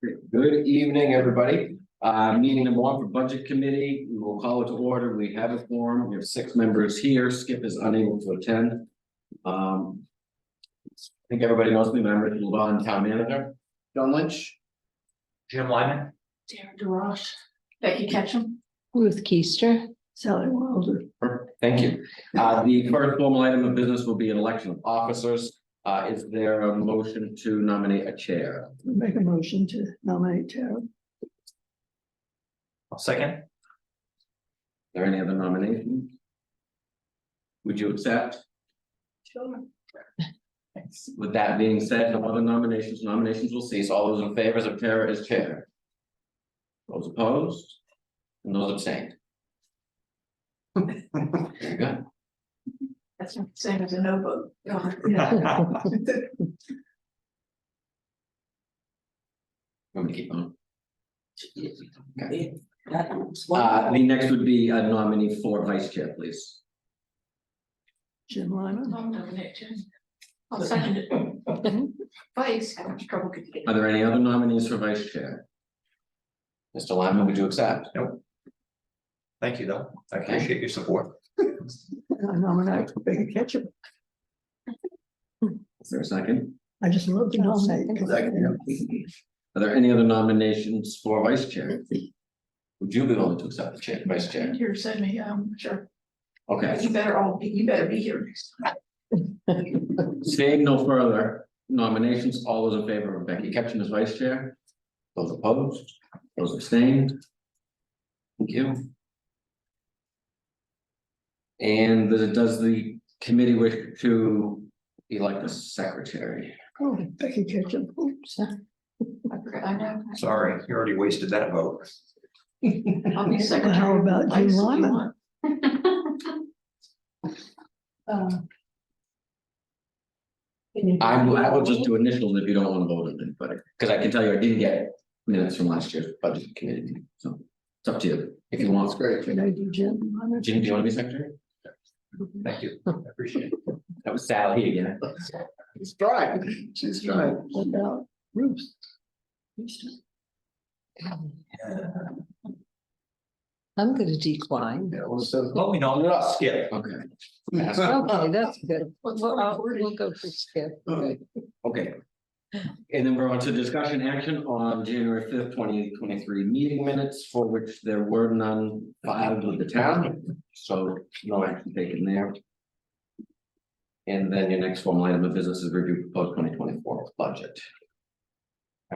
Good evening, everybody. Meeting number one for Budget Committee. We will call it to order. We have a quorum. We have 6 members here. Skip is unable to attend. I think everybody knows me, but I'm ready to move on. Town Manager, John Lynch. Jim Lyman. Darren DeRoche, Becky Ketchum, Ruth Keister. Sally Wilder. Perfect. Thank you. The first formal item of business will be an election of officers. Is there a motion to nominate a chair? Make a motion to nominate Tara. I'll second. Are there any other nominations? Would you accept? Sure. With that being said, no other nominations. Nominations will cease. All those in favor of Tara as chair. Those opposed? And those abstained. Very good. That's not the same as a no vote. Let me keep on. Okay. The next would be a nominee for vice chair, please. Jim Lyman. I'll nominate Jim. I'll second it. Vice, how much trouble could you get? Are there any other nominees for vice chair? Mr. Lyman, would you accept? Nope. Thank you, though. I appreciate your support. I nominate Becky Ketchum. Is there a second? I just love to nominate. Are there any other nominations for vice chair? Would you be willing to accept the chair, vice chair? Here, send me, sure. Okay, You better be here next time. seeing no further nominations, all those in favor of Becky Ketchum as vice chair? Those opposed? Those abstained? Thank you. And does the committee wish to elect a secretary? Oh, Becky Ketchum. Oops. I forgot, I know. Sorry, you already wasted that vote. I'll be secretary. How about Jim Lyman? I will just do initials if you don't want to vote on it, but because I can tell you I didn't get minutes from last year's budget committee meeting, so it's up to you. If you want, it's great. Can I do Jim Lyman? Jim, do you want to be secretary? Thank you. I appreciate it. That was Sally again. She's trying. She's trying. What about Ruth? I'm gonna decline. Yeah, well, so Let me know. Yeah. Skip. Okay. Okay, that's good. We'll go for Skip. Good. Okay. And then we're on to discussion action on January 5th, 2023 meeting minutes, for which there were none filed with the town, so no action taken there. And then your next formal item of business is review proposed 2024 budget.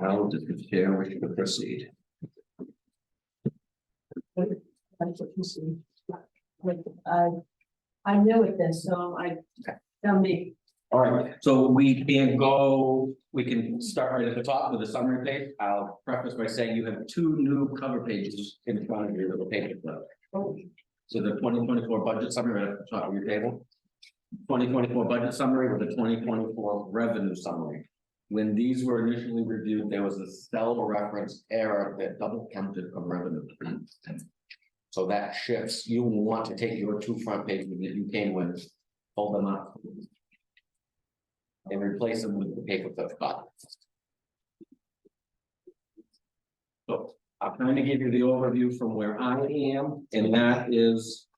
How does the chair wish to proceed? I know it then, so tell me. All right, so we can start right at the top with a summary page. I'll preface by saying you have 2 new cover pages in front of your little paper clip. So the 2024 budget summary right at the top of your table. 2024 budget summary with the 2024 revenue summary. When these were initially reviewed, there was a stellar reference error that double counted of revenue. So that shifts. You will want to take your 2 front pages that you came with, fold them up, and replace them with the paper clip copy. So I'll kind of give you the overview from where I am, and that is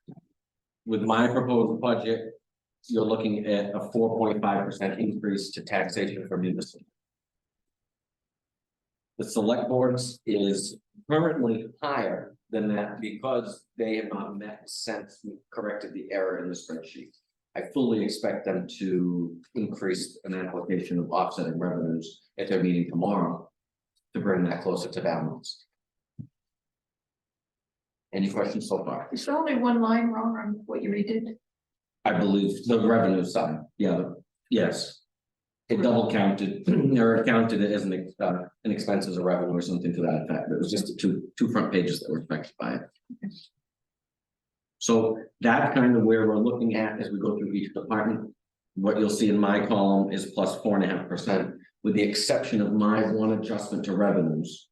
with my proposed budget, you're looking at a 4.5% increase to taxation for municipal. The select boards is currently higher than that because they have not met since we corrected the error in the spreadsheet. I fully expect them to increase an application of offsetting revenues at their meeting tomorrow to bring that closer to balance. Any questions so far? Is there only one line wrong on what you redid? I believe the revenue side, yes. It double counted, or counted it as an expense as a revenue or something to that effect. It was just the two front pages that were affected by it. So that's kind of where we're looking at as we go through each department. What you'll see in my column is plus 4.5%, with the exception of my one adjustment to revenues.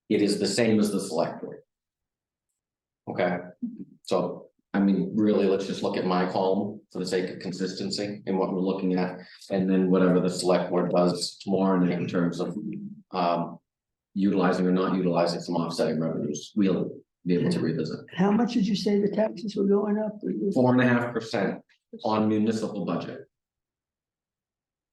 It is the same as the select board. Okay, so I mean, really, let's just look at my column for the sake of consistency in what we're looking at, and then whatever the select board does tomorrow night in terms of utilizing or not utilizing some offsetting revenues, we'll be able to revisit. How much did you say the taxes were going up? 4.5% on municipal budget.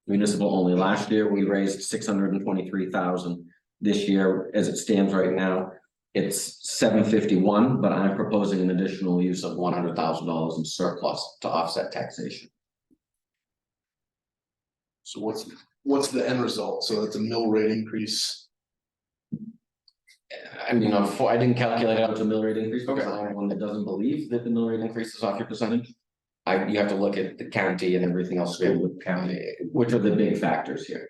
Municipal only. Last year, we raised 623,000. This year, as it stands right now, it's 751, but I'm proposing an additional use of $100,000 in surplus to offset taxation. So what's the end result? So that's a mill rate increase. I mean, I didn't calculate out the mill rate increase because I'm one that doesn't believe that the mill rate increases off your percentage. You have to look at the county and everything else, with county, which are the big factors here.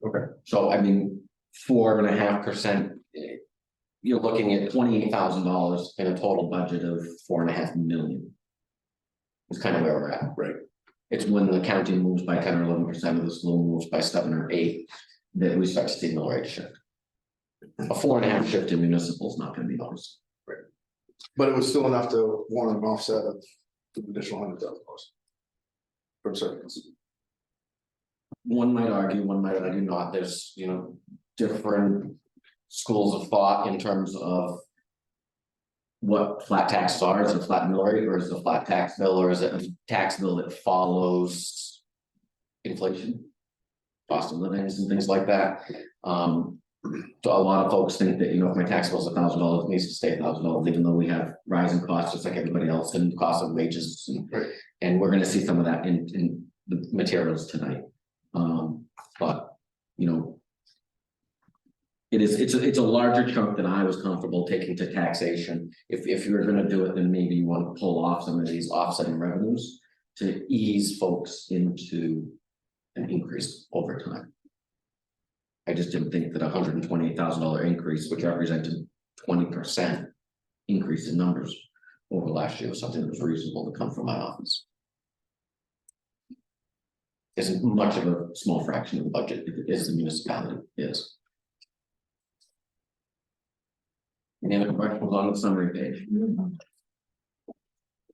Okay. So I mean, 4.5%, you're looking at $28,000 in a total budget of 4.5 million. It's kind of where we're at. Right. It's when the county moves by 10 or 11%, of the school moves by 7 or 8, that we start to see mill rate shift. A 4.5 shift in municipal is not going to be noticed. But it was still enough to warrant an offset of the additional $100,000 from surplus. One might argue not. There's, different schools of thought in terms of what flat taxes are. Is it a flat mill rate, or is it a flat tax bill, or is it a tax bill that follows inflation, cost of living, and things like that. So a lot of folks think that, if my tax bill is $1,000, it needs to stay $1,000, even though we have rising costs just like everybody else, and cost of wages, and we're going to see some of that in the materials tonight. But it's a larger chunk than I was comfortable taking to taxation. If you were going to do it, then maybe you want to pull off some of these offsetting revenues to ease folks into an increase over time. I just didn't think that $128,000 increase, which represented 20% increase in numbers over last year, was something that was reasonable to come from my office. Isn't much of a small fraction of the budget as the municipality is. Any other questions on the summary page?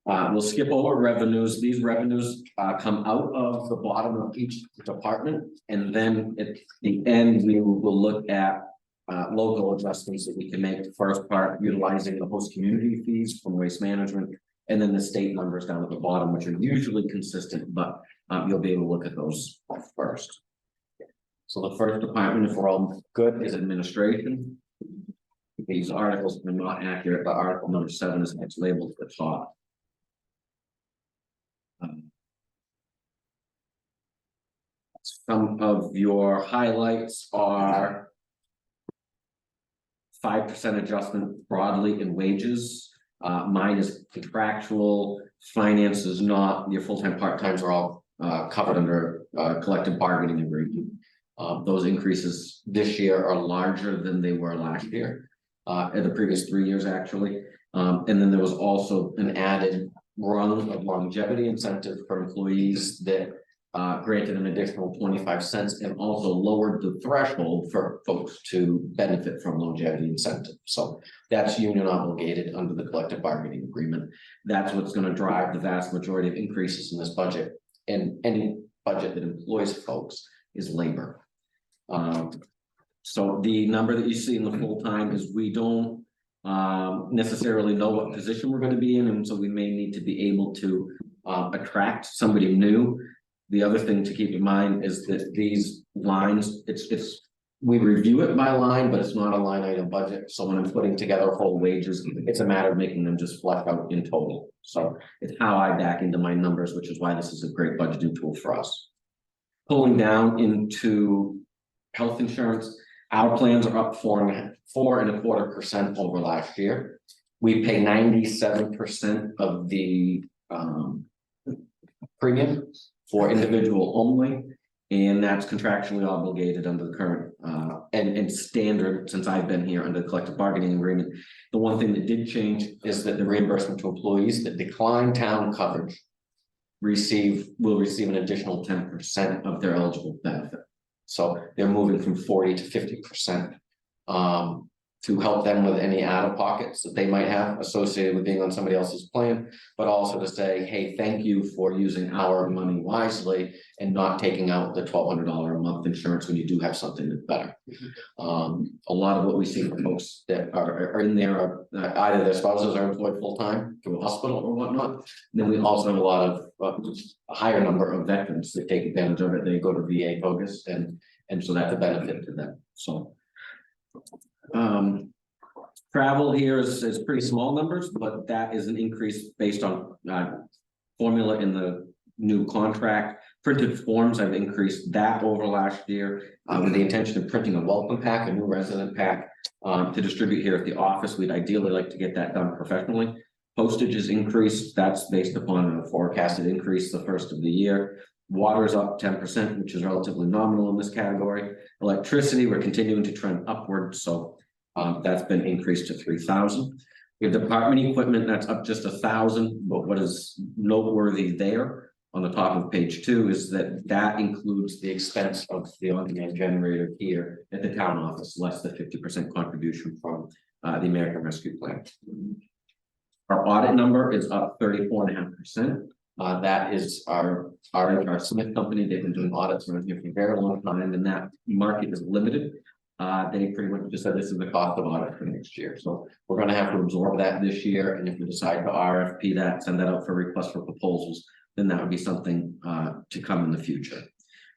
We'll skip over revenues. These revenues come out of the bottom of each department, and then at the end we will look at local adjustments that we can make. The first part utilizing the host community fees from waste management, and then the state numbers down at the bottom, which are usually consistent, but you'll be able to look at those first. So the first department, if we're all good, is administration. These articles are not accurate, but article number 7 is next labeled at the top. Some of your highlights are 5% adjustment broadly in wages. Mine is contractual. Finance is not. Your full-time, part-times are all covered under collective bargaining agreement. Those increases this year are larger than they were last year, in the previous 3 years actually. And then there was also an added rung of longevity incentive for employees that granted an additional 25 cents and also lowered the threshold for folks to benefit from longevity incentive. So that's union obligated under the collective bargaining agreement. That's what's going to drive the vast majority of increases in this budget, and any budget that employs folks is labor. So the number that you see in the full time is, we don't necessarily know what position we're going to be in, and so we may need to be able to attract somebody new. The other thing to keep in mind is that these lines, we review it by line, but it's not a line item budget. So when I'm putting together whole wages, it's a matter of making them just flush out in total. So it's how I back into my numbers, which is why this is a great budgeting tool for us. Pulling down into health insurance, our plans are up 4.25% over last year. We pay 97% of the premium for individual only, and that's contractually obligated under the current and standard since I've been here under the collective bargaining agreement. The one thing that did change is that the reimbursement to employees that decline town coverage will receive an additional 10% of their eligible benefit. So they're moving from 40 to 50% to help them with any out of pockets that they might have associated with being on somebody else's plan, but also to say, hey, thank you for using our money wisely and not taking out the $1,200 a month insurance when you do have something that's better. A lot of what we see from folks that are in there are either their spouses are employed full-time through a hospital or whatnot. Then we also have a lot of a higher number of veterans that take advantage of it. They go to VA focus and so that's a benefit to them. So travel here is pretty small numbers, but that is an increase based on formula in the new contract. Printed forms have increased that over last year with the intention of printing a welcome pack, a new resident pack to distribute here at the office. We'd ideally like to get that done professionally. Postage is increased. That's based upon a forecasted increase the first of the year. Water is up 10%, which is relatively nominal in this category. Electricity, we're continuing to trend upward, so that's been increased to 3,000. We have department equipment that's up just 1,000, but what is noteworthy there on the top of page 2 is that includes the expense of the on-demand generator here at the town office, less than 50% contribution from the American Rescue Plan. Our audit number is up 34.5%. That is our Smith company. They've been doing audits around here for a very long time, and that market is limited. They pretty much just said this is the cost of audit for next year. So we're going to have to absorb that this year. And if we decide to RFP that, send that out for request for proposals, then that would be something to come in the future.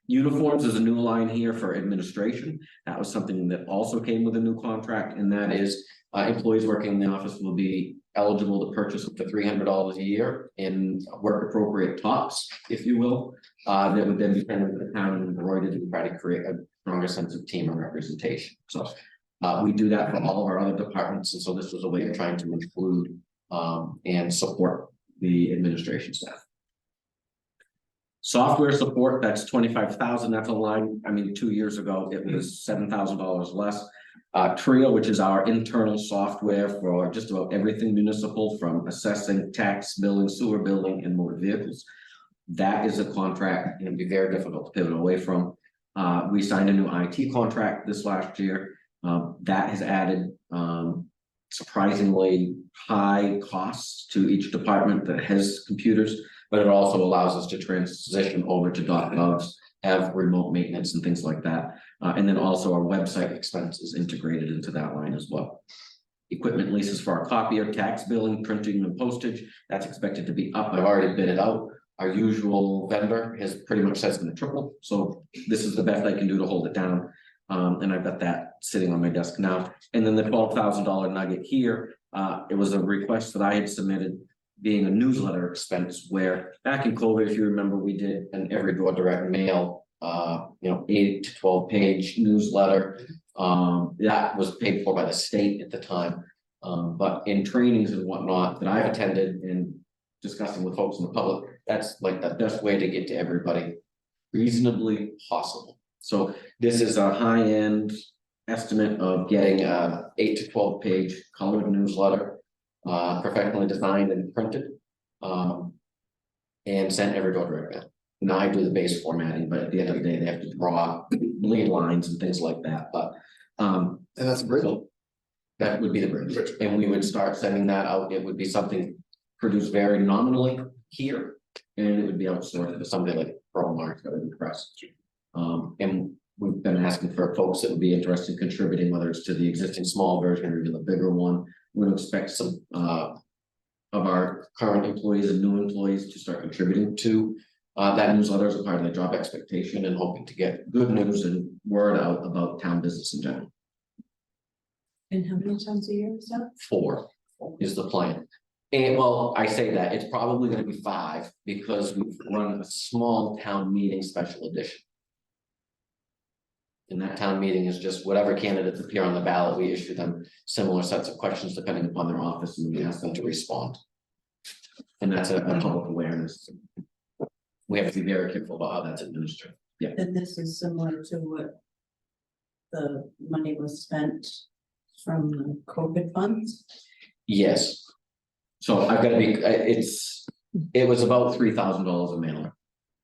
Uniforms is a new line here for administration. That was something that also came with a new contract, and that is employees working in the office will be eligible to purchase up to $300 a year in work appropriate tops, if you will, that would then be sent to the town and embroidered to try to create a stronger sense of team and representation. So we do that for all of our other departments, and so this was a way of trying to include and support the administration staff. Software support, that's 25,000. That's a line. I mean, 2 years ago it was $7,000 less. Trio, which is our internal software for just about everything municipal, from assessing, tax, billing, sewer billing, and motor vehicles. That is a contract and it'd be very difficult to pivot away from. We signed a new IT contract this last year. That has added surprisingly high costs to each department that has computers, but it also allows us to transition over to .govs, have remote maintenance and things like that. And then also our website expense is integrated into that line as well. Equipment leases for our copier, tax billing, printing and postage, that's expected to be up. I've already bid it out. Our usual vendor has pretty much said it's going to triple. So this is the best I can do to hold it down. And I've got that sitting on my desk now. And then the $12,000 nugget here, it was a request that I had submitted, being a newsletter expense, where back in COVID, if you remember, we did an every door direct mail, 8 to 12 page newsletter. That was paid for by the state at the time. But in trainings and whatnot that I've attended and discussing with folks in the public, that's like the best way to get to everybody reasonably possible. So this is a high-end estimate of getting a 8 to 12 page colored newsletter, professionally designed and printed, and sent every door direct mail. Now I do the base formatting, but at the end of the day, they have to draw bleed lines and things like that. But And that's great. so that would be the bridge, and we would start sending that out. It would be something produced very nominally here, and it would be outsourced to somebody like ProMark that would be pressed. And we've been asking for folks that would be interested in contributing, whether it's to the existing small version or even the bigger one. We would expect some of our current employees and new employees to start contributing to that newsletter as a part of their job expectation, and hoping to get good news and word out about town business in general. And how many times a year is that? 4 is the plan. And well, I say that it's probably going to be 5 because we've run a small town meeting special edition. And that town meeting is just whatever candidates appear on the ballot, we issue them similar sets of questions depending upon their office, and we ask them to respond. And that's a public awareness. We have to be very careful about how that's administered. Yeah. And this is similar to what the money was spent from the COVID funds? Yes. So I've got to be, it was about $3,000 a mailer,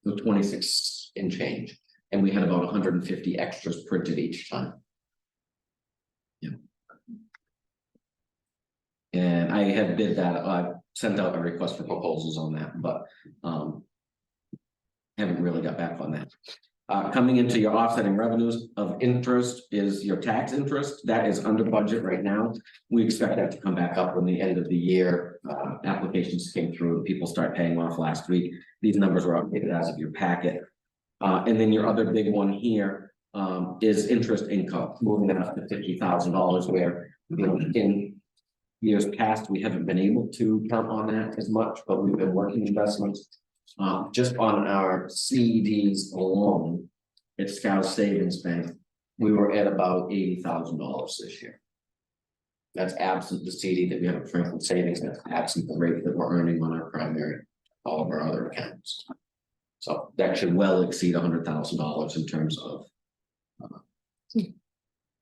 so 26 and change. And we had about 150 extras printed each time. Yeah. And I had did that, I sent out a request for proposals on that, but, haven't really got back on that. Coming into your offsetting revenues of interest is your tax interest, that is under budget right now. We expect that to come back up when the end of the year, applications came through, and people start paying off last week. These numbers were updated as of your packet. And then your other big one here, is interest income, moving that up to $50,000, where, you know, in years past, we haven't been able to count on that as much, but we've been working investments. Just on our CDs alone, at Scout Savings Bank, we were at about $80,000 this year. That's absent the CD that we have at Franklin Savings, that's absent the rate that we're earning on our primary, all of our other accounts. So that should well exceed $100,000 in terms of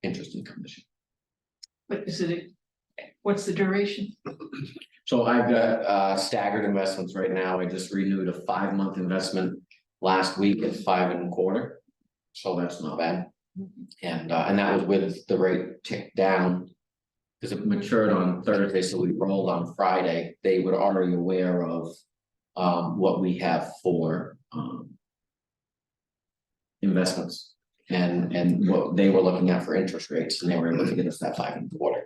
interest income this year. But is it, what's the duration? So I've got staggered investments right now. I just renewed a 5-month investment last week at 5.25. So that's not bad. And that was with the rate ticked down. Because it matured on Thursday, so we rolled on Friday. They were already aware of what we have for investments. And what they were looking at for interest rates, and they were able to get us that 5.25.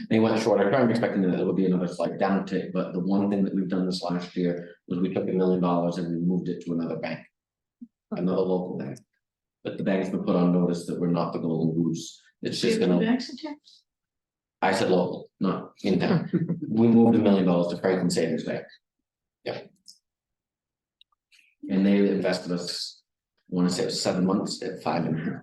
They went shorter term, expecting that it would be another slight downtick, but the one thing that we've done this last year was we took $1 million and we moved it to another bank, another local bank. But the bank's been put on notice that we're not the golden goose. It's just gonna. Banks in Texas? I said local, not in town. We moved $1 million to Franklin Savings Bank. Yeah. And they invested us, I want to say it was 7 months at 5.5%.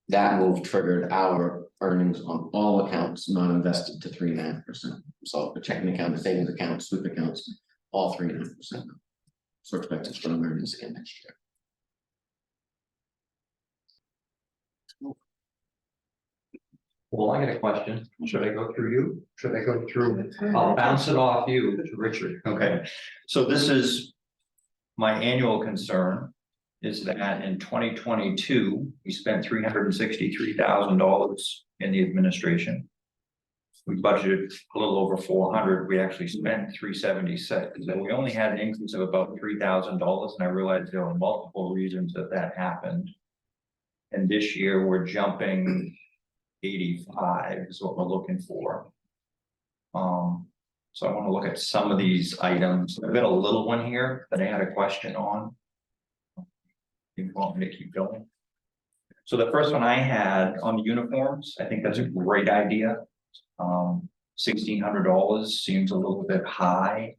That move triggered our earnings on all accounts not invested to 3.5%. So the checking account, the savings account, sweep accounts, all 3.5%. So expected strong earnings again next year. Well, I got a question. Should I go through you? Should I go through? I'll bounce it off you, Richard. Okay, so this is my annual concern is that in 2022, we spent $363,000 in the administration. We budgeted a little over 400. We actually spent 376. And we only had an increase of about $3,000. And I realized there were multiple reasons that happened. And this year we're jumping 85 is what we're looking for. So I want to look at some of these items. I've got a little one here that I had a question on. You want me to keep going? So the first one I had on the uniforms, I think that's a great idea. $1,600 seems a little bit high.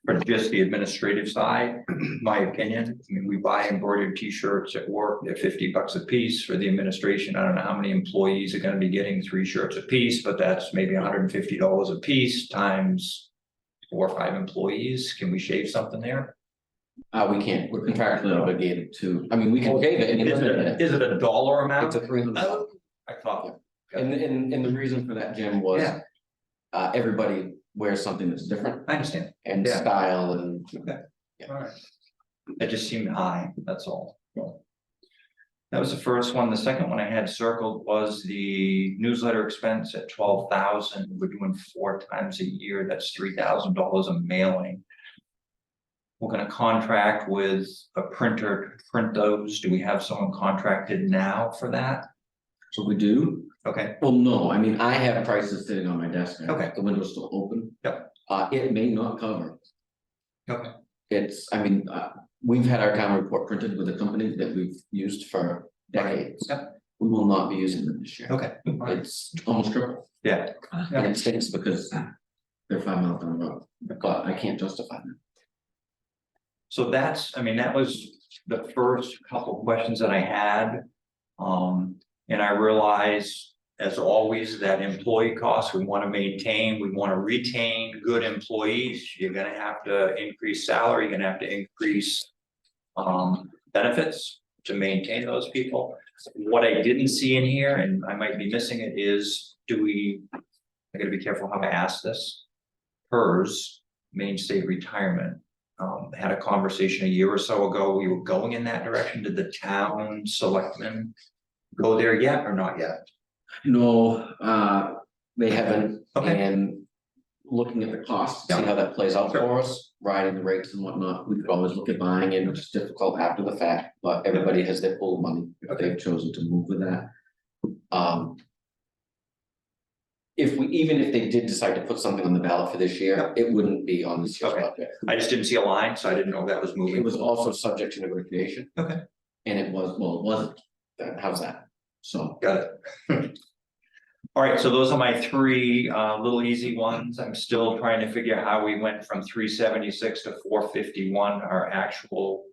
For just the administrative side, my opinion. I mean, we buy embroidered t-shirts at work, they're $50 a piece. For the administration, I don't know how many employees are going to be getting 3 shirts a piece, but that's maybe $150 a piece times 4 or 5 employees. Can we shave something there? We can't, we're contractually obligated to, I mean, we can shave it. Is it a dollar amount? It's a $300. I thought. And the reason for that, Jim, was everybody wears something that's different. I understand. And Yeah. style and. Okay. Yeah. All right. It just seemed high, that's all. That was the first one. The second one I had circled was the newsletter expense at 12,000. We're doing 4 times a year. That's $3,000 a mailing. We're gonna contract with a printer to print those. Do we have someone contracted now for that? So we do. Okay, Well, no, I mean, I have prices sitting on my desk. Okay. The window's still open. Yep. It may not cover. okay, It's, I mean, we've had our town report printed with a company that we've used for decades. Yep. We will not be using them this year. okay. All right. It's almost triple. Yeah, And it stinks because they're 5 miles down the road, but I can't justify that. so that's, I mean, that was the first couple questions that I had. And I realize, as always, that employee costs, we want to maintain, we want to retain good employees. You're gonna have to increase salary, you're gonna have to increase benefits to maintain those people. What I didn't see in here, and I might be missing it, is I gotta be careful how I ask this. PERS, Maine State Retirement, had a conversation a year or so ago. We were going in that direction. Did the town selectmen go there yet or not yet? No, they haven't, Okay. and looking at the cost, see how that plays out for us, riding the rates and whatnot, we could always look at buying it, which is difficult after the fact, but everybody has their full money, if they've chosen to move with that. Even if they did decide to put something on the ballot for this year, it wouldn't be on this year's Okay. budget. I just didn't see a line, so I didn't know that was It moving. was also subject to negotiation. Okay. And it wasn't, how's that? So. Got it. All right, so those are my three little easy ones. I'm still trying to figure out how we went from 376 to 451, our actual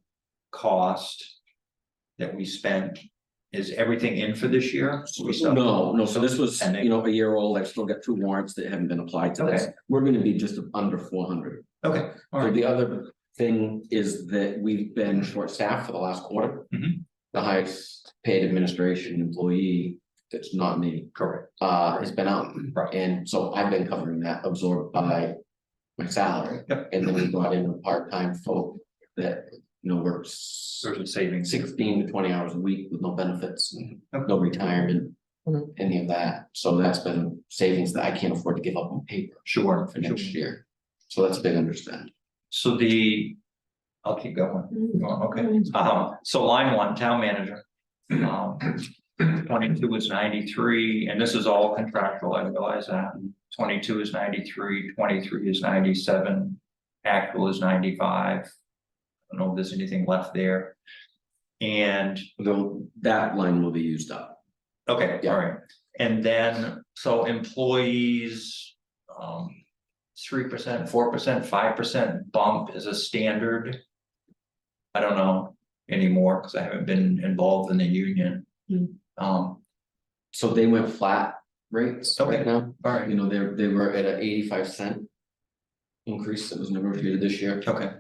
cost that we spent. Is everything in for this year? We still- No, so this was, Pending. you know, a year old, I've still got 2 warrants that haven't been applied to this, Okay. we're gonna be just under 400. Okay, all So right, the other thing is that we've been short-staffed for the last quarter. Mhm. The highest paid administration employee, that's not me, correct, has been out. right, And so I've been covering that, absorbed by my salary. Yep. And then we brought in a part-time folk that, you know, works certain savings. 16 to 20 hours a week with no benefits, Okay. no retirement, Mhm. any of that. So that's been savings that I can't afford to give up on paper Sure, for next year. So that's a big understand. So I'll keep going. Okay, so line one, town manager. 22 is 93, and this is all contractual, I realize that. 22 is 93, 23 is 97, actual is 95. I don't know if there's anything left there. And, Though that line will be used up. okay, Yeah. all right, and then, so employees. 3%, 4%, 5% bump is a standard. I don't know anymore, because I haven't been involved in the union. So they went flat rates Okay. right now. All right, You know, they were at an 85 cent increase that was negotiated this year. okay.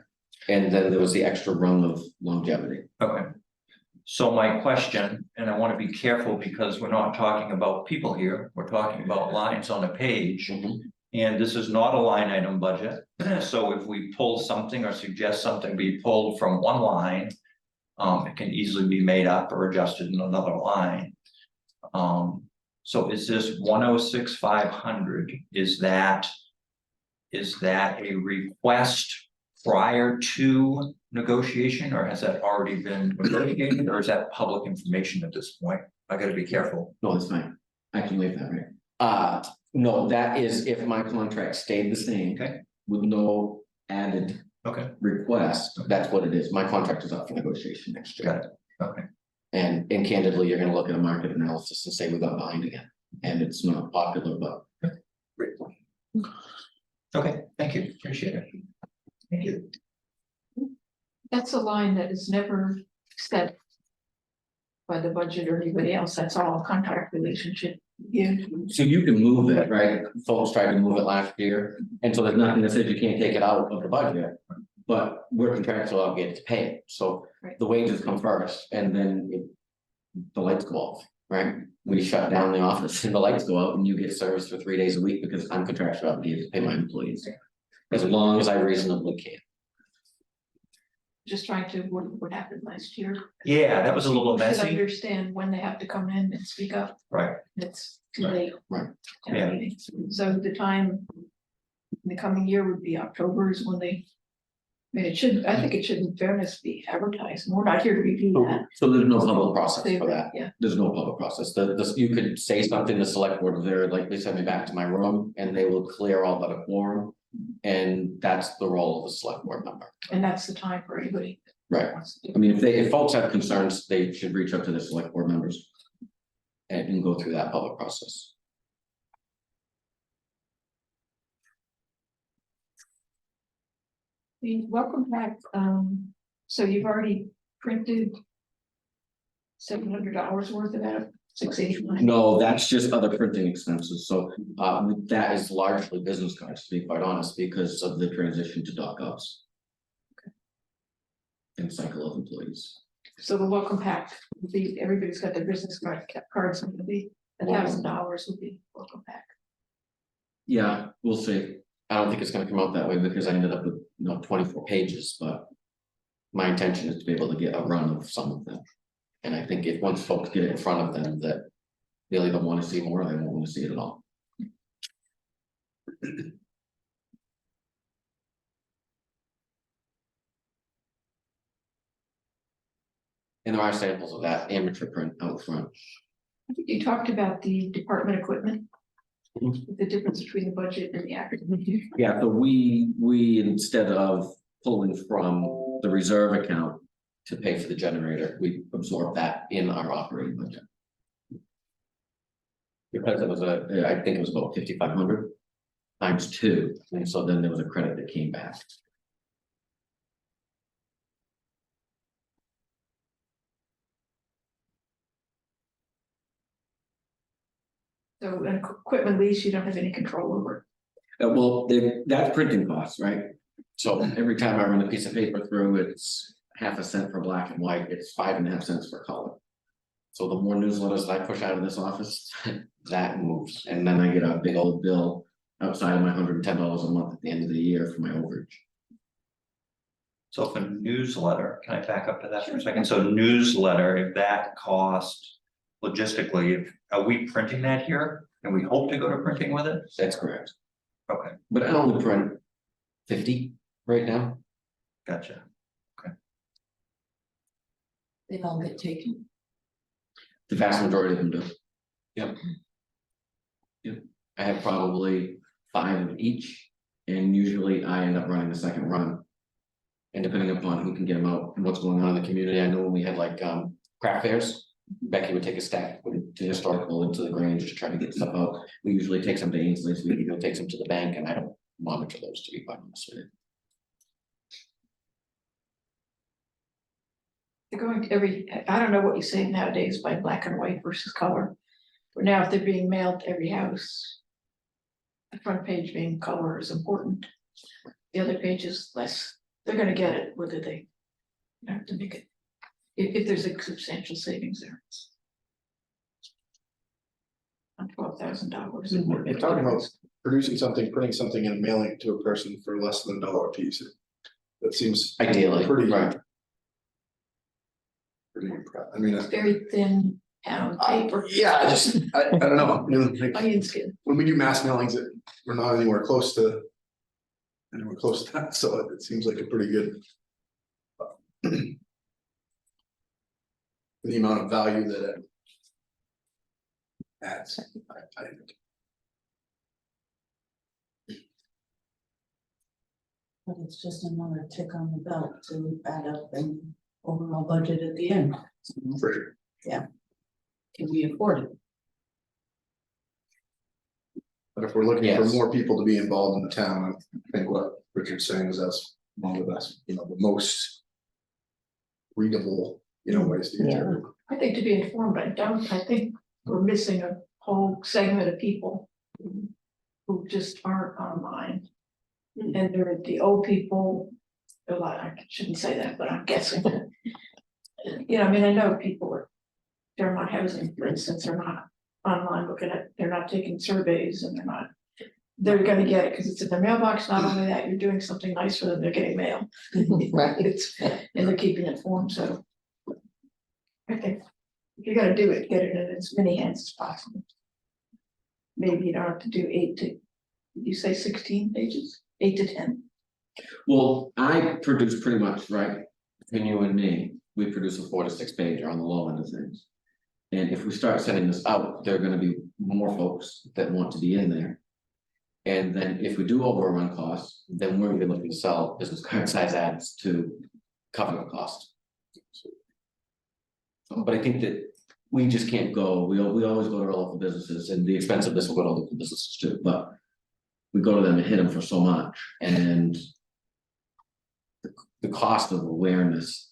And then there was the extra rung of longevity. Okay. So my question, and I want to be careful because we're not talking about people here, we're talking about lines on a page. Mhm. And this is not a line item budget, so if we pull something or suggest something be pulled from one line. It can easily be made up or adjusted in another line. So is this 106,500, is that a request prior to negotiation, or has that already been negotiated, or is that public information at this point? I gotta be careful. No, that's fine. I can leave that right. No, that is if my contract stayed the same. Okay. With no added Okay, request, that's what it is. My contract is up for negotiation next year. got it, okay, And candidly, you're gonna look at a market analysis and say we got behind again. And it's not popular, but okay, thank you, appreciate it. Thank you. That's a line that is never set by the budget or anybody else, that's all contract relationship. Yeah. so you can move it, right? Folks tried to move it last year, and so there's nothing that says you can't take it out of the budget. But we're contractually obligated to pay it, so Right. the wages come first and then the lights go off, right? We shut down the office and the lights go out and you get service for 3 days a week because I'm contractually obligated to pay my employees. As long as I reasonably can. Just trying to, what happened last year. Yeah, that was a little People should messy, understand when they have to come in and speak up, right, it's too late. Right. Yeah. So the time. In the coming year would be October is when they. I mean, I think it should in fairness be advertised, we're not here to review that. So there's no public process They- for that. Yeah, There's no public process. You could say something, the select board, they're like, they send me back to my room and they will clear all but a quorum. And that's the role of the select board member. and that's the time for anybody. that Right. wants to do I mean, if folks have concerns, they should reach out to the select board members. And go through that public process. The welcome pack, so you've already printed. $700 worth of that, 689. No, that's just other printing expenses, so that is largely business cards, to be quite honest, because of the transition to .govs. And cycle of employees. So the welcome pack would be, everybody's got their business cards, and it'll be $1,000 would be welcome pack. Yeah, we'll see. I don't think it's gonna come out that way because I ended up with, 24 pages, but. My intention is to be able to get a run of some of them. And I think if once folks get it in front of them, that they'll either want to see more or they won't want to see it at all. And there are samples of that amateur print out front. I think you talked about the department equipment. The difference between the budget and the actual. Yeah, so we instead of pulling from the reserve account to pay for the generator, we absorb that in our operating budget. Because it was I think it was about 5,500 times 2, and so then there was a credit that came back. So an equipment lease, you don't have any control over. Well, that's printing costs, right? So every time I run a piece of paper through, it's 0.5 cent for black and white, it's 5.5 cents for color. So the more newsletters that I push out of this office, that moves, and then I get a big old bill outside of my $110 a month at the end of the year for my overage. So if a newsletter, can I back up to that for a second? So newsletter, if that cost logistically, are we printing that here? And we hope to go to printing with it? That's correct. Okay, But I only print 50 right now. gotcha. They all get taken. The vast majority of them do. Yep. Yep. I have probably 5 of each, and usually I end up running the second run. And depending upon who can get them out and what's going on in the community, I know when we had like craft fairs, Becky would take a stack to historical into the Grange to try to get stuff out. We usually take some to Ainsley's, we usually take some to the bank, and I don't monitor those, to be quite honest with you. They're going to I don't know what you say nowadays by black and white versus color. But now if they're being mailed to every house, the front page being color is important. The other page is less, they're gonna get it, whether they have to make it, if there's a substantial savings there. On $12,000. You're talking about producing something, putting something and mailing it to a person for less than $1 a piece. That seems Ideally, pretty. right. Pretty impressive. I mean, It's very thin pound paper. yeah, I don't know. I mean, like, Onion skin. when we do mass mailings, we're not anywhere close to. Anywhere close to that, so it seems like a pretty good. The amount of value that it adds, I think. But it's just another tick on the belt to add up and overall budget at the end. For sure. Can we afford it? But if we're looking for Yes. more people to be involved in the town, I think what Richard's saying is that's one of the best, the most. Readable, ways to get Yeah. there. I think to be informed, I think we're missing a whole segment of people who just aren't online. And they're the old people, a lot, I shouldn't say that, but I'm guessing. I mean, I know people are, they're not housing, for instance, are not online looking at, they're not taking surveys and they're gonna get it because it's in their mailbox. Not only that, you're doing something nice for them, they're getting mail. Right. And they're keeping it informed, so. I think if you're gonna do it, get it in as many hands as possible. Maybe you don't have to do 8 to, did you say 16 pages, 8 to 10? Well, I produce pretty much, right, between you and me, we produce a 4 to 6 pager on the low end of things. And if we start sending this out, there are gonna be more folks that want to be in there. And then if we do overrun costs, then we're gonna be looking to sell business card size ads to cover the cost. But I think that we just can't go, we always go to our local businesses, and the expense of this will go to local businesses too, but. We go to them and hit them for so much, and. The cost of awareness.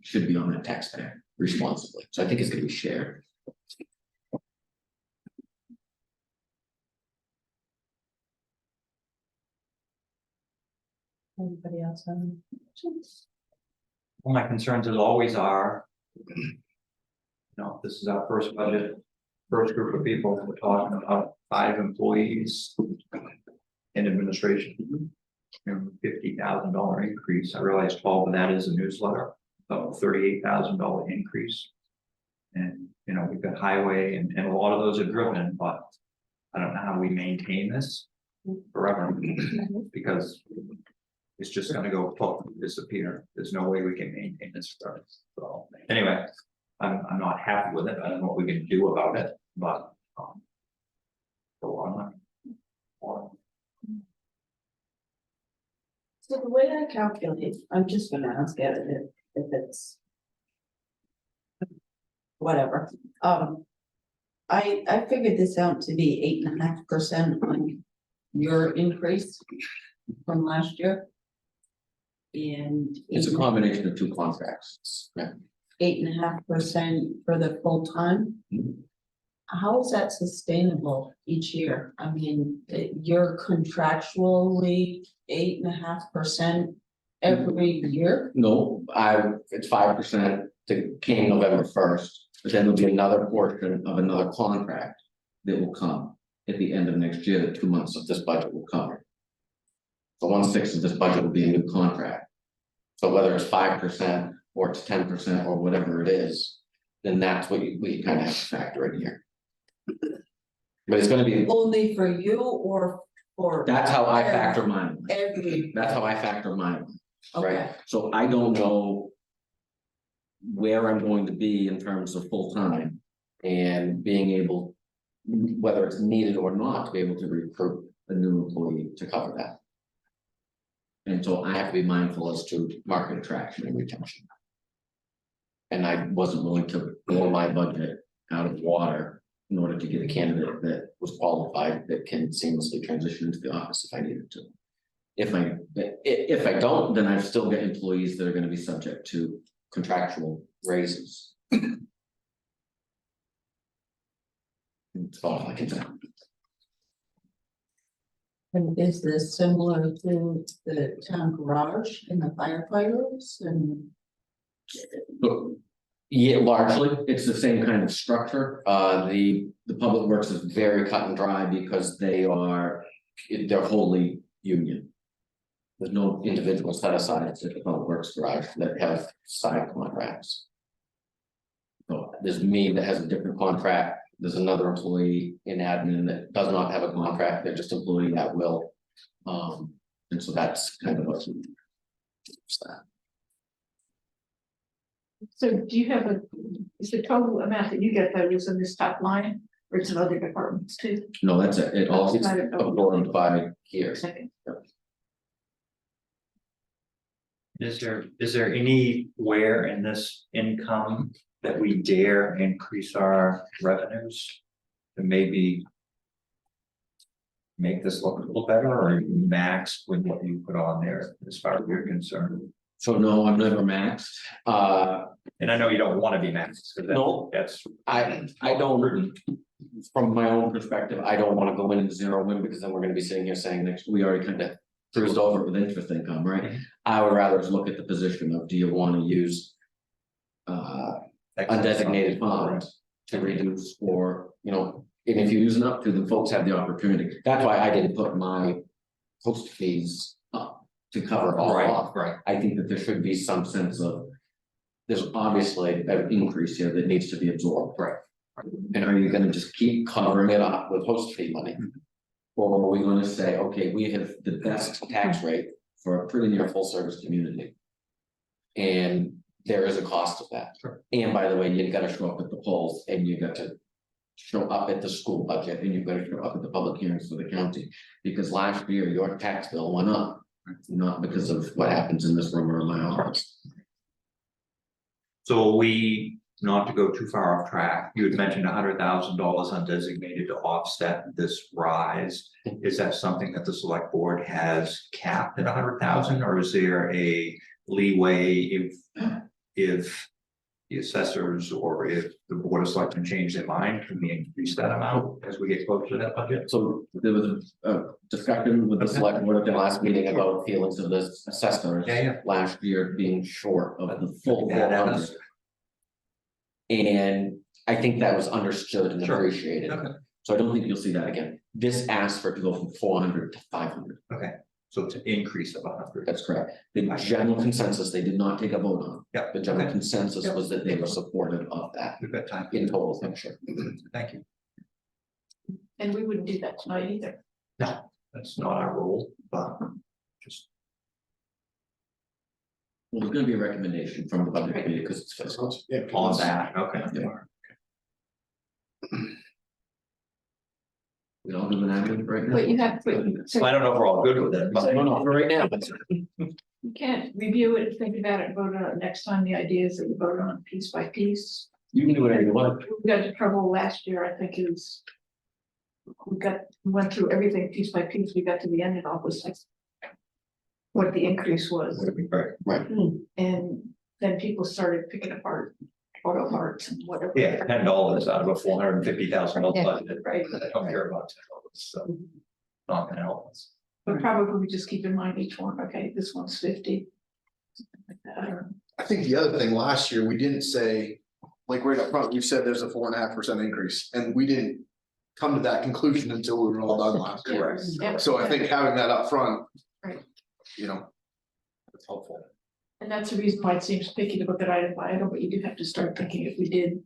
Should be on the taxpayer responsibly, so I think it's gonna be shared. Anybody else have any questions? Well, my concerns as always are. This is our first budget, first group of people, we're talking about 5 employees. In administration. $50,000 increase, I realize 12 of that is a newsletter, about $38,000 increase. And, you know, we've got highway and a lot of those are driven, but I don't know how we maintain this forever. Because it's just gonna go totally disappear. There's no way we can maintain this forever. So anyway, I'm not happy with it. I don't know what we can do about it, but go on. So the way I calculate, I'm just gonna ask it if it's. Whatever, I figured this out to be 8.5% on your increase from last year. And It's a combination of two contracts. Yeah. 8.5% for the full time. Mhm. How is that sustainable each year? I mean, you're contractually 8.5% every year? No, it's 5% to came November 1st, but then there'll be another portion of another contract that will come at the end of next year, the 2 months of this budget will cover. So 1/6 of this budget will be a new contract. So whether it's 5% or it's 10% or whatever it is, then that's what we kind of have to factor in here. But it's gonna be, Only for you or for? that's how I factor mine. Every. That's how I factor mine. Okay, Right, so I don't know. Where I'm going to be in terms of full-time and being able, whether it's needed or not, to be able to recruit a new employee to cover that. And so I have to be mindful as to market attraction and retention. And I wasn't willing to blow my budget out of water in order to get a candidate that was qualified, that can seamlessly transition into the office if I needed to. If I don't, then I've still got employees that are gonna be subject to contractual raises. It's all I can say. and is this similar to the town garage and the firefighters and? But yeah, largely, it's the same kind of structure. The public works is very cut and dry because they're wholly union. There's no individual set aside at the public works garage that have side contracts. So there's me that has a different contract. There's another employee in admin that does not have a contract. They're just employee at will. And so that's kind of what's that. So do you have is the total amount that you get that is in this top line, or it's in other departments too? No, that's it. It all gets absorbed by here. Second. Is there anywhere in this income that we dare increase our revenues? To maybe make this look a little better, or are you max with what you put on there as far as you're concerned? So no, I'm never maxed. And I know you don't want to be maxed, because No. that's. I don't, from my own perspective, I don't want to go in and zero in, because then we're gonna be sitting here saying next, we already kind of cruised over it with interest income, right? Mhm. I would rather just look at the position of, do you want to use undesignated funds to reduce, or, you know, and if you're using up to, then folks have the opportunity. That's why I didn't put my host fees up to cover it all off. Right. I think that there should be some sense of, there's obviously an increase here that needs to be absorbed. Right. And are you gonna just keep covering it up with host fee money? Or are we gonna say, okay, we have the best tax rate for a pretty near full service community? And there is a cost of that. Sure. And by the way, you gotta show up at the polls, and you got to show up at the school budget, and you've got to show up at the public hearings for the county. Because last year, your tax bill went up, not because of what happens in this room or in my office. So we, not to go too far off track, you had mentioned $100,000 undesignated to offset this rise. Is that something that the select board has capped at 100,000, or is there a leeway if the assessors or if the board of selectmen change their mind, can we increase that amount as we get closer to that budget? So there was a discussion with the select board at the last meeting about feelings of the assessors. Yeah. Last year being short of the full Yeah, that 400. is- And I think that was understood and Sure. appreciated. Okay. So I don't think you'll see that again. This asks for it to go from 400 to 500. So it's an increase of 100. That's correct. The general consensus, they did not take a vote on. Yeah, The general okay. consensus Yep. was that they were supportive of that We've got time. in total picture. Thank you. And we wouldn't do that tonight either. No, that's not our role, but just, Well, there's gonna be a recommendation from the budget committee because it's fiscal. Yeah. on that, okay. We all do an admin right now. But you have, So I don't know if we're all good with it, but No, no, for right now, but you can't review it, think about it, vote on it next time. The idea is that you vote on it piece by piece. you can do whatever you want. We got into trouble last year, I think it was. We went through everything piece by piece, we got to the end and all was like. What the increase was, right, and then people started picking apart auto parts and whatever. yeah, $10 out of a $450,000 Yeah. budget, Right, I don't care about $10, so not gonna help us. but probably we just keep in mind each one, okay, this one's 50. I think the other thing last year, we didn't say, like right up front, we said there's a 4.5% increase, and we didn't. Come to that conclusion until we were all done last year. Correct. Yeah. So I think having that up front. Right. You know. It's helpful. And that's the reason why it seems picky to look at item by item, but you do have to start thinking if we did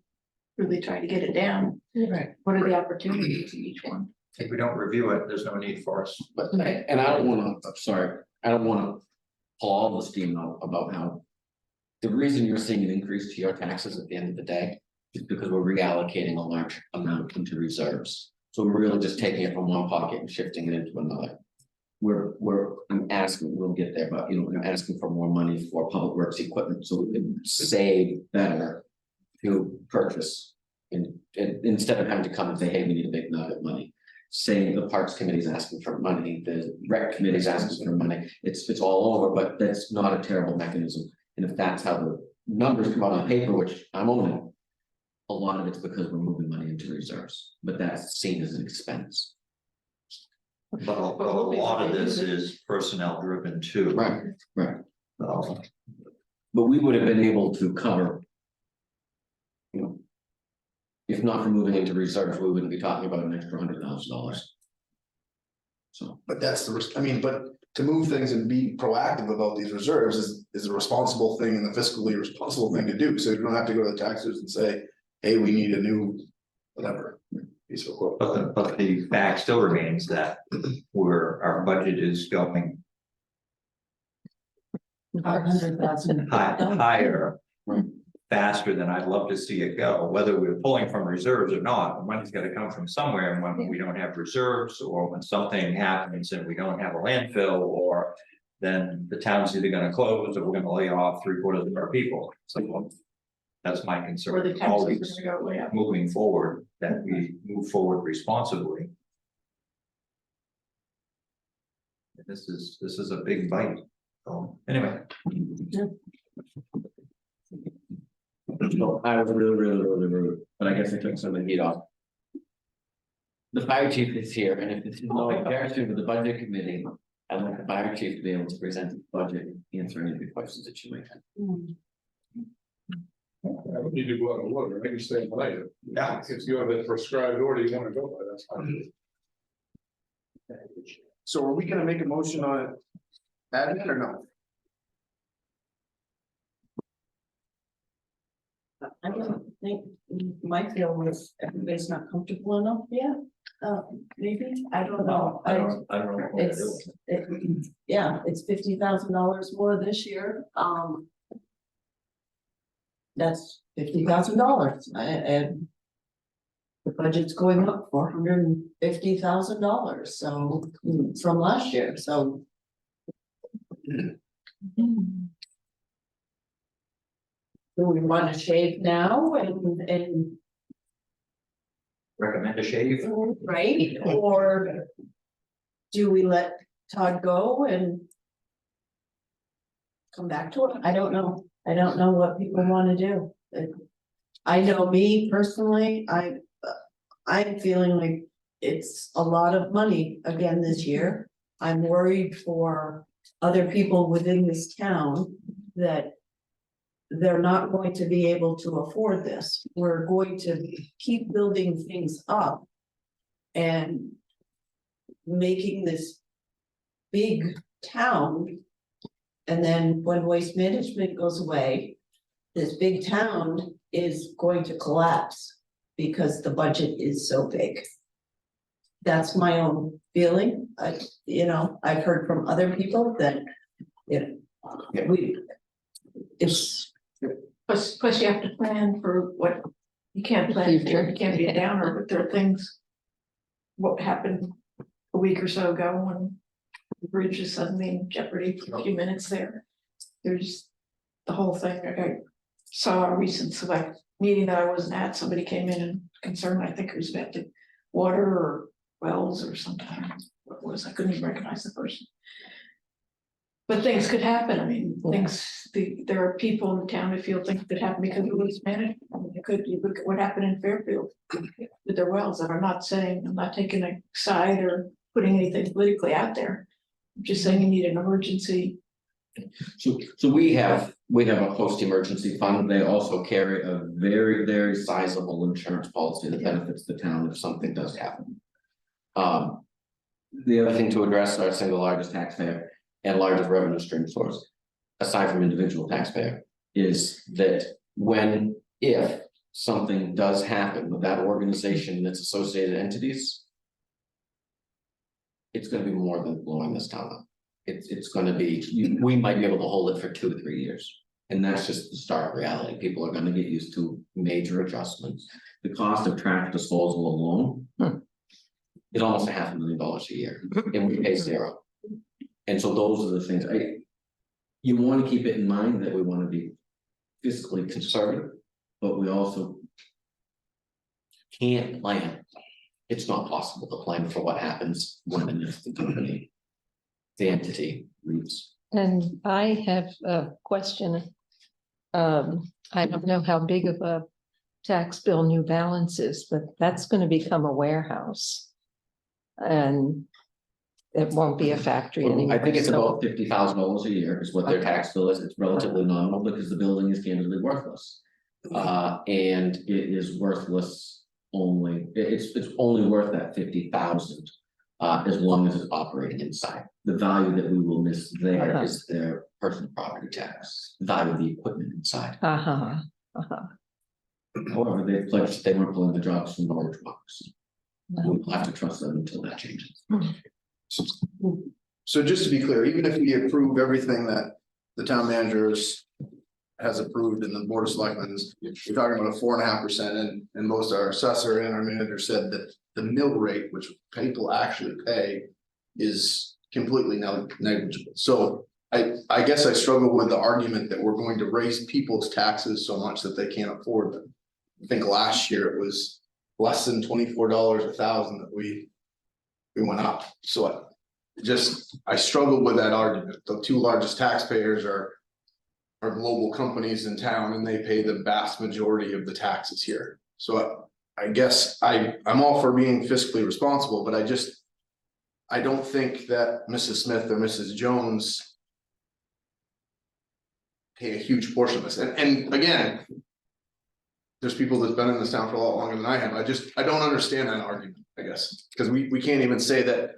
really try to get it down, Right. what are the opportunities in each one? If we don't review it, there's no need for us. But, and I don't wanna, I'm sorry, I don't wanna pull all the steam out about how. The reason you're seeing an increase to your taxes at the end of the day is because we're reallocating a large amount into reserves. So we're really just taking it from one pocket and shifting it into another. I'm asking, we'll get there, but you know, I'm asking for more money for public works equipment, so we can save better. To purchase and instead of having to come and say, hey, we need a big nugget of money. Say the parks committee's asking for money, the rec committee's asking for money, it's all over, but that's not a terrible mechanism. And if that's how the numbers come out on paper, which I'm owning. A lot of it's because we're moving money into reserves, but that's seen as an expense. But a lot of this is personnel driven too. Right. So, But we would have been able to cover. You know. If not for moving into reserves, we wouldn't be talking about an extra $100,000. So, But that's the risk, I mean, but to move things and be proactive about these reserves is a responsible thing and a fiscally responsible thing to do, so you don't have to go to the taxers and say. Hey, we need a new, whatever, piece of equipment. but the fact still remains that our budget is going 100,000. higher. Right. Faster than I'd love to see it go, whether we're pulling from reserves or not, the money's gotta come from somewhere, and when we don't have reserves, or when something happens and we don't have a landfill, or. Then the town's either gonna close or we're gonna lay off 3/4 of our people, so. That's my Or the concern, taxes always are gonna go way up. moving forward, that we move forward responsibly. This is a big bite, so anyway. so I was really rude, but I guess I took some of the heat off. The fire chief is here, and if this is no comparison with the budget committee, I'd like the fire chief to be able to present the budget, and answer any of the questions that you might have. I don't need to go out of order, I can stay in light. Yeah. If you have a prescribed order you wanna go by, that's fine. So are we gonna make a motion on admin or not? I don't think, my feel is everybody's not comfortable enough yet, maybe, I don't know. I don't know. what to do. Yeah, it's $50,000 more this year, That's $50,000, and. The budget's going up $450,000, so from last year, so. Do we want to shave now and Recommend a shave? right, or do we let Todd go and come back to it? I don't know. I don't know what people want to do. I know me personally, I'm feeling like it's a lot of money again this year. I'm worried for other people within this town that they're not going to be able to afford this. We're going to keep building things up and making this big town. And then when waste management goes away, this big town is going to collapse because the budget is so big. That's my own feeling. I've heard from other people that, it's, Plus you have to plan for what, you can't plan, for it can't be a downer, but there are things. What happened a week or so ago when the bridge is suddenly in jeopardy for a few minutes there. There's the whole thing. I saw a recent select meeting that I wasn't at, somebody came in and concerned, I think it was about the water or wells or something. What it was, I couldn't even recognize the person. But things could happen, I mean, there are people in the town who feel things could happen because of waste management. I mean, you look at what happened in Fairfield with their wells, and I'm not taking a side or putting anything politically out there. I'm just saying you need an emergency. So we have a post-emergency fund. They also carry a very, very sizable insurance policy that benefits the town if something does happen. The other thing to address, our single largest taxpayer and largest revenue stream source, aside from individual taxpayer, is that if something does happen with that organization and its associated entities, it's gonna be more than blowing this town up. It's gonna be, we might be able to hold it for 2 or 3 years. And that's just the stark reality. People are gonna get used to major adjustments. The cost of trash disposal alone is almost $500,000 a year, and we pay zero. And so those are the things you want to keep it in mind that we want to be fiscally conservative, but we also can't plan. It's not possible to plan for what happens when and if the company, the entity leaves. And I have a question. I don't know how big of a tax bill New Balance is, but that's going to become a warehouse. And it won't be a factory anymore. I think it's so- about $50,000 a year is what their tax bill is. It's relatively nominal because the building is candidly worthless. And it is worthless only, it's only worth that 50,000 as long as it's operating inside. The value that we will miss there is their personal property tax, the value of the equipment inside. However, they pledged they weren't pulling the jobs from Norridgewock. We'll have to trust them until that changes. So just to be clear, even if we approve everything that the town managers has approved and the board of selectmen, we're talking about a 4.5%, and most our assessor and our manager said that the mill rate, which people actually pay, is completely negligible. So I guess I struggle with the argument that we're going to raise people's taxes so much that they can't afford them. I think last year it was less than $24 a thousand that we went up. So I struggle with that argument. The 2 largest taxpayers are global companies in town, and they pay the vast majority of the taxes here. So I guess I'm all for being fiscally responsible, but I don't think that Mrs. Smith or Mrs. Jones pay a huge portion of this. And again, there's people that's been in this town for a lot longer than I have. I don't understand that argument, I guess, because we can't even say that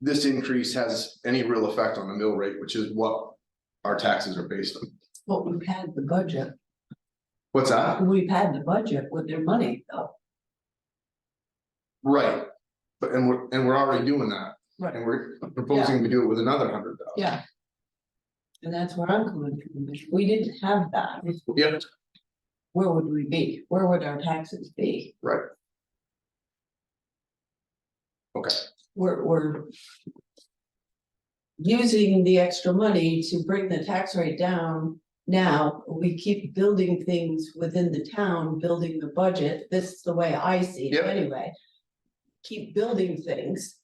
this increase has any real effect on the mill rate, which is what our taxes are based on. well, we've had the budget, What's that? we've had the budget with their money though. Right. But we're already doing that. Right. And we're proposing to do it with another 100,000. Yeah. And that's where I'm coming from. If we didn't have that, Yep. where would we be? Where would our taxes be? Right. Okay. We're using the extra money to bring the tax rate down. Now, we keep building things within the town, building the budget. This is the way I see it Yep. anyway. Keep building things.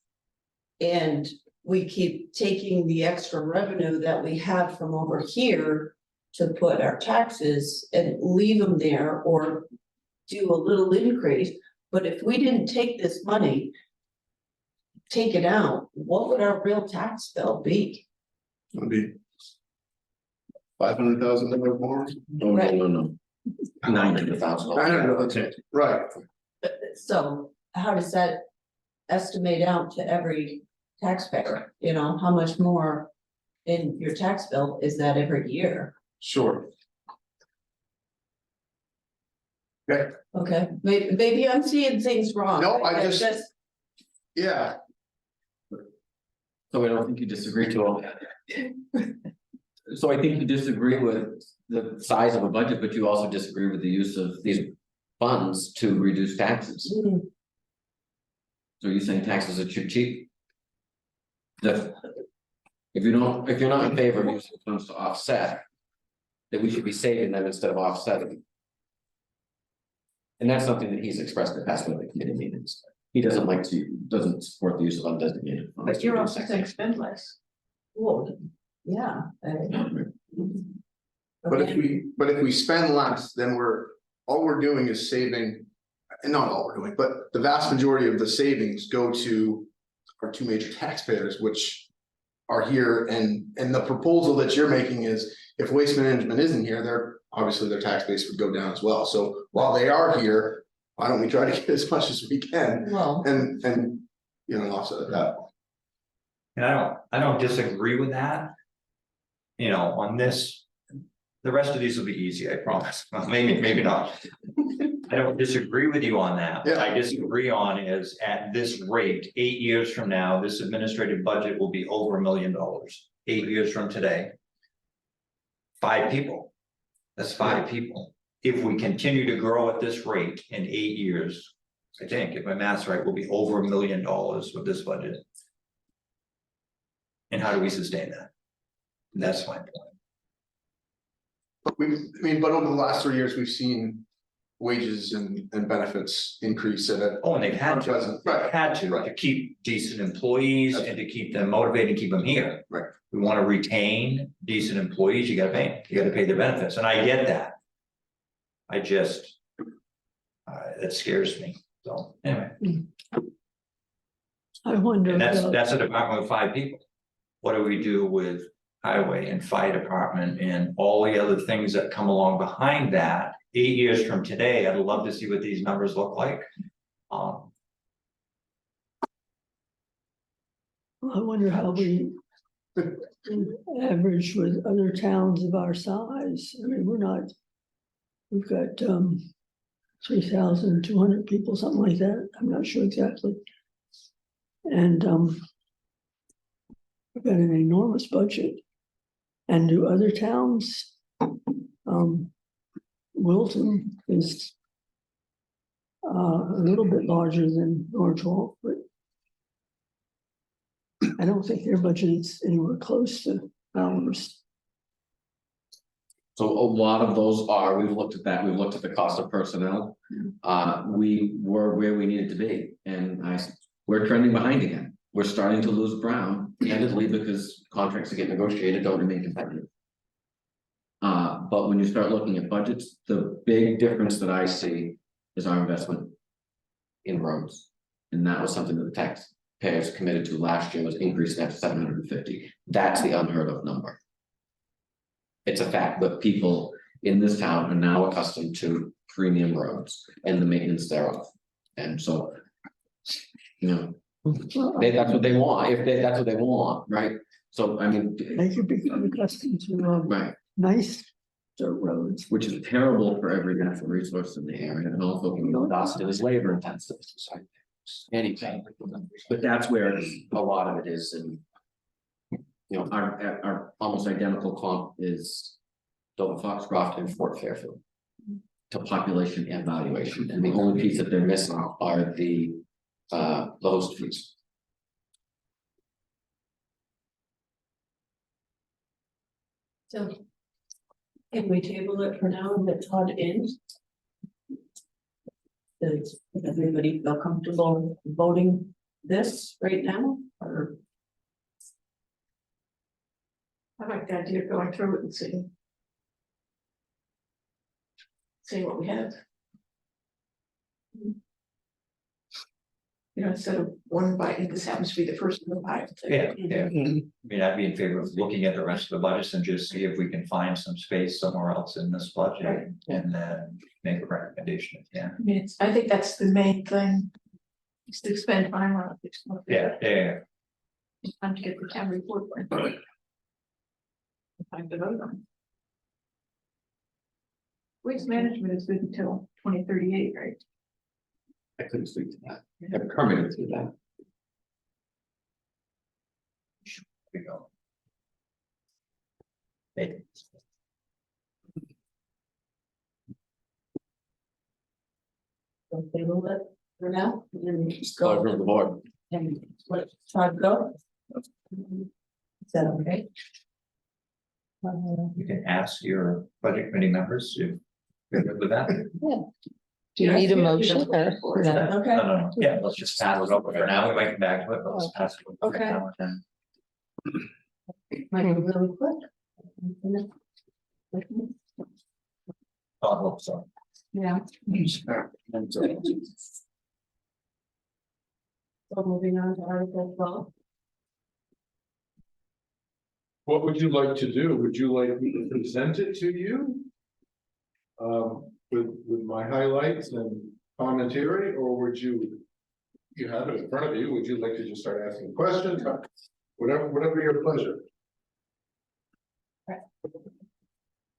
And we keep taking the extra revenue that we have from over here to put our taxes and leave them there or do a little increase. But if we didn't take this money, take it out, what would our real tax bill be? It'll be $500,000 more. No, no. $900,000. I don't know, okay, right. So how does that estimate out to every taxpayer? You know, how much more in your tax bill is that every year. Sure. Okay, Okay, maybe I'm seeing things wrong. No, I just- yeah, So I don't think you disagree to all. So I think you disagree with the size of a budget, but you also disagree with the use of these funds to reduce taxes. Hmm, So you're saying taxes are too cheap? If you're not in favor of using funds to offset, then we should be saving them instead of offsetting. And that's something that he's expressed in the past with the committee meetings. He doesn't support the use of undesignated funds. But you're also saying spend less. well, yeah. but Okay. if we spend less, then all we're doing is saving. And not all we're doing, but the vast majority of the savings go to our two major taxpayers, which are here, and the proposal that you're making is, if waste management isn't here, obviously their tax base would go down as well. So while they are here, why don't we try to get as much as we can Well, and offset that? And I don't disagree with that. You know, on this, the rest of these will be easy, I promise. Well, maybe not. I don't disagree with you on that. What I disagree on is at this rate, 8 years from now, this administrative budget will be over $1 million. 8 years from today. 5 people. That's 5 people. If we continue to grow at this rate in 8 years, I think, if my math's right, we'll be over $1 million with this budget. And how do we sustain that? That's my point. But over the last 3 years, we've seen wages and benefits increase at a. Oh, and they've had to, Right. to keep decent employees and to keep them motivated and keep them here. Right. We want to retain decent employees, you gotta pay them, you gotta pay their benefits, and I get that. I just. That scares me, so anyway, I wonder. and that's a department of 5 people. What do we do with highway and fire department and all the other things that come along behind that? 8 years from today, I'd love to see what these numbers look like. I wonder how we average with other towns of our size. I mean, we've got 3,200 people, something like that. I'm not sure exactly. And we've got an enormous budget. And do other towns, Wilton is a little bit larger than Norridgewock, but I don't think their budget is anywhere close to ours. So a lot of those we've looked at that, we've looked at the cost of personnel. We were where we needed to be, and we're trending behind again. We're starting to lose ground, candidly, because contracts that get negotiated don't remain competitive. But when you start looking at budgets, the big difference that I see is our investment in roads. And that was something that the taxpayers committed to last year, was increasing that to 750. That's the unheard of number. It's a fact, but people in this town are now accustomed to premium roads and the maintenance thereof. And so, that's what they want, that's what they want, right? So, I mean. They could become accustomed to Right. nice dirt roads. Which is terrible for every natural resource in the area, and also Boston is labor intensive. So anything, but that's where a lot of it is, and our almost identical comp is Dover Foxcroft and Fort Fairfield to population and valuation, and the only piece that they're missing are the host fees. so. Can we table it for now and let Todd in? Does everybody feel comfortable voting this right now, or? I like the idea of going through it and seeing. Seeing what we have. Instead of one bite, and this happens to be the first one bite. Yeah. I mean, I'd be in favor of looking at the rest of the budgets and just see if we can find some space somewhere else in this budget. Right. And then make a recommendation, yeah. I mean, I think that's the main thing. Is to spend time on it. Yeah. It's time to get the town report. time to vote on. Waste management is good until 2038, right? I couldn't speak to that. I have permitted to that. We go. Don't table it for now, and then just Pleasure go of the board. and let Todd go. Is that okay? You can ask your budget committee members if they're good with that. Do you need a motion or? No? Okay. No, yeah, let's just pass it over for now, we might come back to it, but let's pass it. over for Okay. now and then. Might be really quick. Oh, I hope so. Yeah, so moving on to Article 12. What would you like to do? Would you like me to present it to you? With my highlights and commentary, or would you? You have it in front of you, would you like to just start asking questions? Whatever your pleasure.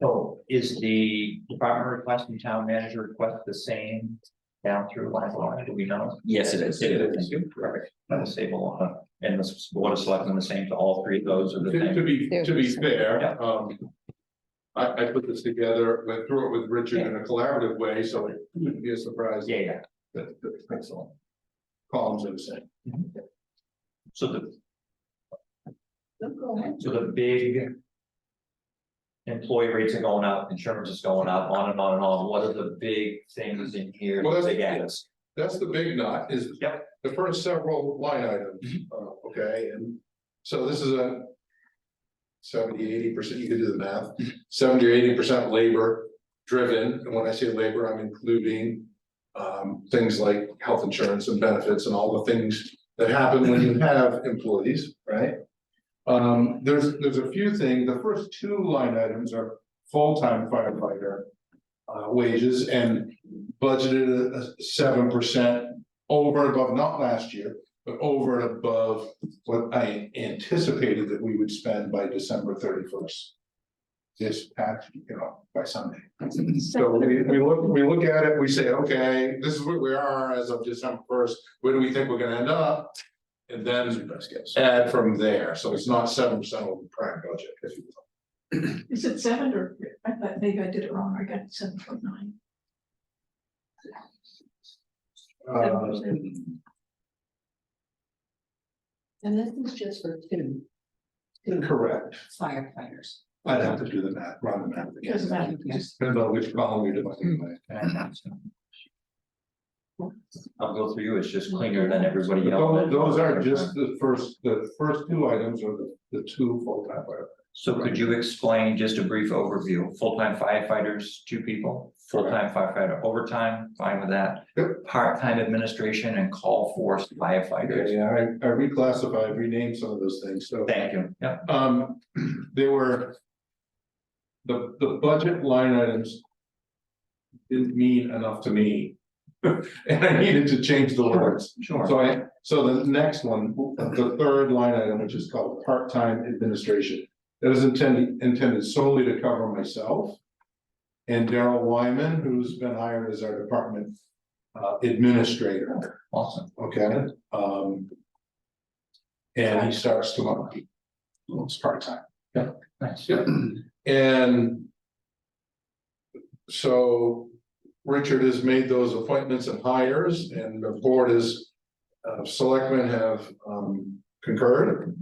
So is the department request and town manager request the same down through line to line, do we know? Yes, it is. It is, thank you, perfect, that'll save a lot, and the board of selectmen the same to all three of those are the To same. be fair, Yeah. I put this together, went through it with Richard in a collaborative way, so it wouldn't be a surprise. Yeah, That excellent. Columns are the same. so the, Go ahead. so the big employee rates are going up, insurance is going up, on and on and on, what are the big things in here, Well, the that's- big ads? That's the big nut is. Yep. The first several line items, okay, and so this is a. 70-80%, you can do the math, 70 or 80% labor driven, and when I say labor, I'm including. Things like health insurance and benefits and all the things that happen when you have employees, right? There's a few things, the first two line items are full-time firefighter. Wages and budgeted a 7% over and above, not last year, but over and above what I anticipated that we would spend by December 31st. This past, by Sunday. So we look at it, we say, okay, this is where we are as of December 1st, where do we think we're gonna end up? And then add from there, so it's not 7% of the prime budget, if you will. Is it 7 or, I thought maybe I did it wrong, I got 7.9. And this is just for two Correct, firefighters. I'd have to do the math, run the math again. Doesn't matter. Depends on which column you're doing. I'll go through you, it's just cleaner than everybody else. Those are just the first two items are the two full-time firefighters. So could you explain just a brief overview, full-time firefighters, 2 people, full-time firefighter overtime, fine with that. Yep. Part-time administration and call force firefighters. Yeah, I reclassified, renamed some of those things, so. Thank you, yeah, They were. The budget line items. Didn't mean enough to me. And I needed to change the words. sure. So the next one, the third line item, which is called part-time administration. That is intended solely to cover myself. And Daryl Wyman, who's been hired as our department administrator, Awesome, okay? And he starts tomorrow. It's part-time. nice. Yep. And so Richard has made those appointments and hires, and the board is, selectmen have concurred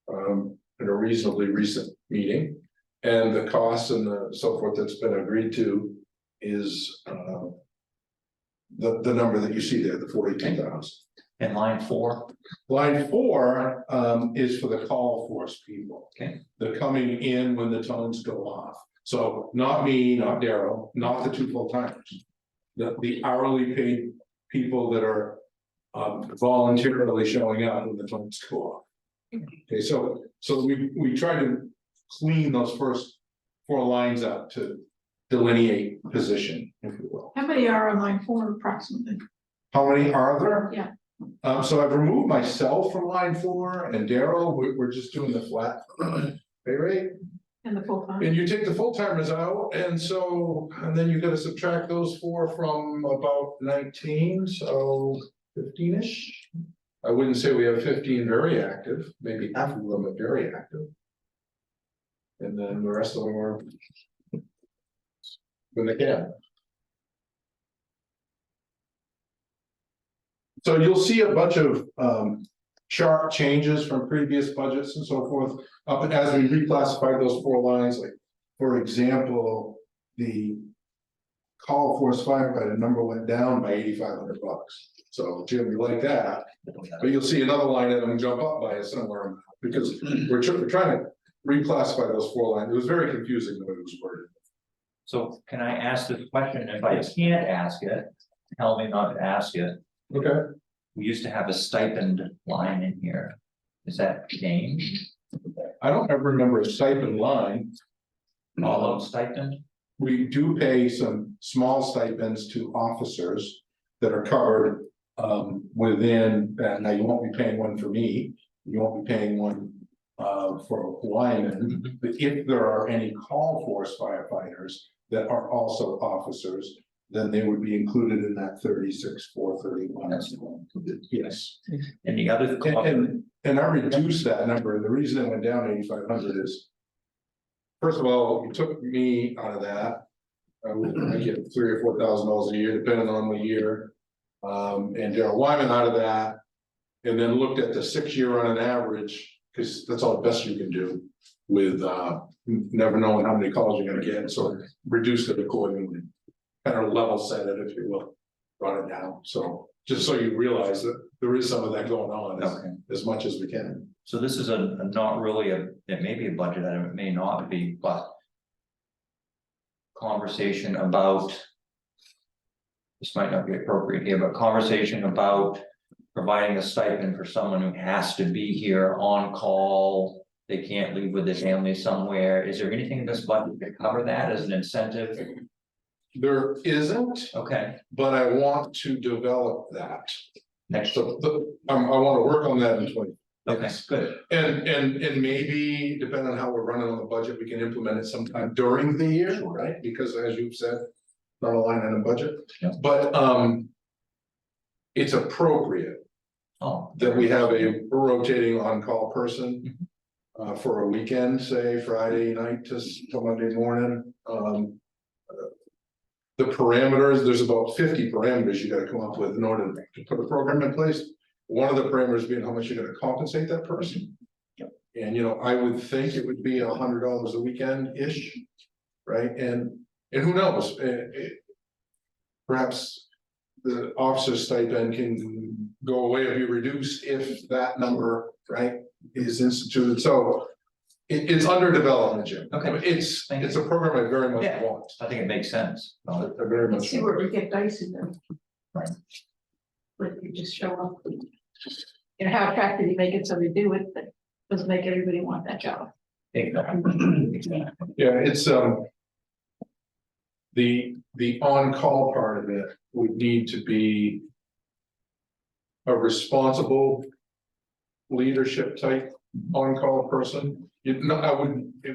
in a reasonably recent meeting. And the costs and the so forth that's been agreed to is the number that you see there, the 42,000. And line 4, Line 4 is for the call force people. Okay. They're coming in when the tones go off. So not me, not Daryl, not the 2 full timers. The hourly paid people that are voluntarily showing up when the tones go off. Okay, so we try to clean those first 4 lines up to delineate position, if you will. How many are on line 4 approximately? How many are there? Yeah. So I've removed myself from line 4 and Daryl, we're just doing the flat pay rate. And the full time. And you take the full timers out, and so, and then you gotta subtract those 4 from about 19, so 15-ish. I wouldn't say we have 15 very active, maybe half of them are very active. And then the rest of them are when they can. So you'll see a bunch of sharp changes from previous budgets and so forth, up and as we reclassify those 4 lines, like, for example, the call force firefighter number went down by $8,500. So Jim, you like that, but you'll see another line item jump up by a similar amount, because we're trying to reclassify those 4 lines. It was very confusing the way it was worded. So can I ask this question? If I can't ask it, tell me not to ask it. Okay. We used to have a stipend line in here. Is that changed? I don't ever remember a stipend line. All of stipend? We do pay some small stipends to officers that are covered within, now you won't be paying one for me, you won't be paying one for a Hawaiian. But if there are any call force firefighters that are also officers, then they would be included in that 36,431. That's the one. Yes. And the other. And I reduced that number, and the reason it went down 8,500 is, first of all, you took me out of that. I get $3,000 or $4,000 a year, depending on the year. And Darryl Wyman out of that, and then looked at the 6-year on an average, because that's all the best you can do with never knowing how many calls you're gonna get, so reduce it accordingly. Kind of level set it, if you will, brought it down, so just so you realize that there is some of that going on Okay. as much as we can. So this is a not really it may be a budget item, it may not be, but. Conversation about. This might not be appropriate here, but conversation about providing a stipend for someone who has to be here on call. They can't leave with their family somewhere. Is there anything in this budget to cover that as an incentive? There isn't, Okay, but I want to develop that. next, So I want to work on that in 20. okay, good. And maybe depending on how we're running on the budget, we can implement it sometime during the year, right? Because as you've said, not a line item budget, Yeah. but it's appropriate Oh. that we have a rotating on-call person for a weekend, say Friday night to Monday morning. The parameters, there's about 50 parameters you gotta come up with in order to put a program in place. One of the parameters being how much you're gonna compensate that person. Yep. And I would think it would be $100 a weekend-ish, right? And who knows, perhaps the officer's stipend can go away or be reduced if that number, right, is instituted. So it's under development, Jim. Okay. It's Thank a program I very much Yeah. want. I think it makes sense. I very Let's much. see where we get dicey then. Right. But you just show up. How attractive you make it so they do it, but doesn't make everybody want that job. Exactly. Yeah, it's the on-call part of it would need to be a responsible leadership type on-call person. It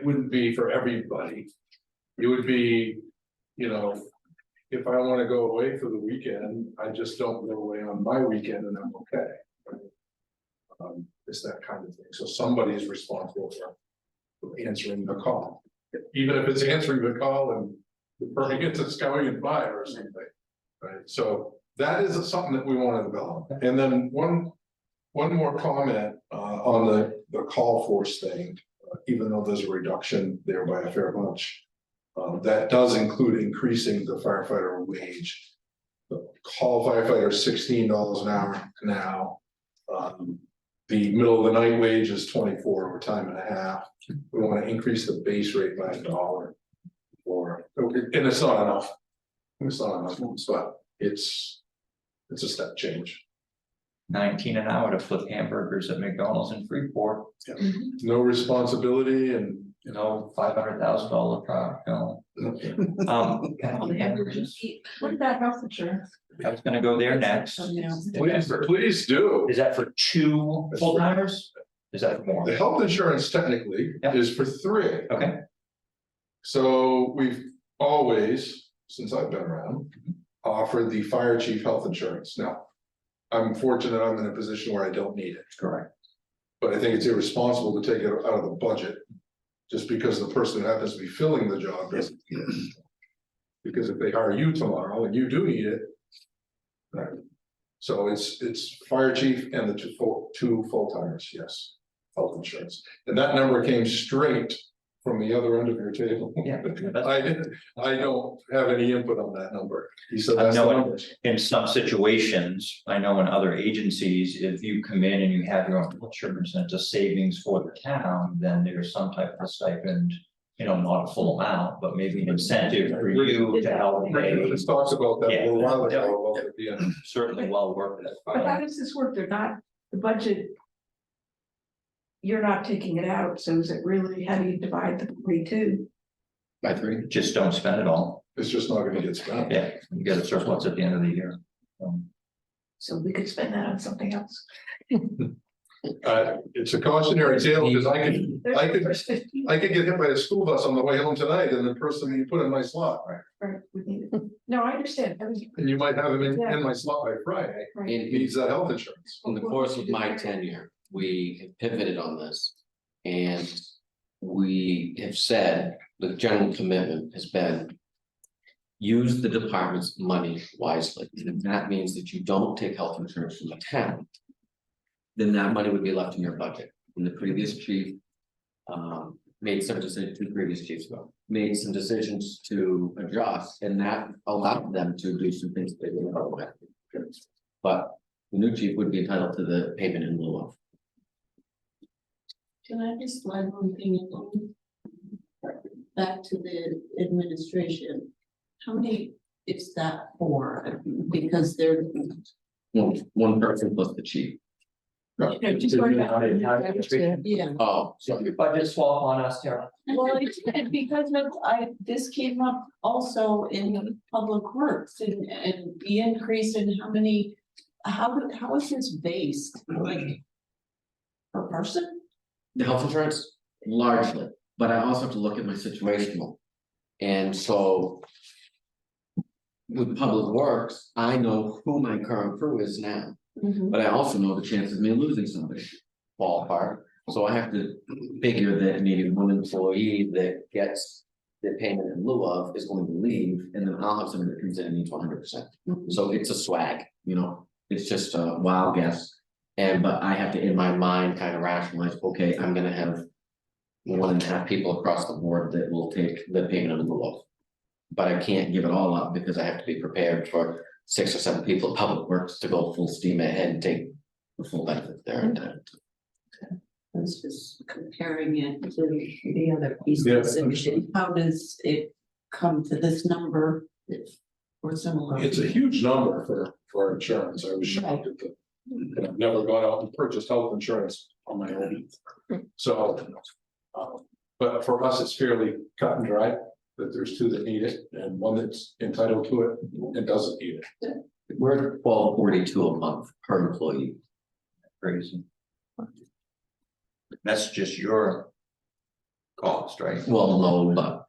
wouldn't be for everybody. It would be, if I want to go away for the weekend, I just don't go away on my weekend and I'm okay. It's that kind of thing. So somebody is responsible for answering the call. Even if it's answering the call and the person gets a scouting and fire or something. Right, so that is something that we want to develop. And then one more comment on the call force thing, even though there's a reduction there by a fair bunch. That does include increasing the firefighter wage. The call firefighter $16 an hour now. The middle of the night wage is 24 over time and a half. We want to increase the base rate by $1. And it's not enough. It's not enough, but it's a step change. 19 an hour to flip hamburgers at McDonald's in Freeport. No responsibility and. $500,000 car, What about health insurance? I was gonna go there next. Please do. Is that for 2 full timers? Is that for more? The health insurance technically Yep. is for 3. Okay, So we've always, since I've been around, offered the fire chief health insurance. Now, I'm fortunate I'm in a position where I don't need it. Correct. But I think it's irresponsible to take it out of the budget. Just because the person who happens to be filling the job doesn't need it. Because if they hire you tomorrow and you do need it. Right. So it's fire chief and the two full timers, yes, health insurance. And that number came straight from the other end of your table. Yeah. I don't have any input on that number. He said I that's the know numbers. in some situations, I know in other agencies, if you come in and you have your own insurance and it's a savings for the town, then there's some type of stipend. You know, not a full amount, but maybe an incentive for you to help pay. This talks about that a little while Yeah. ago, about it being. Certainly well worth it. But how does this work? They're not, the budget. You're not taking it out, so is it really, how do you divide the 42? By 3. Just don't spend it all. It's just not gonna get spent. Yeah, you get a surplus at the end of the year. So we could spend that on something else. It's a cautionary tale, because I could get hit by a school bus on the way home tonight, and the person you put in my slot, right? Right, we need it. No, I understand. I mean, And you might have him in my slot by Friday, right. he needs that health insurance. In the course of my tenure, we have pivoted on this. And we have said the general commitment has been. Use the department's money wisely, and if that means that you don't take health insurance from the town. Then that money would be left in your budget. And the previous chief. Made some decisions, two previous chiefs ago, made some decisions to adjust, and that allowed them to do some things they didn't know about. But the new chief would be entitled to the payment in lieu of. Can I just slide one thing in? Back to the administration. How many is that for? Because they're, One person plus the chief. You know, just going back to- yeah. Oh, So your budget swap on us, Tara. Well, it's because of, this came up also in public works and the increase in how many, how is this based? Like per person? the health insurance largely, but I also have to look at my situational. And so. With public works, I know who my current crew is now, but I also know the chances of me losing somebody ballpark. So I have to figure that maybe one employee that gets the payment in lieu of is going to leave, and then I'll have somebody that comes in and needs 100%. So it's a swag, you know, it's just a wild guess. But I have to, in my mind, kind of rationalize, okay, I'm gonna have 1.5 people across the board that will take the payment in lieu of. But I can't give it all up because I have to be prepared for 6 or 7 people at Public Works to go full steam ahead and take the full benefit there. I was just comparing it to the other pieces. How does it come to this number? Or similar? It's a huge number for insurance. I was shocked at the. And I've never gone out and purchased health insurance on my own. So. But for us, it's fairly cut and dry, that there's 2 that need it and one that's entitled to it and doesn't need it. We're at $12.42 a month per employee. Crazy. That's just your cost, right? Well, no, but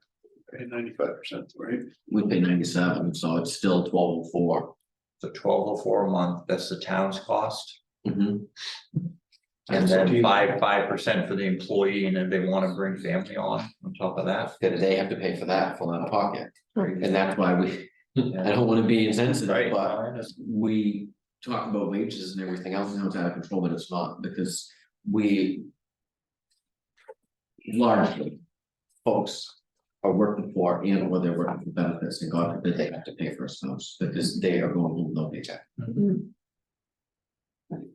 95%, right? we pay 97, so it's still 12.04. So 1204 a month, that's the town's cost. Mhm. And then 5% for the employee, and if they want to bring family on top of that. That they have to pay for that full out of pocket, Right. and that's why we, I don't wanna be insensitive, Right. but we talk about wages and everything else, and how it's out of control, but it's not, because we. Largely, folks are working for and or they're working for benefits, and God forbid they have to pay for a spouse, because they are going home with no paycheck.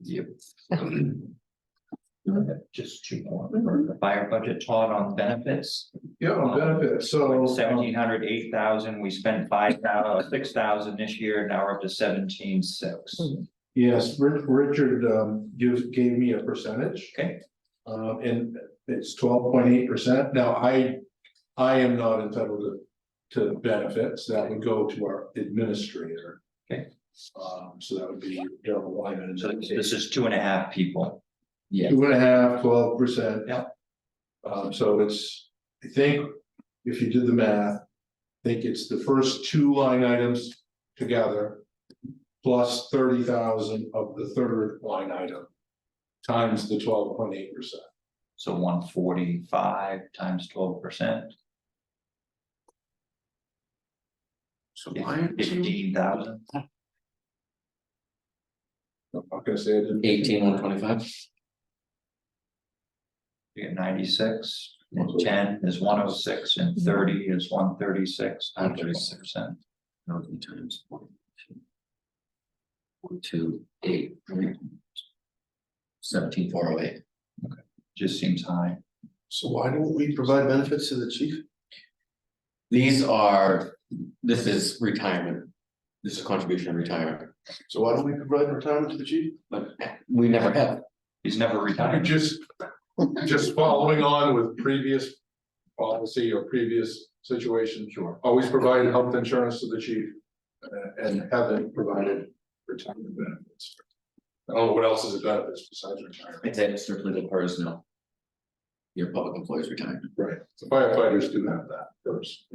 Yep. Just 2 more for the fire budget, Todd, on benefits. Yeah, on benefits, so. 1,700, 8,000, we spent 5,000, 6,000 this year, now we're up to 17,600. Yes, Richard gave me a percentage. Okay. And it's 12.8%. Now, I am not entitled to benefits. That would go to our administrator. Okay. So that would be Darrell Wyman. So this is 2.5 people. Yeah, 2.5, 12%. Yeah. So it's, I think, if you did the math, I think it's the first two line items together. Plus 30,000 of the third line item. Times the 12.8%. So 145 times 12%, So why aren't you- 15,000. I'm not gonna say it didn't. 18,125. You get 96, and 10 is 106, and 30 is 136, 136%. Times 128. 17,408. Just seems high. So why don't we provide benefits to the chief? This is retirement. This is contribution retirement, So why don't we provide retirement to the chief? but we never have. He's never retired. Just following on with previous policy or previous situation. Sure. Always provide health insurance to the chief. And haven't provided retirement benefits. I don't know what else is a benefits besides retirement. It's a strictly the personnel. Your public employees retirement. Right, the firefighters do have that first.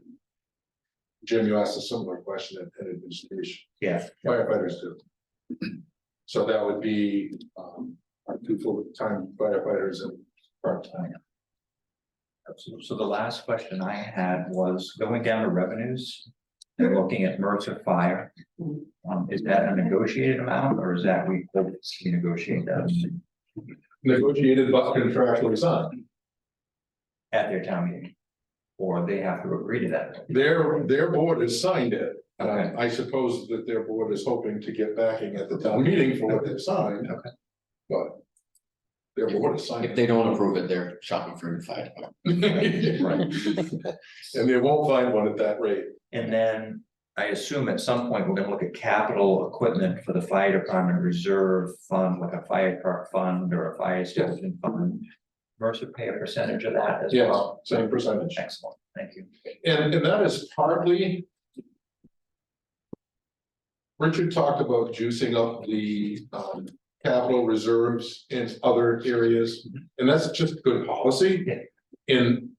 Jim, you asked a similar question at administration. Yeah. Firefighters do. So that would be, our two full-time firefighters and part-time. So the last question I had was going down to revenues. And looking at Mercer Fire. Is that a negotiated amount or is that we negotiate that Negotiated but contractually signed. at their town meeting? Or they have to agree to that? Their board has signed it. Okay. I suppose that their board is hoping to get backing at the town meeting for what they've signed. Okay. But. Their board has signed If it. they don't approve it, they're shopping for a new fire department. Right. And they won't find one at that rate. And then I assume at some point we're gonna look at capital equipment for the fire department reserve fund, like a fire truck fund or a fire station fund. Mercer pay a percentage of that as Yes, well. same percentage. Excellent, thank you. And that is partly. Richard talked about juicing up the capital reserves in other areas, and that's just good policy. Yeah. In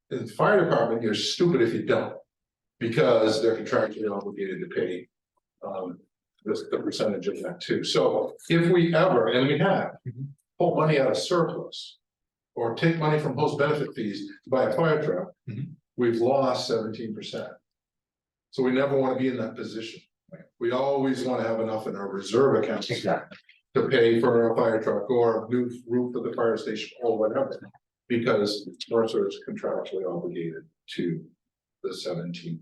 the fire department, you're stupid if you don't, because they're contractually obligated to pay the percentage of that too. So if we ever, and we have, pull money out of surplus or take money from host benefit fees to buy a fire truck, we've lost 17%. So we never want to be in that position. We always want to have enough in our reserve accounts Exactly. to pay for a fire truck or a new roof of the fire station or whatever. Because Mercer is contractually obligated to the 17%.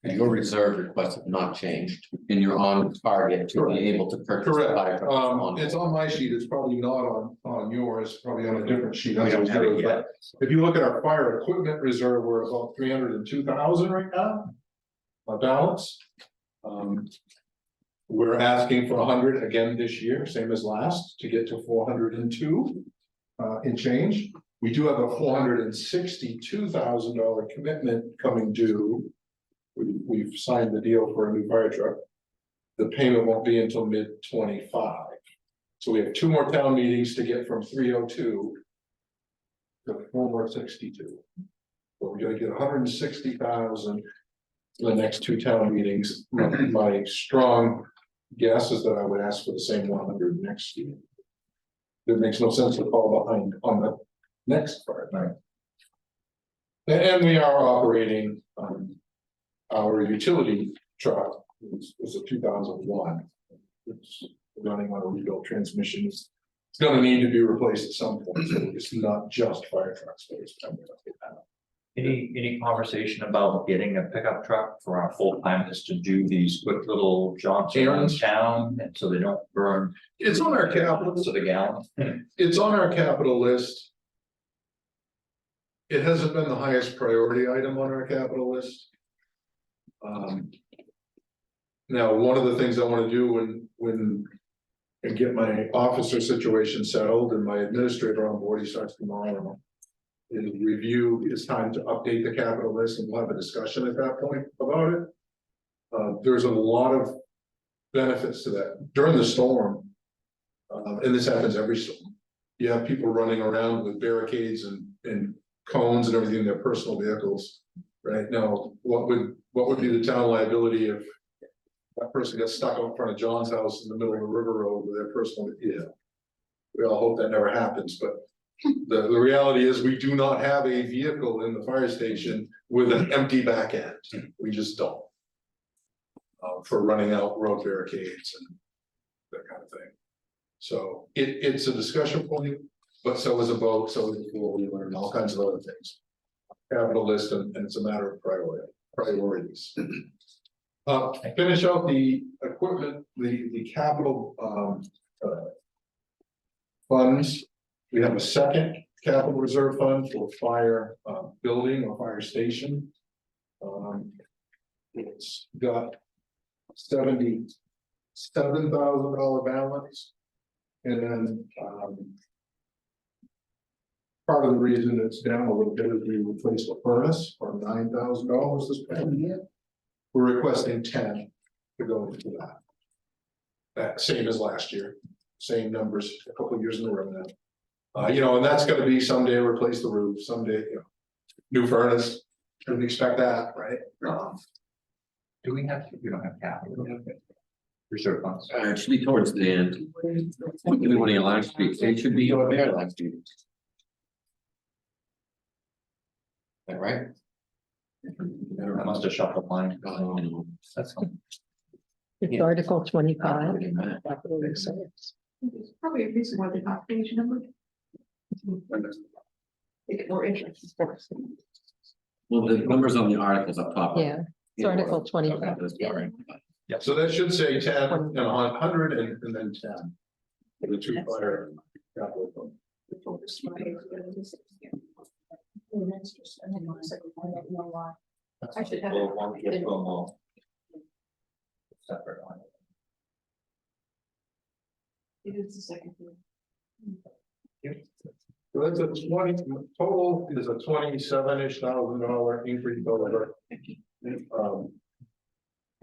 And your reserve requests have not changed, and you're on target to be able to purchase. a fire Correct, truck. it's on my sheet, it's probably not on yours, probably on a different sheet. We don't have it yet. If you look at our fire equipment reserve, we're about 302,000 right now. My balance. We're asking for 100 again this year, same as last, to get to 402 in change. We do have a $462,000 commitment coming due. We've signed the deal for a new fire truck. The payment won't be until mid-25. So we have 2 more town meetings to get from 302 to 462. But we're gonna get 160,000 in the next 2 town meetings. My strong guess is that I would ask for the same 100 next year. It makes no sense to fall behind on the next part, right? And we are operating our utility truck, is a 2001. It's running on a rebuilt transmission. It's gonna need to be replaced at some point, so it's not just fire trucks, but it's coming up with that. Any conversation about getting a pickup truck for our full timers to do these quick little jaunts around Errands? town, and so they don't burn It's on our capital, to the gallon? it's on our capital list. It hasn't been the highest priority item on our capital list. Now, one of the things I wanna do when I get my officer situation settled and my administrator on board, he starts tomorrow. Is review, it's time to update the capital list and we'll have a discussion at that point about it. There's a lot of benefits to that during the storm. And this happens every storm. You have people running around with barricades and cones and everything in their personal vehicles. Right now, what would be the town liability if that person gets stuck out in front of John's house in the middle of a river road with their personal, we all hope that never happens, but the reality is we do not have a vehicle in the fire station with an empty back end. We just don't. For running out road barricades and that kind of thing. So it's a discussion point, but so is a boat, so is a four-wheeler and all kinds of other things. Capital list, and it's a matter of priorities. Finish out the equipment, the capital funds. We have a second capital reserve fund for fire building or fire station. It's got $77,000 balance. And then part of the reason it's down a little bit is we replaced the furnace for $9,000 this past year. We're requesting 10 to go into that. That same as last year, same numbers a couple of years in a row now. You know, and that's gonna be someday replace the roof, someday, you know, new furnace, shouldn't expect that, right? Do we have, we don't have capital. Reserve funds. It should be towards the end. Give me one of your last streets, it should be over there last street. Is that right? I must have shuffled mine. That's fine. It's Article 25. capital reserves. There's probably a reason why they're not page numbered. Make it more interesting. Well, the numbers on the articles up top. Yeah, it's Article 25. Okay, that's all right. So that should say 10 and 100 and then 10. For the two fire capital fund. I should have. Separate one. It is the second one. So that's a 20, total is a $27,000-ish increase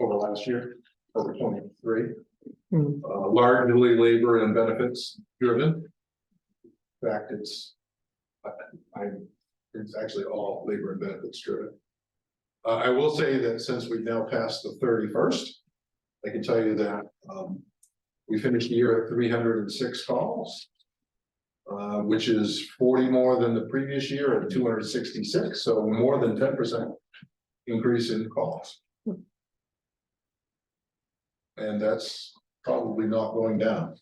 over last year, over 23. Hmm. Largely labor and benefits driven. In fact, it's actually all labor and benefits driven. I will say that since we've now passed the 31st, I can tell you that we finished the year at 306 calls. Which is 40 more than the previous year at 266, so more than 10% increase in calls. And that's probably not going down.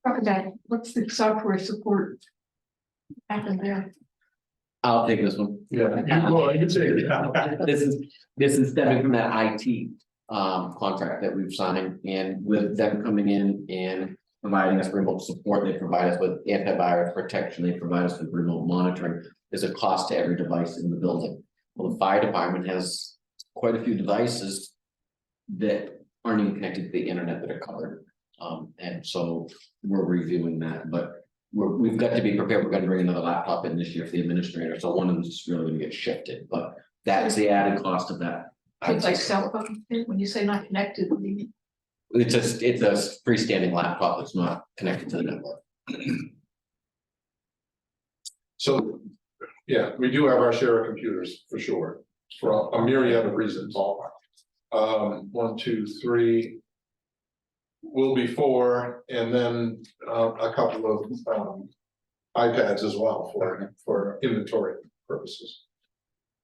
Talk about what's the software support happened there? I'll take this one. Yeah, well, I can say that. This is stemming from that IT contract that we've signed, and with them coming in and providing us remote support, they provide us with antivirus protection, they provide us with remote monitoring. There's a cost to every device in the building. Well, the fire department has quite a few devices that aren't even connected to the internet that are covered. And so we're reviewing that, but we've got to be prepared. We're gonna bring another laptop in this year for the administrator, so one of them is really gonna get shifted, but that's the added cost of that. It's like cell phone, when you say not connected, what do you mean? It's a freestanding laptop that's not connected to the network. So, yeah, we do have our share of computers for sure, for a myriad of reasons. 1, 2, 3. Will be 4, and then a couple of iPads as well for inventory purposes.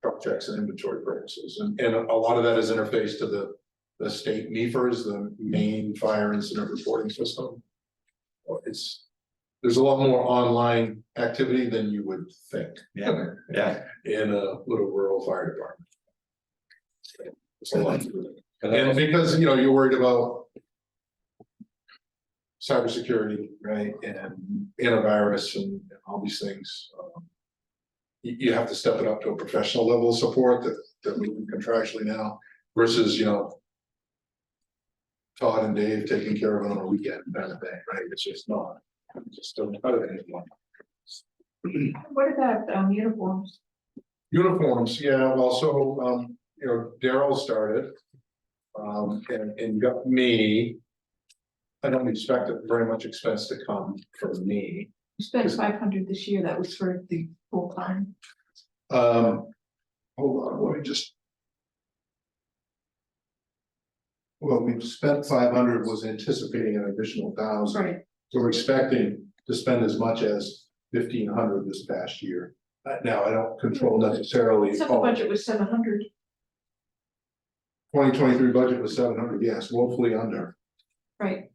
Truck checks and inventory purposes, and a lot of that is interfaced to the state MEFRs, the main fire incident reporting system. There's a lot more online activity than you would think. Yeah. In a little rural fire department. It's a lot to do. And because, you know, you're worried about cybersecurity, right, and antivirus and all these things. You have to step it up to a professional level of support that we can contractually now versus, you know, Todd and Dave taking care of it on a weekend kind of thing, right? It's just not. It's just don't cut it anymore. What about uniforms? Uniforms, yeah, well, so you know, Daryl started. And got me. I don't expect very much expense to come from me. You spent 500 this year, that was for the full time. Hold on, let me just. Well, we spent 500 was anticipating an additional 1,000. Right. So we're expecting to spend as much as 1,500 this past year. Now, I don't control necessarily. So the budget was 700. 2023 budget was 700, yes, woefully under. Right.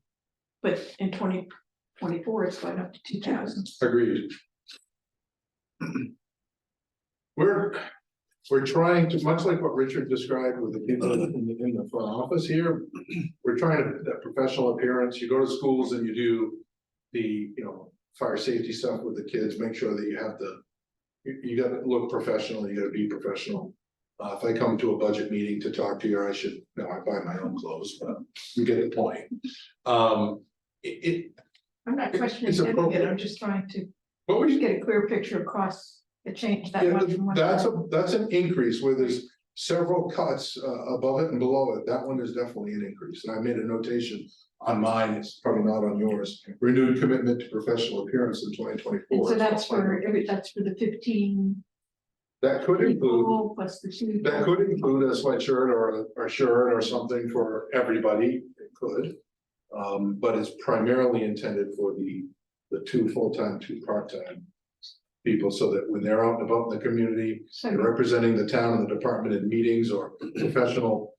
But in 2024, it's going up to 2,000. Agreed. We're trying to, much like what Richard described with the people in the front office here, we're trying to, that professional appearance, you go to schools and you do the, fire safety stuff with the kids, make sure that you have you gotta look professional, you gotta be professional. If I come to a budget meeting to talk to you, I buy my own clothes, but you get the point. I'm not questioning It's any of it, appropriate. I'm just trying to What would you get a clear picture across the change that Yeah, much. from one that's time. that's an increase where there's several cuts above it and below it. That one is definitely an increase. And I made a notation on mine, it's probably not on yours. Renewed commitment to professional appearance in 2024. And so that's for the 15 That could include, people plus the 2. that could include a sweatshirt or a shirt or something for everybody. It could. But it's primarily intended for the 2 full-time, 2 part-time people, so that when they're out and about in the community, So and representing the town and the department in meetings or professional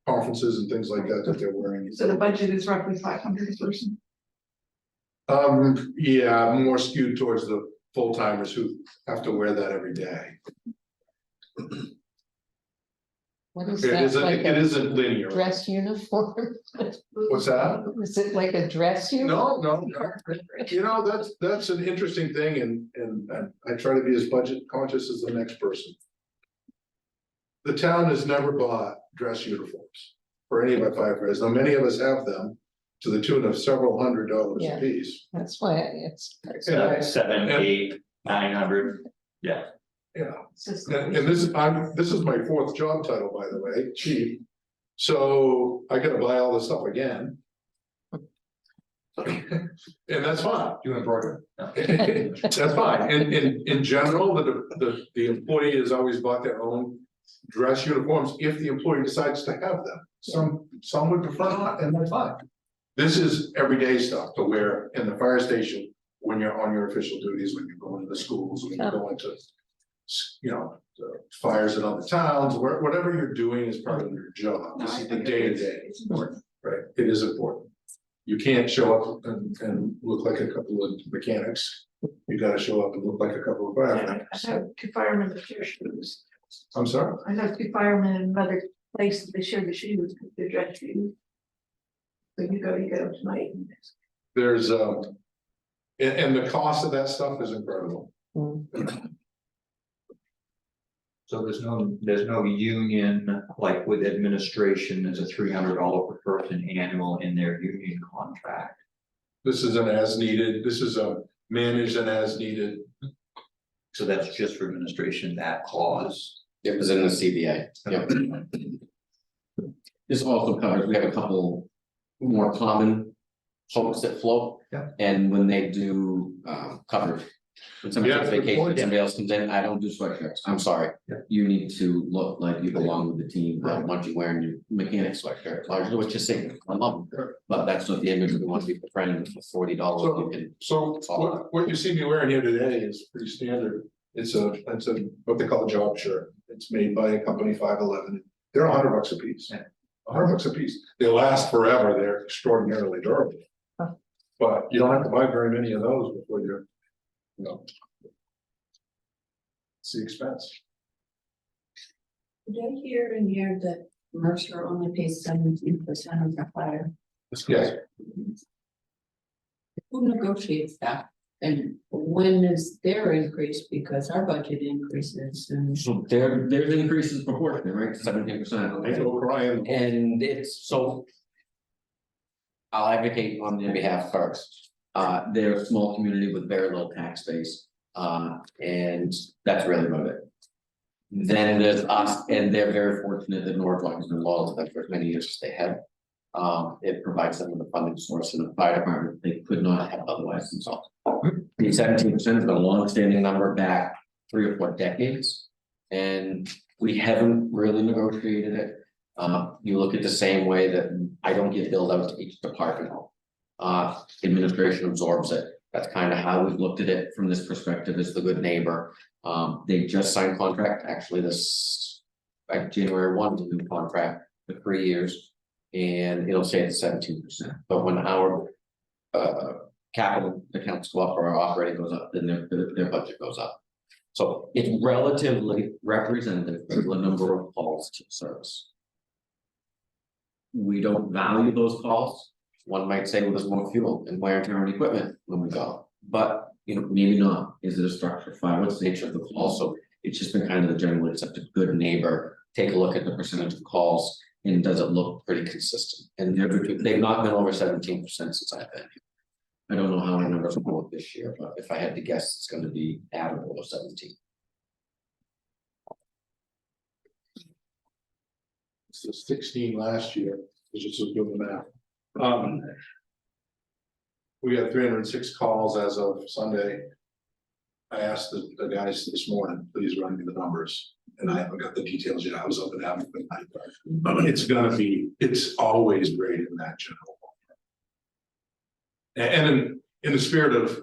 conferences and things like that, that they're wearing. So the budget is roughly 500 a person. Yeah, more skewed towards the full timers who have to wear that every day. What is It that, isn't, like it a isn't linear. dress uniform? What's that? Is it like a dress uniform? No. That's an interesting thing, and I try to be as budget conscious as the next person. The town has never bought dress uniforms for any of our firefighters. Now, many of us have them to the tune of several $100s Yeah. a piece. That's why it's. Yeah. 7, 8, 900, yeah. Yeah, It's just- and this is my 4th job title, by the way, chief. So I gotta buy all this stuff again. And that's fine. You embroider. No. That's fine. In general, the employee has always bought their own dress uniforms if the employee decides to have them. Some would prefer not, and that's fine. This is everyday stuff to wear in the fire station when you're on your official duties, when you're going to the schools, when you're going to, the fires in other towns, whatever you're doing is part of your job. This is the day to day. It's important. Right, it is important. You can't show up and look like a couple of mechanics. You gotta show up and look like a couple of firefighters. I have 2 firemen that share shoes. I'm sorry, I have 2 firemen in another place that they share the shoes, they're dress shoes. So you get them tonight. there's and the cost of that stuff is incredible. So there's no union, like with administration, there's a $300 per person annual in their union contract. This is an as needed, this is a managed and as needed. So that's just for administration, that clause. It was in the CBA. Yep. This also covers, we have a couple more common folks that float. Yeah. And when they do coverage. When somebody Yeah, takes good vacation, point. somebody else comes in, I don't do sweatshirts, I'm sorry. Yeah. You need to look like you belong with the team, Right. why don't you wearing your mechanic sweatshirt, largely what you're saying, I love them. But that's not the image we want to be portraying for $40, you can. So what you see me wearing here today is pretty standard. It's a what they call a job shirt. It's made by a company 511. They're $100 a piece. Yeah. $100 a piece. They last forever. They're extraordinarily durable. Huh. But you don't have to buy very many of those before it's the expense. Did I hear in here that Mercer only pays 17% of the fire? Yes, Who negotiates that? And when is their increase? Because our budget increases and. So there's increases proportionate, right, 17%. I go crying. And it's so. I'll advocate on their behalf first. They're a small community with very little tax base, and that's really about it. Then there's us, and they're very fortunate that Norridgewock has been loyal to them for as many years as they have. It provides them with a funding source in the fire department they could not have otherwise themselves. The 17% has been a long-standing number back 3 or 4 decades. And we haven't really negotiated it. You look at the same way that I don't get billed out to each department. Administration absorbs it. That's kind of how we've looked at it from this perspective as the good neighbor. They just signed contract, actually this, like January 1, the new contract for 3 years. And it'll say it's 17%, but when our capital accounts go up or our operating goes up, then their budget goes up. So it's relatively representative of the number of calls to service. We don't value those calls. One might say, well, there's more fuel and wear and tear on equipment when we go, but maybe not. Is it a structured fire? What's the nature of the call? So it's just been kind of the generally accepted good neighbor. Take a look at the percentage of calls. And does it look pretty consistent? And they've not been over 17% since I've been here. I don't know how our numbers will look this year, but if I had to guess, it's going to be at or below 17. It's the 16 last year, which is just doing the math. We got 306 calls as of Sunday. I asked the guys this morning, please run me the numbers. And I haven't got the details yet. I was up at half the night. It's always great in that general. And in the spirit of,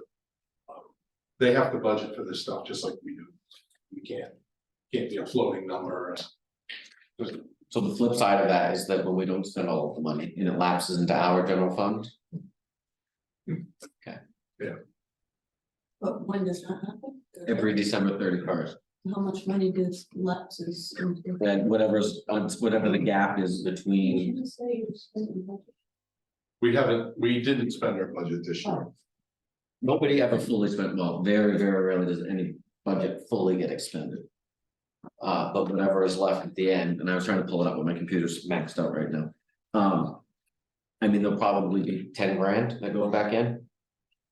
they have to budget for this stuff just like we do. We can't be a floating number. So the flip side of that is that when we don't spend all of the money and it lapses into our general fund. Okay. Yeah. But when does that happen? Every December 31st. How much money does lapses? And whatever the gap is between. We didn't spend our budget this year. Nobody ever fully spent, well, very, very rarely does any budget fully get expended. But whatever is left at the end, and I was trying to pull it up, but my computer's maxed out right now. I mean, there'll probably be 10 grand that goes back in.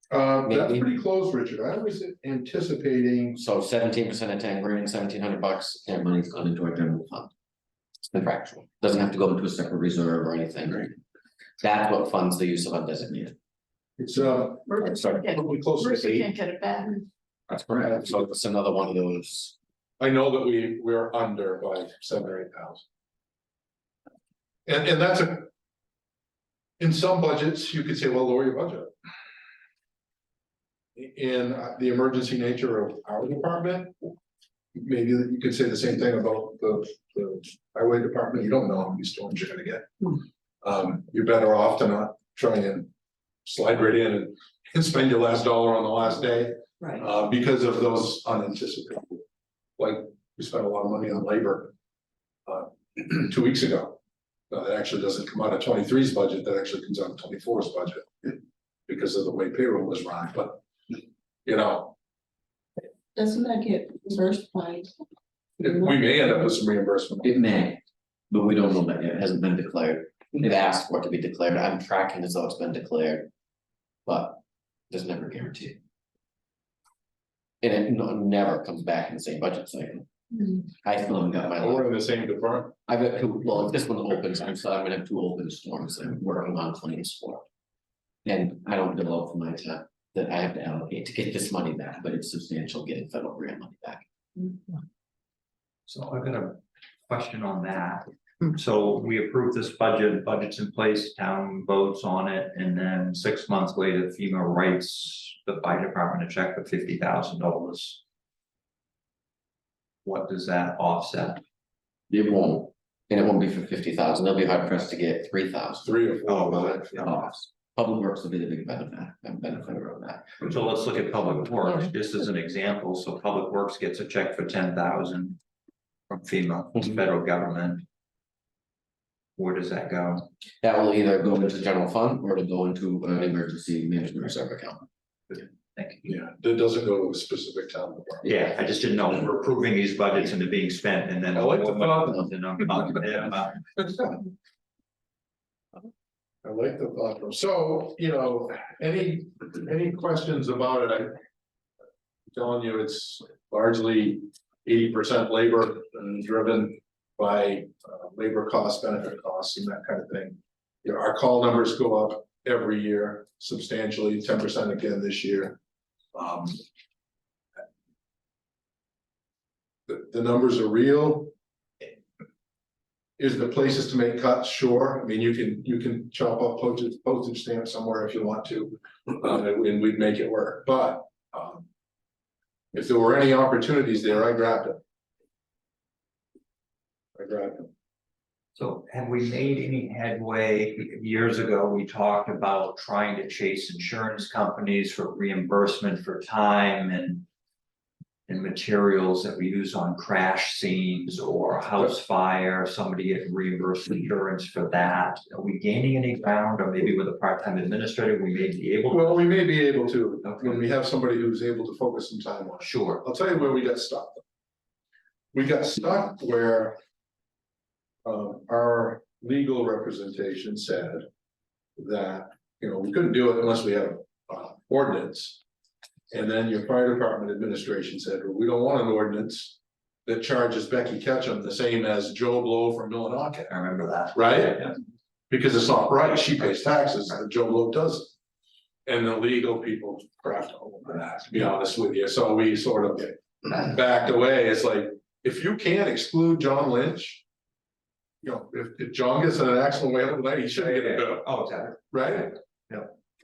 That's Maybe. pretty close, Richard. I was anticipating. So 17% of 10 grand, $1,700, their money's gone into our general fund. It's contractual, doesn't have to go into a separate reserve or anything, right? That's what funds the use of undesignated. It's Sorry. probably close to Mercy 8. can't get it back. That's correct, so it's another one of those. I know that we're under by 7,000 or 8,000. And that's in some budgets, you could say, well, lower your budget. In the emergency nature of our department, maybe you could say the same thing about the highway department. You don't know how many storms you're gonna get. You're better off to not try and slide right in and spend your last dollar on the last day. Right. Because of those unanticipated. Like, we spent a lot of money on labor 2 weeks ago. That actually doesn't come out of 23's budget, that actually comes out of 24's budget. Because of the way payroll was run, but Doesn't that get reversed by? we may end up with some reimbursement. It may, but we don't know that yet, it hasn't been declared. They've asked for it to be declared, I'm tracking as though it's been declared. But there's never a guarantee. And it never comes back in the same budget cycle. I still haven't got my. We're in the same department. I've got two, well, if this one opens, I'm gonna have 2 open storms that I'm working on claims for. And I don't bill out for my time that I have to allocate to get this money back, but it's substantial getting federal grant money back. So I've got a question on that. So we approve this budget's in place, town votes on it, and then 6 months later, FEMA writes the fire department a check for $50,000. What does that offset? It won't, and it won't be for 50,000, they'll be hard pressed to get 3,000. 3 or 4. Dollars. Public Works will be the big benefactor of that. So let's look at Public Works, just as an example. So Public Works gets a check for 10,000 from FEMA, the federal government. Where does that go? That will either go into general fund or it'll go into an emergency management reserve account. Thank you. Yeah, that doesn't go to a specific town department. Yeah, I just didn't know, we're approving these budgets and they're being spent and then. I like the thought. Then I'm talking to them about- I like the thought. So, any questions about it? I'm telling you, it's largely 80% labor and driven by labor costs, benefit costs and that kind of thing. You know, our call numbers go up every year substantially, 10% again this year. The numbers are real. Is there places to make cuts? Sure. I mean, you can chop up postage stamp somewhere if you want to, and we'd make it work, but, if there were any opportunities there, I grabbed it. I grabbed them. So have we made any headway? Years ago, we talked about trying to chase insurance companies for reimbursement for time and materials that we use on crash scenes or a house fire, somebody getting reimbursed insurance for that. Are we gaining any ground, or maybe with a part-time administrator, we may be able to? Well, we may be able to, when we have somebody who's able to focus some time on it. Sure. I'll tell you where we got stuck. We got stuck where our legal representation said that, you know, we couldn't do it unless we had an ordinance. And then your fire department administration said, well, we don't want an ordinance that charges Becky Ketchum the same as Joe Blow from Millinocket, I remember that. right? Because it's not right, she pays taxes, and Joe Blow doesn't. And the legal people craft all over that, to be honest with you, so we sort of backed away. It's like, if you can't exclude John Lynch. You know, if John gets in an accident way up tonight, he shouldn't get a bill, Oh, exactly. right? Yeah.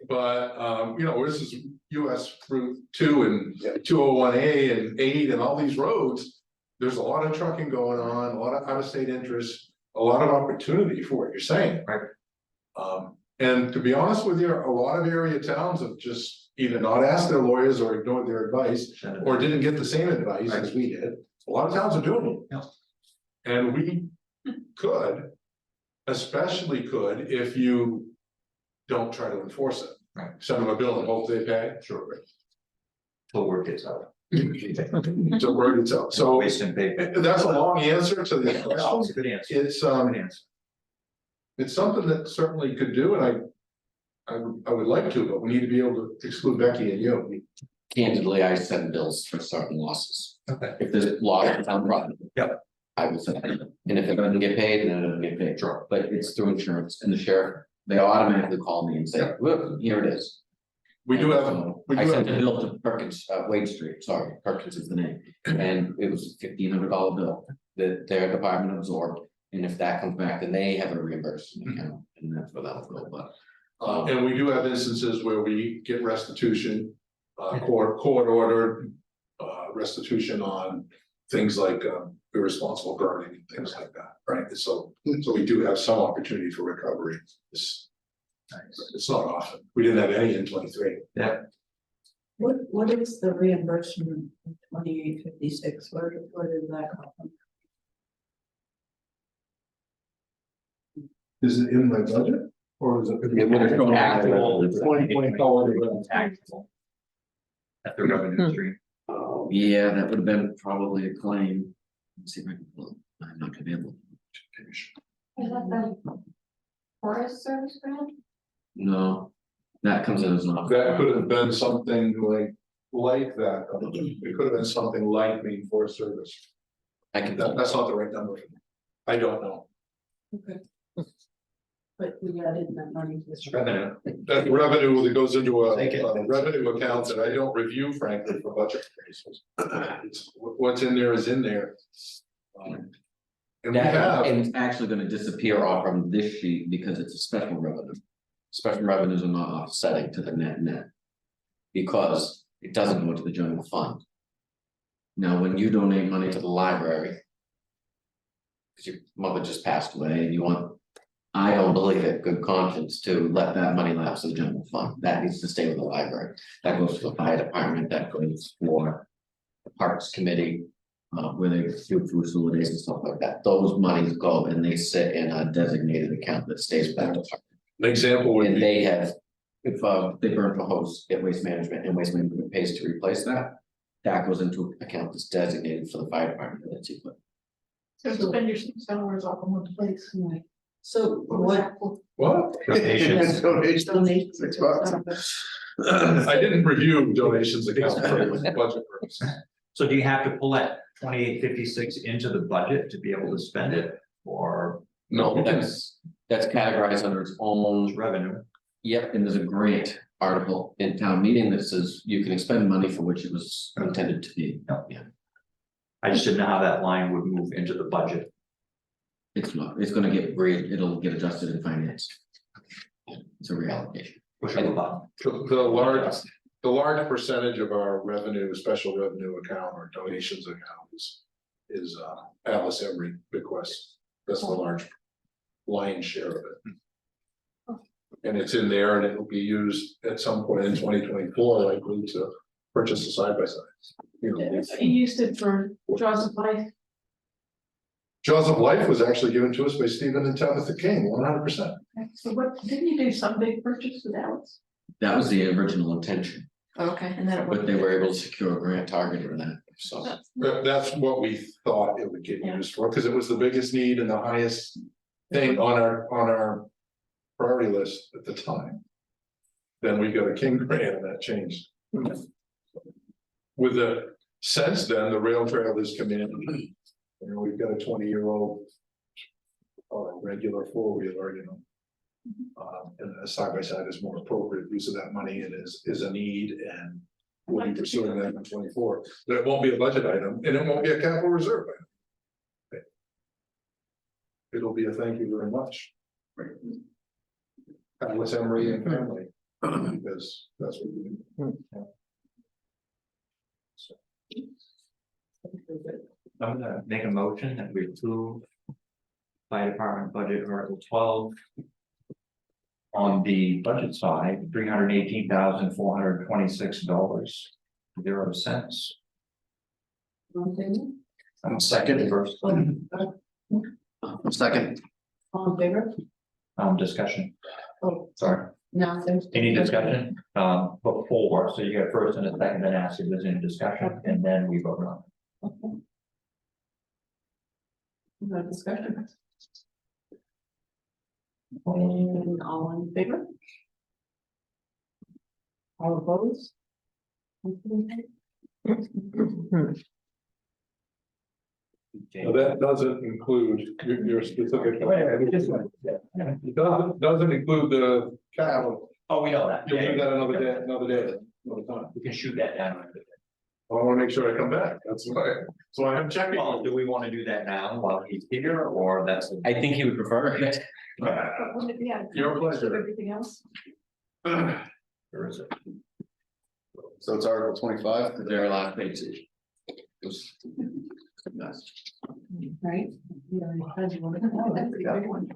But, you know, this is US Route 2 and 201A and 8 and all these roads. There's a lot of trucking going on, a lot of out-of-state interest, a lot of opportunity for what you're saying. Right. And to be honest with you, a lot of area towns have just either not asked their lawyers or ignored their advice, or didn't get the same advice as we did. A lot of towns are doing it. Yeah. And we could, especially could, if you don't try to enforce it. Right. Send them a bill and hope they pay. Sure. Till word gets out. So word gets out. So Wasting paper. that's a long answer to the That's question. a good answer. It's Good answer. it's something that certainly could do, and I would like to, but we need to be able to exclude Becky and you. Candidly, I send bills for certain losses. Okay. If there's a loss of town property. Yep. I will send it, and if it doesn't get paid, then it doesn't get paid. Sure. But it's through insurance and the sheriff, they automatically call me and say, look, here it is. We do have, So we I do sent a have, bill to Perkins, Wade Street, sorry, Perkins is the name, and it was $1,500 bill that their department absorbed. And if that comes back, then they have a reimbursement account, and that's where that'll go, but. and we do have instances where we get restitution, court ordered, restitution on things like, irresponsible burning and things like that, right? So we do have some opportunity for recovery. It's not often. We didn't have any in 23. What is the reimbursement of 2856? Where did that come from? Is it in my budget or is it? It would have shown Taxable. 2020. Taxable. At the revenue stream. Oh, yeah, that would have been probably a claim. Let's see if I can pull it. I'm not gonna be able to finish. Is that the Forest Service grant? No, that comes in as an offer. That could have been something like that. It could have been something like Maine Forest Service. I can pull. That's not the right number. I don't know. Okay. But we added that money to this. Revenue. That revenue that goes into a Take it. revenue account that I don't review frankly for budget purposes. It's what's in there is in there. And we That, have, and it's actually gonna disappear off from this sheet because it's a special revenue. Special revenues are not offsetting to the net. Because it doesn't go into the general fund. Now, when you donate money to the library. Cause your mother just passed away and you want, I don't believe it, good conscience, to let that money lapse in the general fund, that needs to stay with the library. That goes to the fire department, that goes for the Parks Committee. Where they do facilities and stuff like that, those monies go and they sit in a designated account that stays with that department. an example would And be, they have, if they burn a hose at Waste Management and Waste Management pays to replace that. That goes into an account that's designated for the fire department, that's equipped. So spend your $6 off in one place. So What what? what? Donations. Donations. $6. I didn't review donations accounts for budget purposes. So do you have to pull that 2856 into the budget to be able to spend it, or? No, we can, That's, That's categorized under its own. revenue. Yep, and there's a grant article in town meeting that says you can expend money for which it was intended to be. Yeah, I just didn't know how that line would move into the budget. it's not, it's gonna get it'll get adjusted in finance. It's a reallocation. Push of a button. The large percentage of our revenue, special revenue account or donations account is Alice Emery bequest. That's the large lion's share of it. And it's in there and it will be used at some point in 2024, likely to purchase a side by side. You used it for Jaws of Life. Jaws of Life was actually given to us by Stephen and Tabitha King, 100%. So what, didn't you do some big purchase with Alex? That was the original intention, Okay, and then it but went. they were able to secure a grant target for that, so. That's what we thought it would get Yeah. used for, because it was the biggest need and the highest thing on our priority list at the time. Then we got a King grant and that changed. With the, since then, the rail trail has come in. You know, we've got a 20-year-old regular four-wheeler, you know. And a side-by-side is more appropriate use of that money and is a need, and we'll be pursuing that in 24. But it won't be a budget item and it won't be a capital reserve item. It'll be a thank you very much. Alice Emery and family, because that's what we do. I'm gonna make a motion that we approve fire department budget article 12. On the budget side, $318,426.00. I'm second. First, Second. All in favor? discussion. Oh, Sorry, no, there's. any discussion, before, so you get first and a second, then ask if there's any discussion, and then we vote on it. Okay. No discussion. And all in favor? All opposed? So that doesn't include your specific. It doesn't include the capital. Oh, we know that. You'll do that another day, another time. We can shoot that down. I wanna make sure I come back, that's why I'm checking. Well, do we want to do that now while he's here, or that's? I think he would prefer it. But wouldn't it be out of Your context of pleasure. everything else? Where is it? So it's Article 25. The very last page. Right? Oh, that's a big one.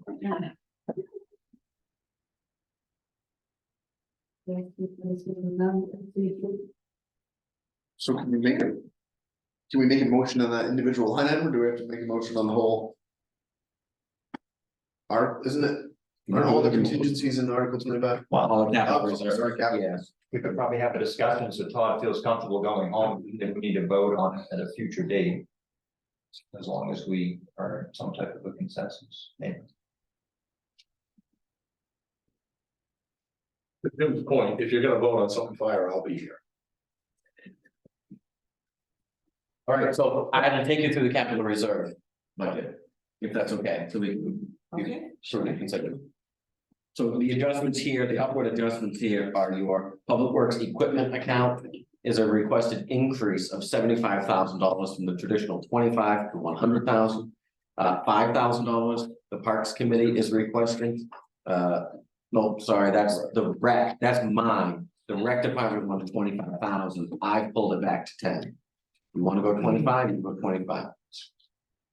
So can we make a motion on that individual line item, or do we have to make a motion on the whole? Isn't it, are all the contingencies in Article 25? Well, capital Oh, reserve, sorry, capital. yes. We could probably have a discussion, so Todd feels comfortable going home, if we need to vote on it at a future date. As long as we are in some type of a consensus, maybe. To Tim's point, if you're gonna vote on something fire, I'll be here. All right, so I'm gonna take you through the capital reserve budget, if that's okay, so we can. Okay. Sure, we can say it. So the adjustments here, the upward adjustments here are your public works equipment account is a requested increase of $75,000 from the traditional 25 to 100,000. $5,000, the Parks Committee is requesting. No, sorry, that's the rec, that's mine. The rec department wanted 25,000. I pulled it back to 10. You want to go 25, you go 25.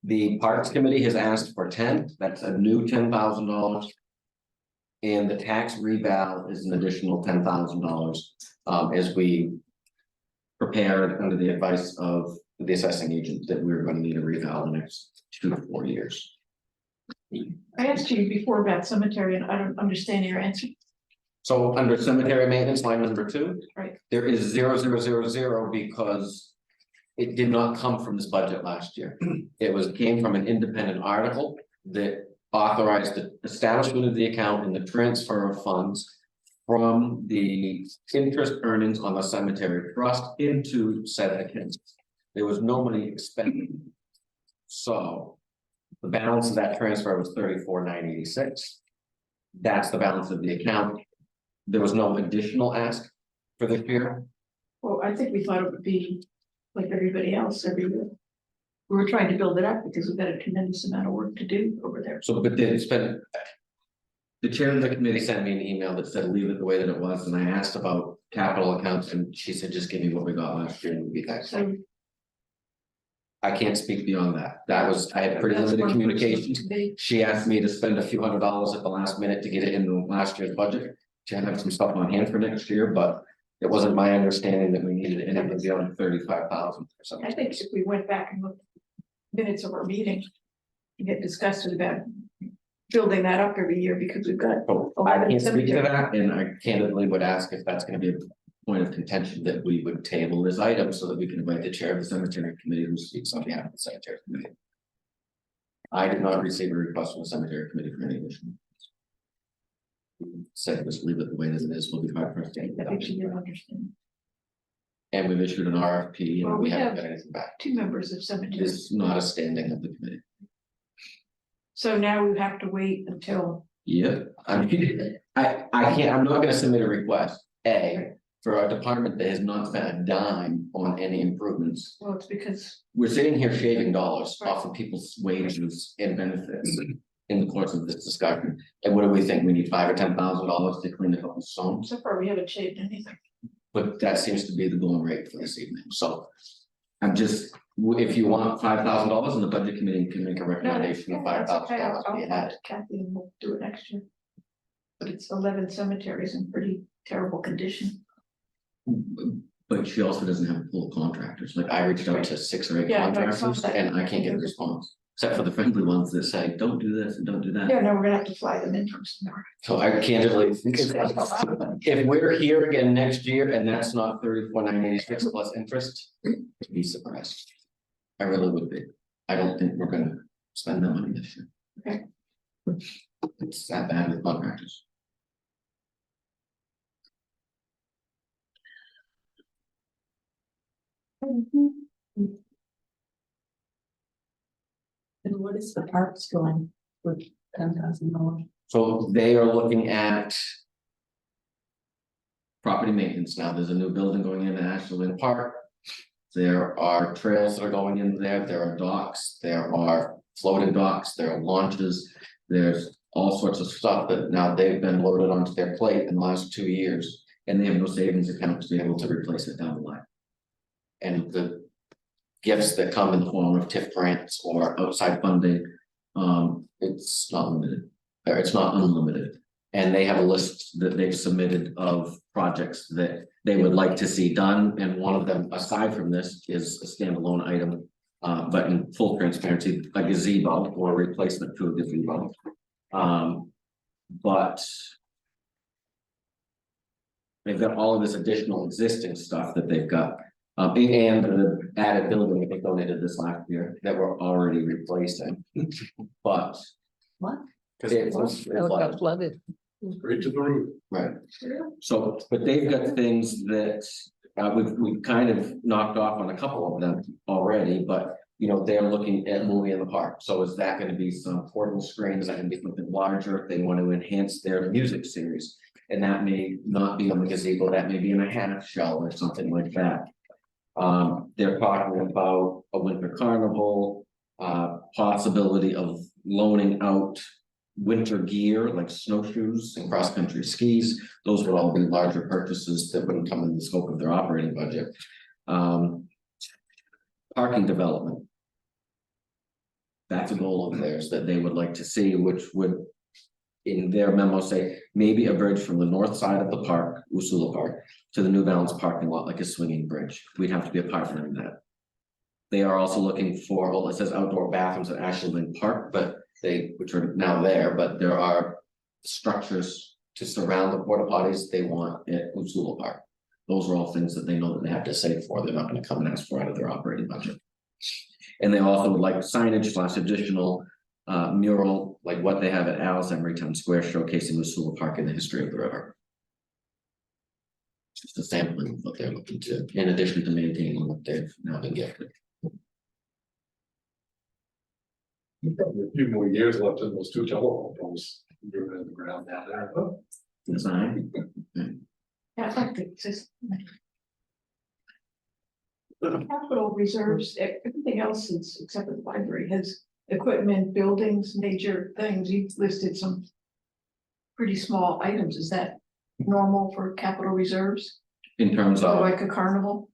The Parks Committee has asked for 10, that's a new $10,000. And the tax reval is an additional $10,000, as we prepared under the advice of the assessing agent that we were going to need a reval in the next 2 to 4 years. I asked you before about cemetery and I don't understand your answer. So under cemetery maintenance, line number 2. Right. There is 0,000 because it did not come from this budget last year. It came from an independent article that authorized the establishment of the account and the transfer of funds from the interest earnings on the cemetery trust into said account. There was no money expended. So the balance of that transfer was 34,986. That's the balance of the account. There was no additional ask for this year. Well, I think we thought it would be like everybody else every year. We were trying to build it up because we've got a tremendous amount of work to do over there. So, but then it's been. The chair of the committee sent me an email that said leave it the way that it was, and I asked about capital accounts, and she said, just give me what we got last year and we'll be back. So. I can't speak beyond that. That was, I had pretty that's limited one communication. person to be- She asked me to spend a few $100s at the last minute to get it in the last year's budget. To have some stuff on hand for next year, but it wasn't my understanding that we needed anything beyond 35,000 or something. I think if we went back and looked at minutes of our meeting, we get disgusted about building that up every year because we've got. Oh, I can't speak to that, and I candidly would ask if that's gonna be a point of contention that we would table this item so that we can invite the chair of the cemetery committee who speaks on behalf of the cemetery committee. I did not receive a request from the cemetery committee for any additional. Said just leave it the way that it is, we'll be hard pressed to get I think it you done. understand. And we've issued an RFP Well, and we we haven't have- got anything back. Two members of cemetery, It's not a standing of the committee. so now we have to wait until, Yeah, I mean, I can't, I'm not gonna submit a request, for a department that has not spent a dime on any improvements. well, it's because, We're sitting here shaving dollars off of people's wages and benefits in the course of this discussion. And what do we think? We need $5,000 or $10,000 to clean a couple stones, so far we haven't shaved anything. but that seems to be the going rate for this evening, so. I'm just, if you want $5,000 and the budget committee can make a recommendation of $5,000 I'll be added. Kathy and we'll do it next year. But it's 11 cemeteries in pretty terrible condition. But she also doesn't have a pool of contractors, like I reached out to 6 or 8 Yeah, but contractors some that- and I can't get a response. Except for the friendly ones that say, don't do this and don't do that. Yeah, no, we're gonna have to fly them in from somewhere. So I candidly, if we're here again next year and that's not 34,986 plus interest, I'd be surprised. I really would be. I don't think we're gonna spend that money this year. Okay. It's that bad with contractors. And what is the parks going with $10,000? So they are looking at. Property maintenance. Now, there's a new building going in Ashland Park. There are trails that are going in there. There are docks, there are floating docks, there are launches. There's all sorts of stuff that now they've been loaded onto their plate in the last 2 years. And they have no savings account to be able to replace it down the line. And the gifts that come in the form of TIF grants or outside funding, it's not limited, or it's not unlimited. And they have a list that they've submitted of projects that they would like to see done, and one of them, aside from this, is a standalone item. But in full transparency, a gazebo or a replacement to a gazebo. But. They've got all of this additional existing stuff that they've got. And the added building that they donated this last year that we're already replacing, but. What? It was Oh, it got flooded. Straight to the root. Right, so, but they've got things that, we've kind of knocked off on a couple of them already, but. You know, they're looking at movie in the park, so is that gonna be some portable screens that can be something larger, if they want to enhance their music series? And that may not be on the gazebo, that may be in a half shell or something like that. They're talking about a winter carnival, possibility of loaning out. Winter gear like snowshoes and cross-country skis, those would all be larger purchases that wouldn't come in the scope of their operating budget. Parking development. That's a goal of theirs that they would like to see, which would. In their memo say, maybe a bridge from the north side of the park, Usula Park, to the New Balance parking lot, like a swinging bridge. We'd have to be a partner in that. They are also looking for, well, it says outdoor bathrooms at Ashland Park, but which are now there, but there are. Structures to surround the porta potties they want at Usula Park. Those are all things that they know that they have to save for. They're not gonna come and ask for out of their operating budget. And they also would like signage / additional mural, like what they have at Al's Emerytown Square, showcasing Usula Park and the history of the river. Just a sampling of what they're looking to, in addition to maintaining what they've now been gifted. You've got a few more years left in those 2 telephone poles. You're in the ground. around down there. Design. Yeah, I'd like to just. The capital reserves, everything else is, except for the library, has equipment, buildings, major things. You've listed some pretty small items. Is that normal for capital reserves? In terms Or of, like a carnival?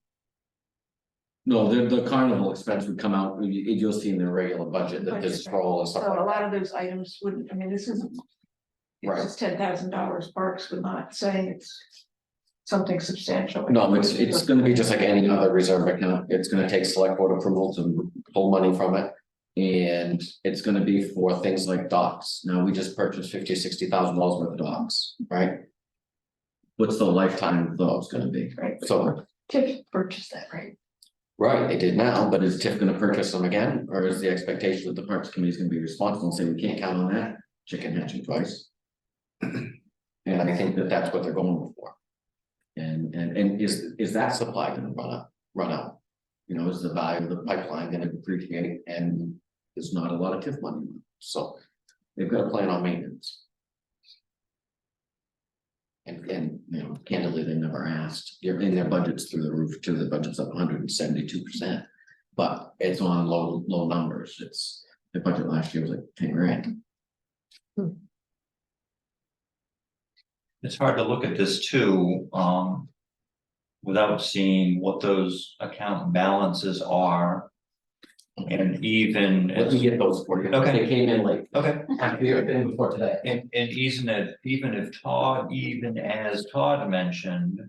no, the carnival expense would come out, you'll see in the regular budget that there's stroll and So stuff a like lot that. of those items wouldn't, I mean, this isn't. Right. It's $10,000. Parks would not saying it's something substantial. No, it's gonna be just like any other reserve account. It's gonna take select board approval to pull money from it. And it's gonna be for things like docks. Now, we just purchased $50,000-$60,000 worth of docks, right? What's the lifetime of those gonna be? Right. So, TIF purchased that, right? right, they did now, but is TIF gonna purchase them again? Or is the expectation that the Parks Committee is gonna be responsible and say, we can't count on that, chicken hatching twice? And I think that that's what they're going for. And is that supply gonna run out? You know, is the value of the pipeline gonna depreciate, and there's not a lot of TIF money, so they've got a plan on maintenance. And, you know, candidly, they never asked, they're in their budgets through the roof, too, the budget's up 172%. But it's on low numbers, the budget last year was like 10 grand. It's hard to look at this too, without seeing what those account balances are. And even. Let me get those for you. Okay. They came in late. Okay. After the day before today. And even as Todd mentioned,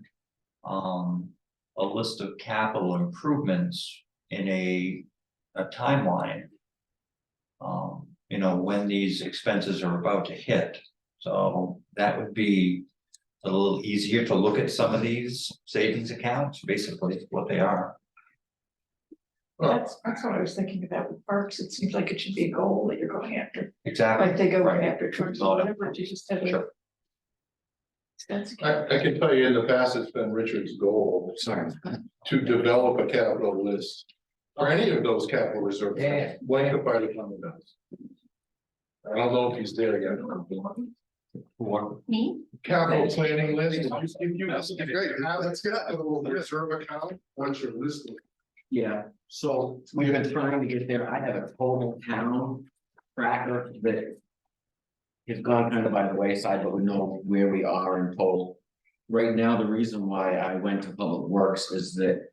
a list of capital improvements in a timeline. You know, when these expenses are about to hit, so that would be a little easier to look at some of these savings accounts, basically what they are. That's what I was thinking about with parks. It seems like it should be a goal that you're going after, Exactly. like they go Right. after trucks or whatever, you just have a. Sure. Expense I account. can tell you in the past, it's been Richard's goal Sorry. to develop a capital list. For any of those capital reserves, Yeah. like the fire department does. I don't know if he's there yet. Me? Capital planning list, if you have a little reserve account, once you're listed. Yeah, so we've been trying to get there. I have a total town tracker that has gone kind of by the wayside, but we know where we are in total. Right now, the reason why I went to Public Works is that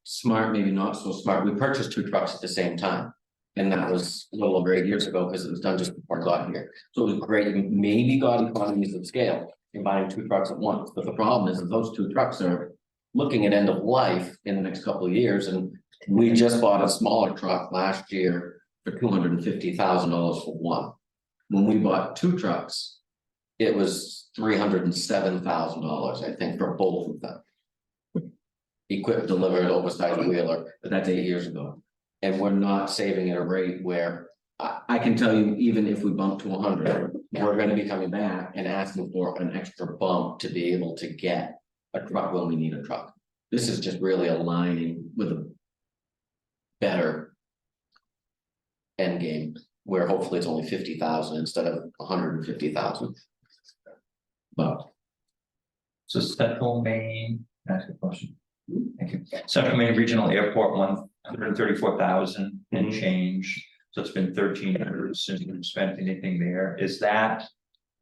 smart, maybe not so smart, we purchased 2 trucks at the same time. And that was a little over 8 years ago, because it was done just before I got here. So it was great, we maybe got economies of scale in buying 2 trucks at once, but the problem is that those 2 trucks are looking at end of life in the next couple of years, and we just bought a smaller truck last year for $250,000 for one. When we bought 2 trucks, it was $307,000, I think, for both of them. Equipped, delivered, oversized wheeler, but that's 8 years ago. And we're not saving at a rate where I can tell you, even if we bump to 100, we're gonna be coming back and asking for an extra bump to be able to get a truck when we need a truck. This is just really aligning with a better end game, where hopefully it's only 50,000 instead of 150,000. But So Central Maine, can I ask a question? Thank you. Central Maine Regional Airport, 134,000 and change. So it's been 1,300 since we've spent anything there. Is that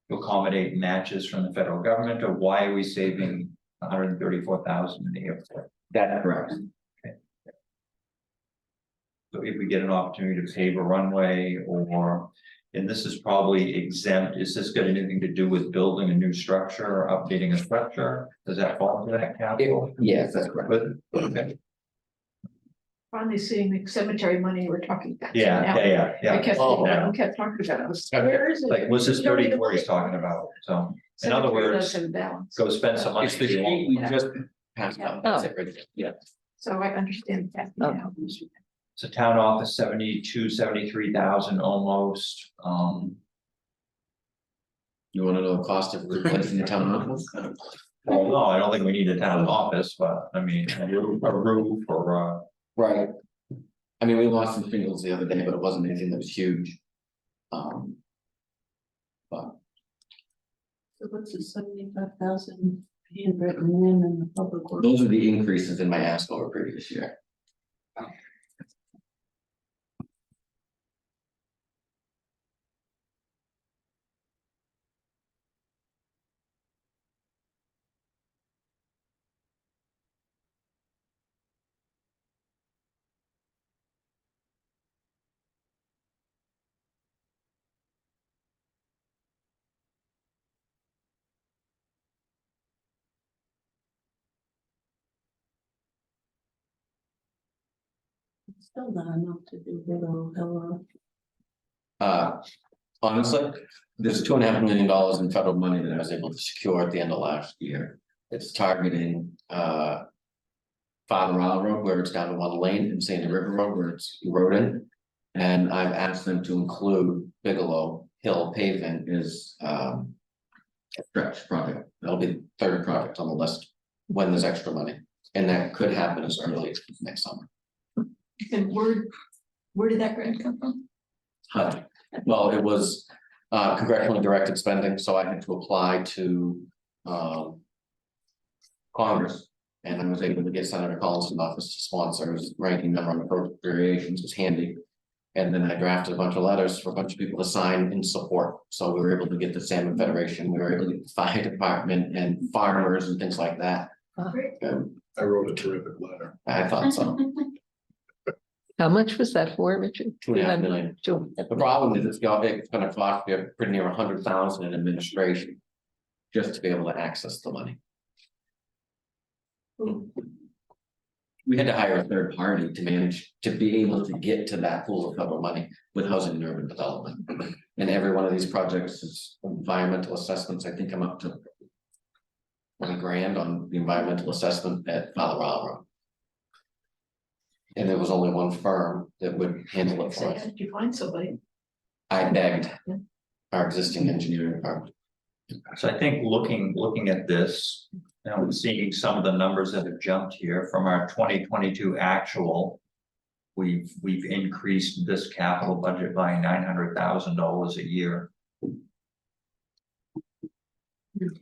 to accommodate matches from the federal government, or why are we saving 134,000 in the airport? that's correct. So if we get an opportunity to pave a runway, or, and this is probably exempt, is this got anything to do with building a new structure or updating a structure? Does that fall into that capital? Yes, that's correct. But, okay, Finally seeing the cemetery money you were talking about. yeah. I kept, Oh, I kept talking about it. Where is it? Like, what's this You don't even 34 he's see it. talking about? So, in other Cemetery words, does have a balance. go spend some money. It's the sheet we just passed out, that's it, right? Yeah. So I understand that Oh. now. So town office 73,000 almost, You wanna know the cost of replacing the town office? well, no, I don't think we need a town office, but I mean, a roof or, Right. I mean, we lost some shingles the other day, but it wasn't anything that was huge. But So what's the 75,000 handwritten in the public works? Those are the increases in my ask over previous year. It's still not enough to do below Hill Honestly, there's $2.5 million in federal money that I was able to secure at the end of last year. It's targeting, Father Isle Road, where it's down to one lane, and Sandy River Road, where it's eroding. And I've asked them to include Bigelow Hill paving is, a stretch project. That'll be the third project on the list when there's extra money. And that could happen as early as next summer. And where did that grant come from? HUD. Well, it was congressionally directed spending, so I had to apply to Congress. And I was able to get Senator Collinson's office to sponsor as ranking member on appropriations, was handy. And then I drafted a bunch of letters for a bunch of people to sign in support. So we were able to get the Salmon Federation, we were able to get the fire department and farmers and things like that. I wrote a terrific letter. I thought so. How much was that for, Richard? $2.5 million. Two. The problem is it's gonna cost you pretty near 100,000 in administration. Just to be able to access the money. We had to hire a third party to manage, to be able to get to that pool of federal money with housing and urban development. And every one of these projects is environmental assessments, I think I'm up to 20 grand on the environmental assessment at Father Isle Road. And there was only one firm that would handle it for So us. did you find somebody? I begged our existing engineering firm. So I think looking at this, you know, seeing some of the numbers that have jumped here from our 2022 actual. We've increased this capital budget by $900,000 a year.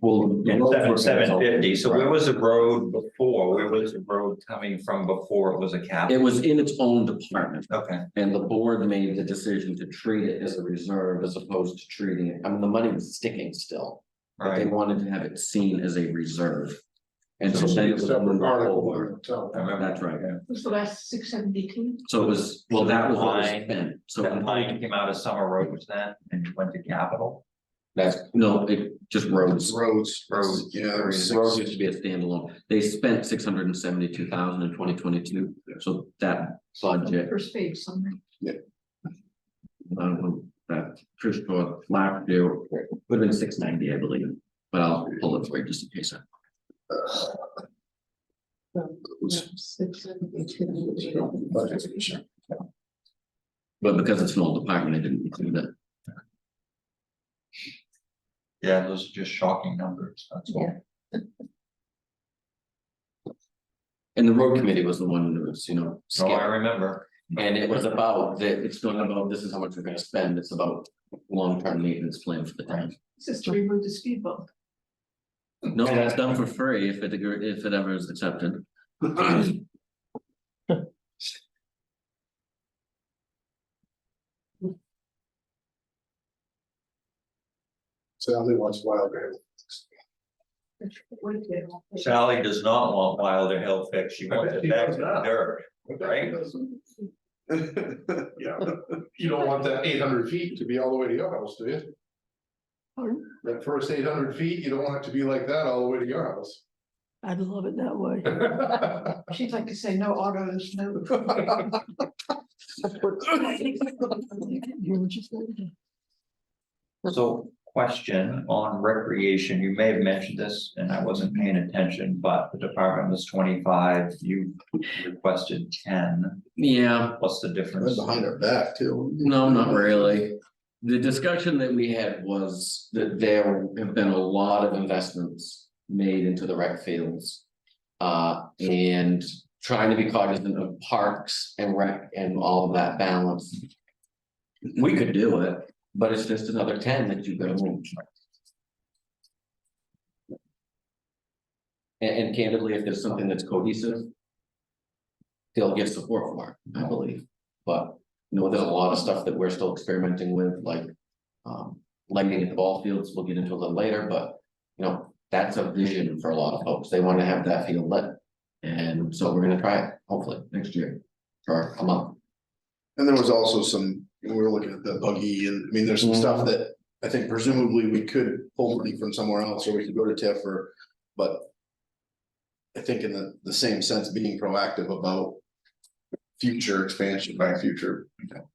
Well, And 750, so where was the road before? Where was the road coming from before it was a it capital? was in its own department. Okay, And the board made the decision to treat it as a reserve as opposed to treating it, I mean, the money was sticking still. But they right, wanted to have it seen as a reserve. And so So then it it's was a separate moved article over. in itself. I remember. That's right. Was the last 672? So it was, well, that was what was Line- spent. So that line came out of Summer Road, was that, and went to capital? that's, no, it just roads. Roads. Roads. Yeah, there was Roads six. used to be a standalone. They spent 672,000 in 2022. So that budget, First page somewhere. that first for last year would have been 690, I believe. But I'll pull it for you just in case. But because it's an old department, I didn't include it. Yeah, those are just shocking numbers, that's all. Yeah. And the road committee was the one that was, Oh, I scared. remember. And it was about that, it's not about this is how much we're gonna spend, it's about long-term maintenance plan for the town. This is to remove the speed bump. No, that's done for free if it ever is accepted. Sally wants wild hair. What if they don't? Sally does not want Wilder Hill fix, she wants it back to the dirt. Right. Yeah, you don't want that 800 feet to be all the way to your house, do you? Pardon? That first 800 feet, you don't want it to be like that all the way to your house. I'd love it that way. She'd like to say no autos, no. You were just saying. So question on recreation, you may have mentioned this and I wasn't paying attention, but the department was 25, you requested 10. Yeah, What's the Right difference? behind our back too. no, not really. The discussion that we had was that there have been a lot of investments made into the rec fields. And trying to be cognizant of parks and rec and all of that balance. We could do it, but it's just another 10 that you go. And candidly, if there's something that's cohesive. They'll get support for it, I believe, but, you know, there's a lot of stuff that we're still experimenting with, like. Lighting at the ball fields, we'll get into a little later, but, you know, that's a vision for a lot of folks, they want to have that field lit. And so we're gonna try it, hopefully, next year, for a month. And there was also some, we were looking at the buggy and, I mean, there's some stuff that I think presumably we could pull money from somewhere else, or we could go to TIF or, but. I think in the same sense, being proactive about future expansion by future, you know.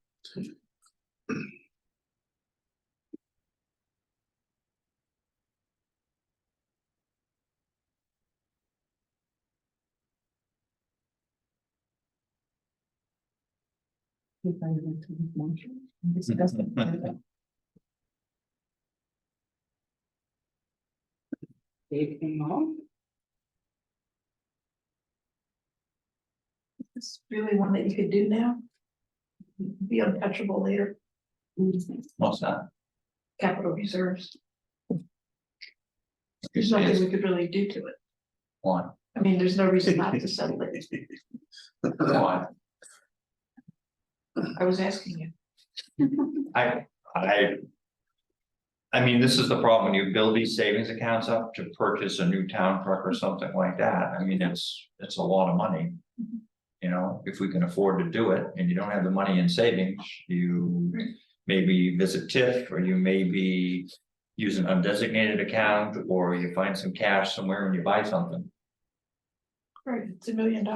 It's really one that you could do now. Be untouchable later, What's that? capital reserves. There's nothing we could really do to it. One. I mean, there's no reason not to settle it. One. I was asking you. I mean, this is the problem, when you build these savings accounts up to purchase a new town truck or something like that, I mean, it's a lot of money. You know, if we can afford to do it and you don't have the money in savings, you maybe visit TIF, or you maybe use an undesignated account, or you find some cash somewhere and you buy something. Right, it's $1 million.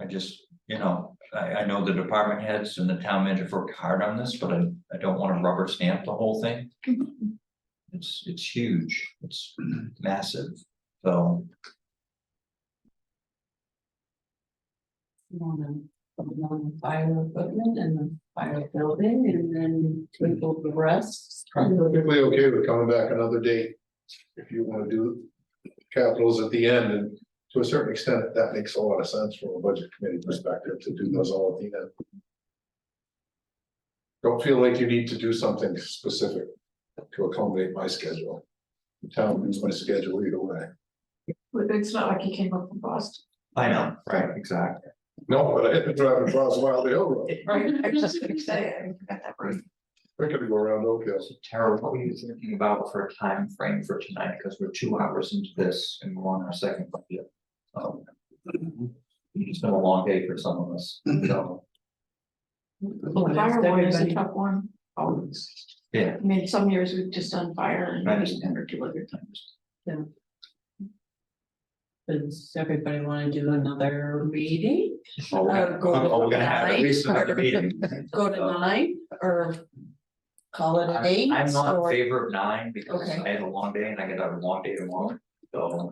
I just, you know, I know the department heads and the town manager work hard on this, but I don't want to rubber stamp the whole thing. It's huge, it's massive, so. Fire equipment and the fire building and then table the rest. I'm perfectly okay with coming back another date. If you wanna do capitals at the end, and to a certain extent, that makes a lot of sense from a budget committee perspective to do those all at the end. Don't feel like you need to do something specific to accommodate my schedule. The town moves my schedule either way. But it's not like you came up from Boston. I know, right, exactly. No, but I had to drive across Wild Hill Road. Right, I was just gonna say, I got that right. I could go around Oak Hill. Tara, what were you thinking about for a time frame for tonight, because we're 2 hours into this and we're on our second budget. It's been a long day for some of us, so. Well, Fireway is a tough one, always. Yeah. I mean, some years we've just done fire and I maybe understand. 1 or 2 other times. Does everybody wanna do another meeting? Oh, we're gonna have at least another meeting. Go to 9 or call it at 8? I'm not in or- favor of 9 because Okay. I had a long day and I got a long day tomorrow, so.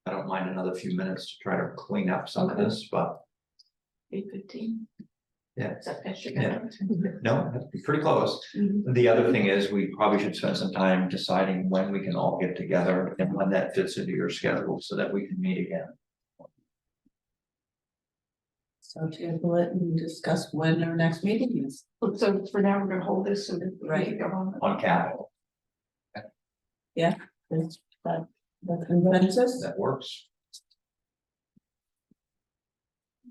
I don't mind another few minutes to try to clean up some of this, but 8:15. Yeah. Is that best you Yeah. got? no, that'd be pretty close. Mhm. The other thing is, we probably should spend some time deciding when we can all get together and when that fits into your schedule so that we can meet again. So table it and discuss when our next meeting is. So for now, we're gonna hold this so that. we Right. can go on. On capital, Is that consensus? that works.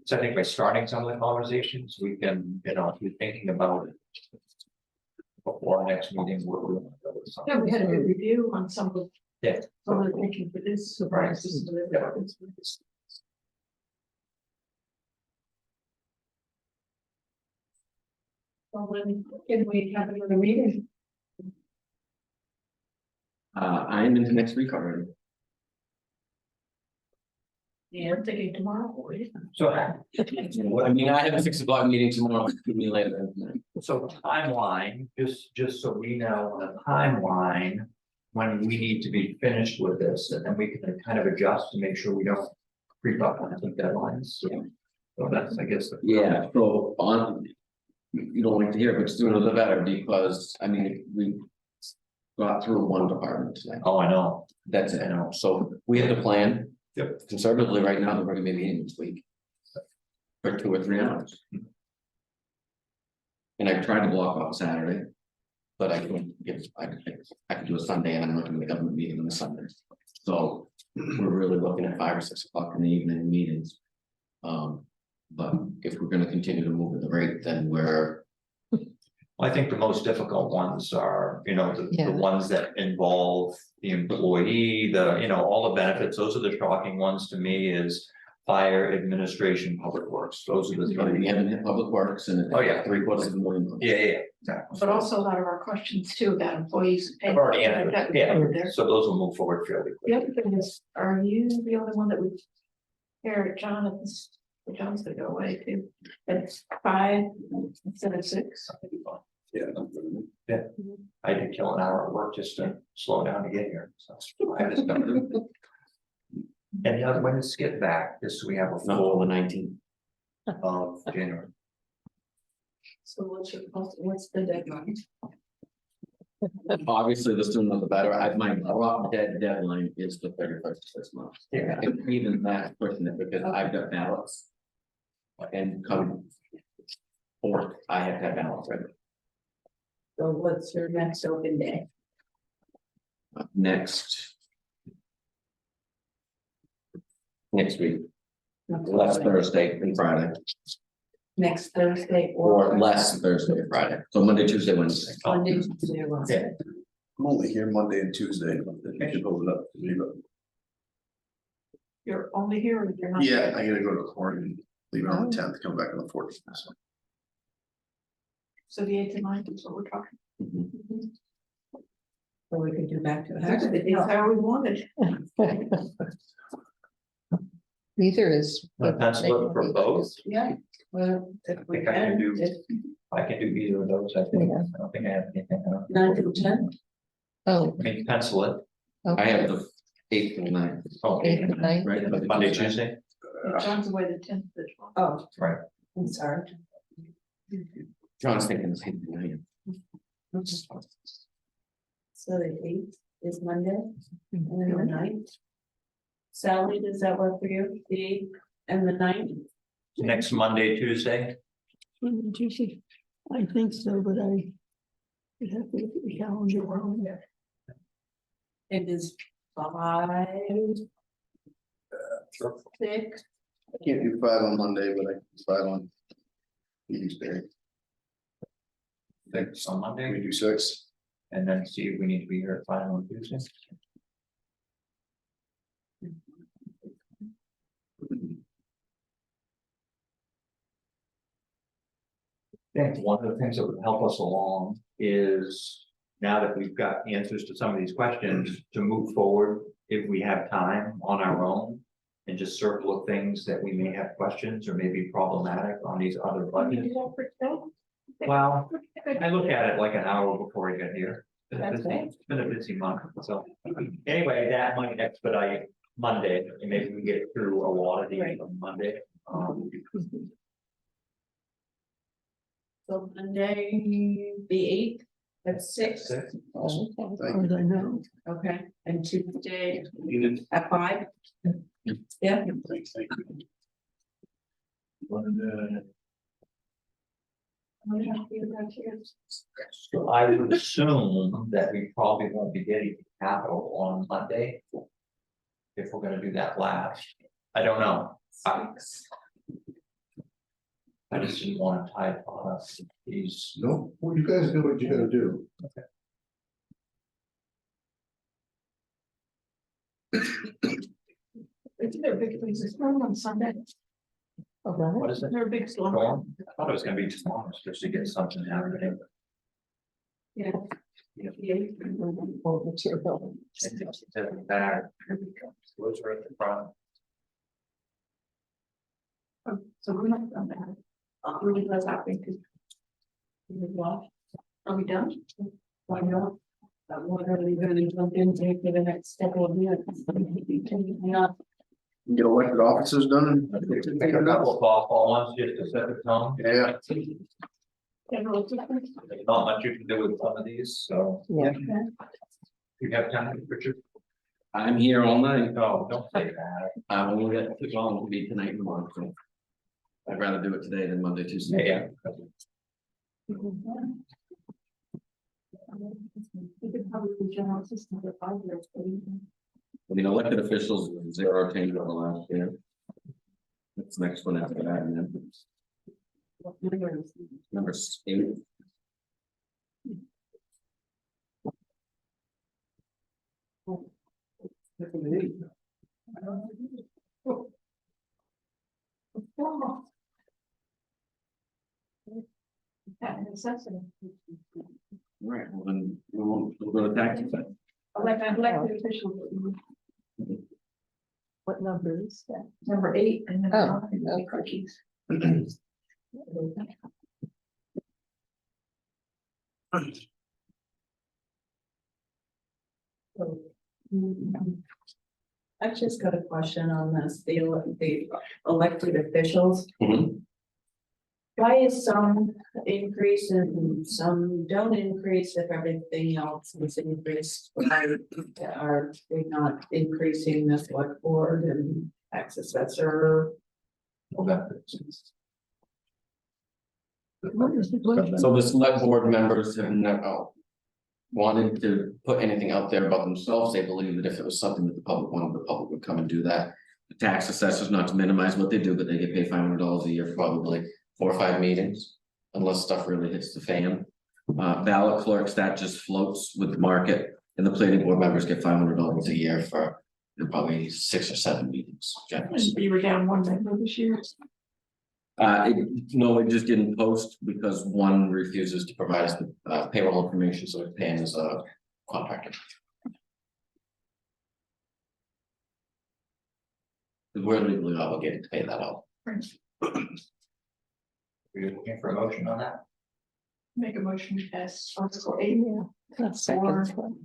So I think by starting some of the conversations, we can, you know, be thinking about it. Before our next meeting, where we're gonna go with something. Yeah, we had a good review on some of. Yeah. Some of the thinking for this surprises. Well, when can we have another meeting? I'm into next week already. Yeah, I'm thinking tomorrow. So, I mean, I have a 6 o'clock meeting tomorrow, give me later. so timeline, just so we know the timeline. When we need to be finished with this, and then we can kind of adjust to make sure we don't creep up on the deadlines. So that's, I guess. Yeah, so on, you don't like to hear, it, but sooner the better, because, I mean, we got through one department tonight. Oh, I know. That's it, so we have to plan. Yep. Conservatively, right now, we're gonna be meeting this week. For 2 or 3 hours. And I tried to block off Saturday, But I can give, I can do a Sunday and I'm looking at the government meeting on a Sunday. So we're really looking at 5 or 6 o'clock in the evening meetings. But if we're gonna continue to move at the rate, then we're, I think the most difficult ones are, the Yeah. ones that involve the employee, all the benefits, those are the shocking ones to me is. Fire administration, public works, those are the we three. haven't hit public works and. Oh, yeah. $750,000. Yeah, exactly. But also a lot of our questions too about employees. I've already answered, That we yeah, covered there. so those will move forward fairly The quickly. other thing is, are you the only one that would hear Jonathan's, John's gonna go away too? It's 5 instead of 6. Yeah. I did kill an hour at work just to slow down to get here, so. I just don't- And the other one is skip back, just so we have a Not all full the 19. of January. So what's the deadline? Obviously, the sooner the better. My drop dead deadline is the 31st of this month. Yeah. And even that pushing it because I've got ballots. And come 4th, I have to have ballots ready. So what's your next open day? Next week, less Thursday and Friday, Next Thursday or less Thursday and Friday. So Monday, Tuesday, Wednesday. Monday, Tuesday, Wednesday. I'm only here Monday and Tuesday. I should hold it up. You're only here or you're not? Yeah, I gotta go to court and leave it on the 10th, come back on the 14th. So. So the 8th and 9th is what we're talking. Mhm. So we could do back to That's back. how we wanted. Either is. Want to pencil it for both? Yeah, well, if we think I can can, do- if I can do either of those, I think, Yeah. I don't think I have anything. 9 to 10. Oh, I mean, pencil it, I have the 8th and 9th. oh, 8th and 9th. Right, Monday, Tuesday, John's away the 10th. as well. Oh, right, I'm sorry. John's thinking the same thing I am. So the 8th is Monday and then the 9th. Sally, does that work for you? The 8th and the 9th? next Monday, Tuesday, Tuesday, I think so, but I would have to look at the calendar. It is 5, 6. I can't do 5 on Monday, but I can do 5 on Tuesday. six on Can we Monday, do 6? and then see if we need to be here at 5 on Tuesday. I think one of the things that would help us along is, now that we've got answers to some of these questions, to move forward, if we have time on our own. And just circle of things that we may have questions or may be problematic on these other budgets. Well, I look at it like an hour before I get here. That's It's been a busy month, so anyway, that might expedite Monday, and maybe we get through a lot of these on Monday. So Monday, the 8th at 6, Six. Oh, okay. As far as I know. okay, and Tuesday at 5? Yeah, Thank you. So I would assume that we probably won't be getting capital on Monday. If we're gonna do that last, I don't know. I just didn't want to tie us these. No, well, you guys do what you gotta do. It's their big, it's a storm on Sunday. Oh, really? What is it? They're a big storm. Storm? I thought it was gonna be tomorrow, just to get something happening. Yeah. Or material. Back. Those are at the front. So we're not done that. Really does happen because. Are we done? why not? What are we gonna jump into for the next couple of minutes? Not Get elected officers done. Make a couple of softball ones just to set the tone. Yeah. General assistance? There's not much you can do with some of these, so Yeah. you have time, Richard. I'm here all night. No, don't say that. I'm only got too long to be tonight and tomorrow, so. I'd rather do it today than Monday, Tuesday. Yeah. You could probably do general assistance for 5 years, but I mean, elected officials, zero change over last year. That's the next one after that, and then number 8. Right, well then, we'll go to tax effect. Elected officials. What number is that? Number 8 and then. Oh, the okay. cookies. I've just got a question on this, the elected officials. Mhm. Why is some increase and some don't increase if everything else is increased? Why are they not increasing the select board and tax assessor? What is the question? So the select board members have never wanted to put anything out there about themselves. They believe that if it was something that the public wanted, the public would come and do that. The tax assessors, not to minimize what they do, but they get paid $500 a year for probably 4 or 5 meetings. Unless stuff really hits the fan. Ballot clerks, that just floats with the market, and the planning board members get $500 a year for probably 6 or 7 meetings. generally. You were down 1 member this year. No, it just didn't post because one refuses to provide us with payroll information, so it's paying as a contractor. We're legally obligated to pay that out. We're looking for a motion on that? Make a motion to pass Article 8. Yeah. That's second one.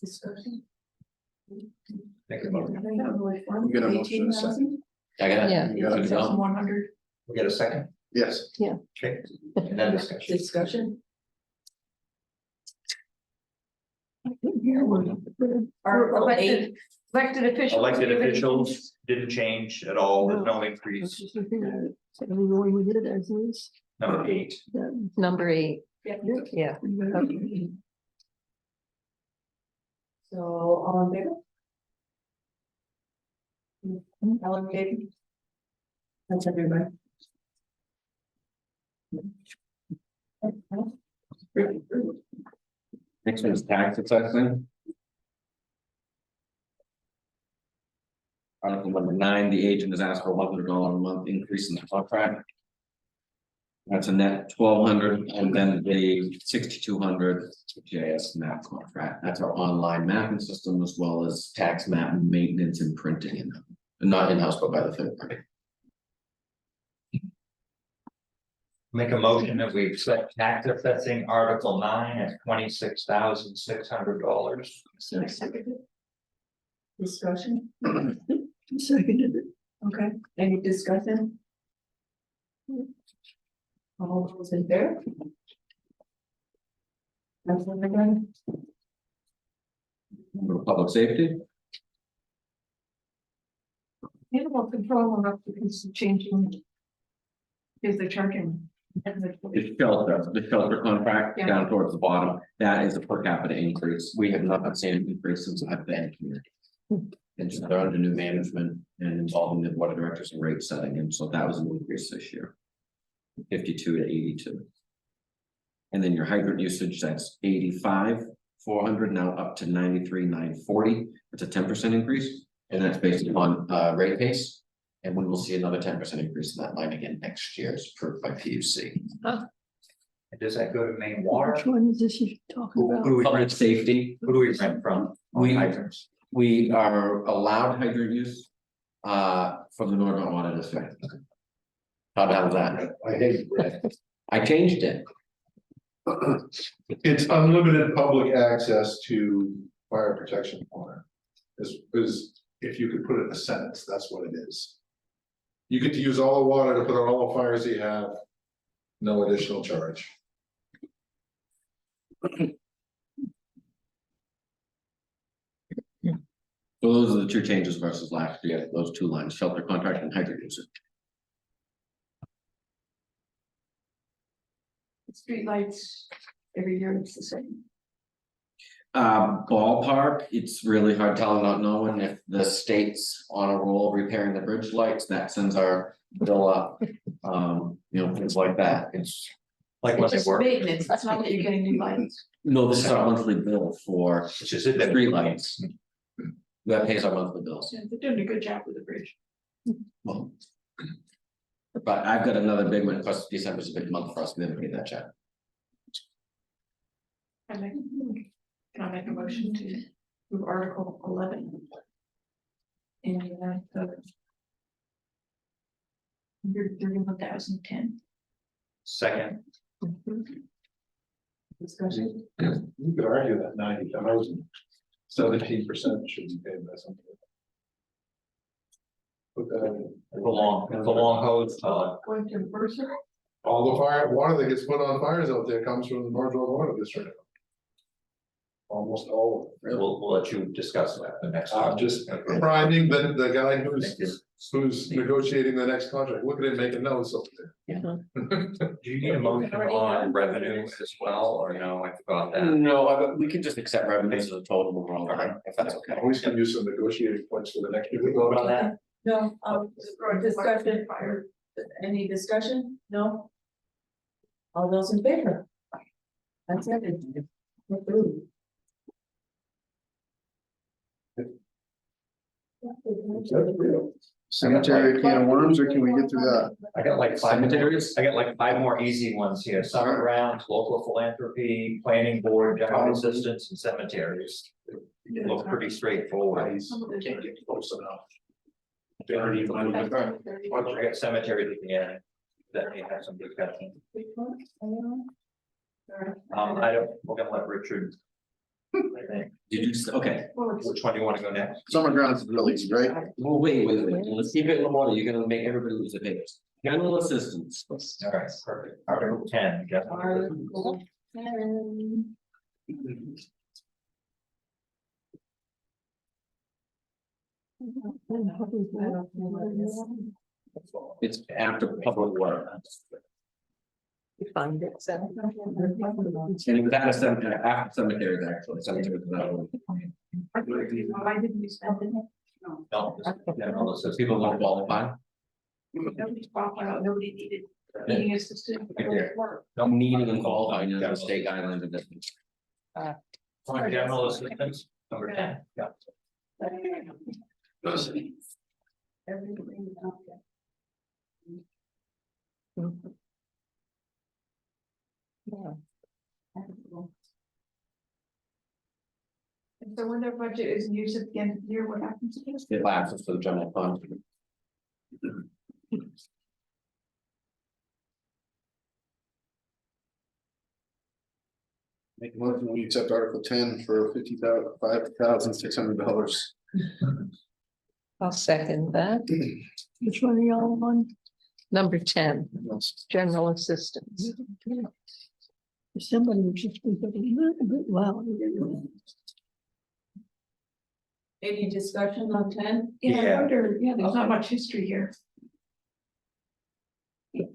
Discussion. Make a motion. We got a motion in a second. I got it. Yeah. You got it? 100. We get a second? Yes. Okay. And then discussion. Discussion? I couldn't hear what. Article 8, Elected officials. Elected officials didn't change at all, there's no I was increase. just looking at it, so the one we did as is. Number 8. That- Number 8, yeah. Okay. so all in favor? All in favor? That's everybody. Next one is tax assessing. Article number 9, the agent has asked for $100 a month increase in the contract. That's a net 1,200, and then the 6,200 JS map contract. That's our online mapping system as well as tax map maintenance and printing in them. Not in-house, but by the third party. Make a motion that we accept tax assessing Article 9 at $26,600. Discussion, Seconded it. okay, any discussion? All those in favor? That's everybody. For public safety, Animal control and up to changing. Is they're charging. the shelter contract down towards the bottom, that is a per capita increase. We have not seen an increase since I've been here. And so they're under new management and involving the board of directors and rate setting, and so that was an increase this year. 52 to 82. And then your hydrant usage, that's 85,400 now up to 93,940. It's a 10% increase, and that's based upon rate base. And we will see another 10% increase in that line again next year as approved by PUC. And does that go to main water? Which one is this you're talking Who about? do we Public rent, safety, who do we rent from? We- Hydrants. we are allowed hydrant use from the Norridgewock Water District. How about that? I hate red. I changed it. It's unlimited public access to fire protection water. Is if you could put it in a sentence, that's what it is. You get to use all the water to put on all the fires you have, no additional charge. So those are the two changes versus last year, those two lines, shelter contract and hydrant usage. Streetlights, every year it's the same? Ballpark, it's really hard telling, not knowing if the state's on a roll repairing the bridge lights, that sends our bill up. Things like that, it's, Like when It's they just work, maintenance, it's not that you're getting new lights. no, this is our monthly bill for it's just that. street lights. That pays our monthly bills. Yeah, they're doing a good job with the bridge. Well, but I've got another big one, plus December's a big month for us, we haven't paid that check. Can I make a motion to move Article 11? And the 131,010. Second, Discussion. You could argue that 90,000, 17% should be paid by something. Put that in. it's a long hose, Going to Mercer. All the fire, water that gets put on fires out there comes from the Norridgewock Water District. Almost all of it. we'll let you discuss that the next I'm time. just reminding the guy who's negotiating the next contract, look at it, making notes over there. Do you need a motion on revenue as well, or no, I forgot that? No, we can just accept revenues as a total overall, if that's okay. Always can use some negotiating points for the next year. Did we vote on that? No, discussion, any discussion? No? All those in favor? That's it. Approved. Cemetery can of worms, or can we get through that? I got like five more, Cemeteries? I got like five more easy ones here, summer grounds, local philanthropy, planning board, general assistance and cemeteries. Look pretty straightforward. Can't get close enough. Once we get cemeteries at the end, then we have some discussion. We're gonna let Richard. I think, Okay, which one do you wanna go next? Summer grounds is really easy, right? well, wait, let's keep it in the order, you're gonna make everybody lose their papers. General assistance. All right, perfect. Article 10, Jeff. Article 10. It's after public work. Find it, so. And it was at a cemetery, after cemeteries, actually, cemeteries. Why didn't we spend it? No, general assistance. People won't qualify, Nobody's qualified, nobody needed meeting assistant. Work. don't needing and qualifying under the state guidelines of this. On general assistance, number 10, yeah. Everything, okay. Yeah. And so when their budget is used at the end of the year, what happens to this? It lapses for the general fund. Make a motion, we accept Article 10 for $5,600. I'll second that. Which one are y'all on? Number 10, general assistance. Somebody would just speak up a little bit louder. Any discussion on 10? Yeah, I Yeah. wonder, there's not much history here.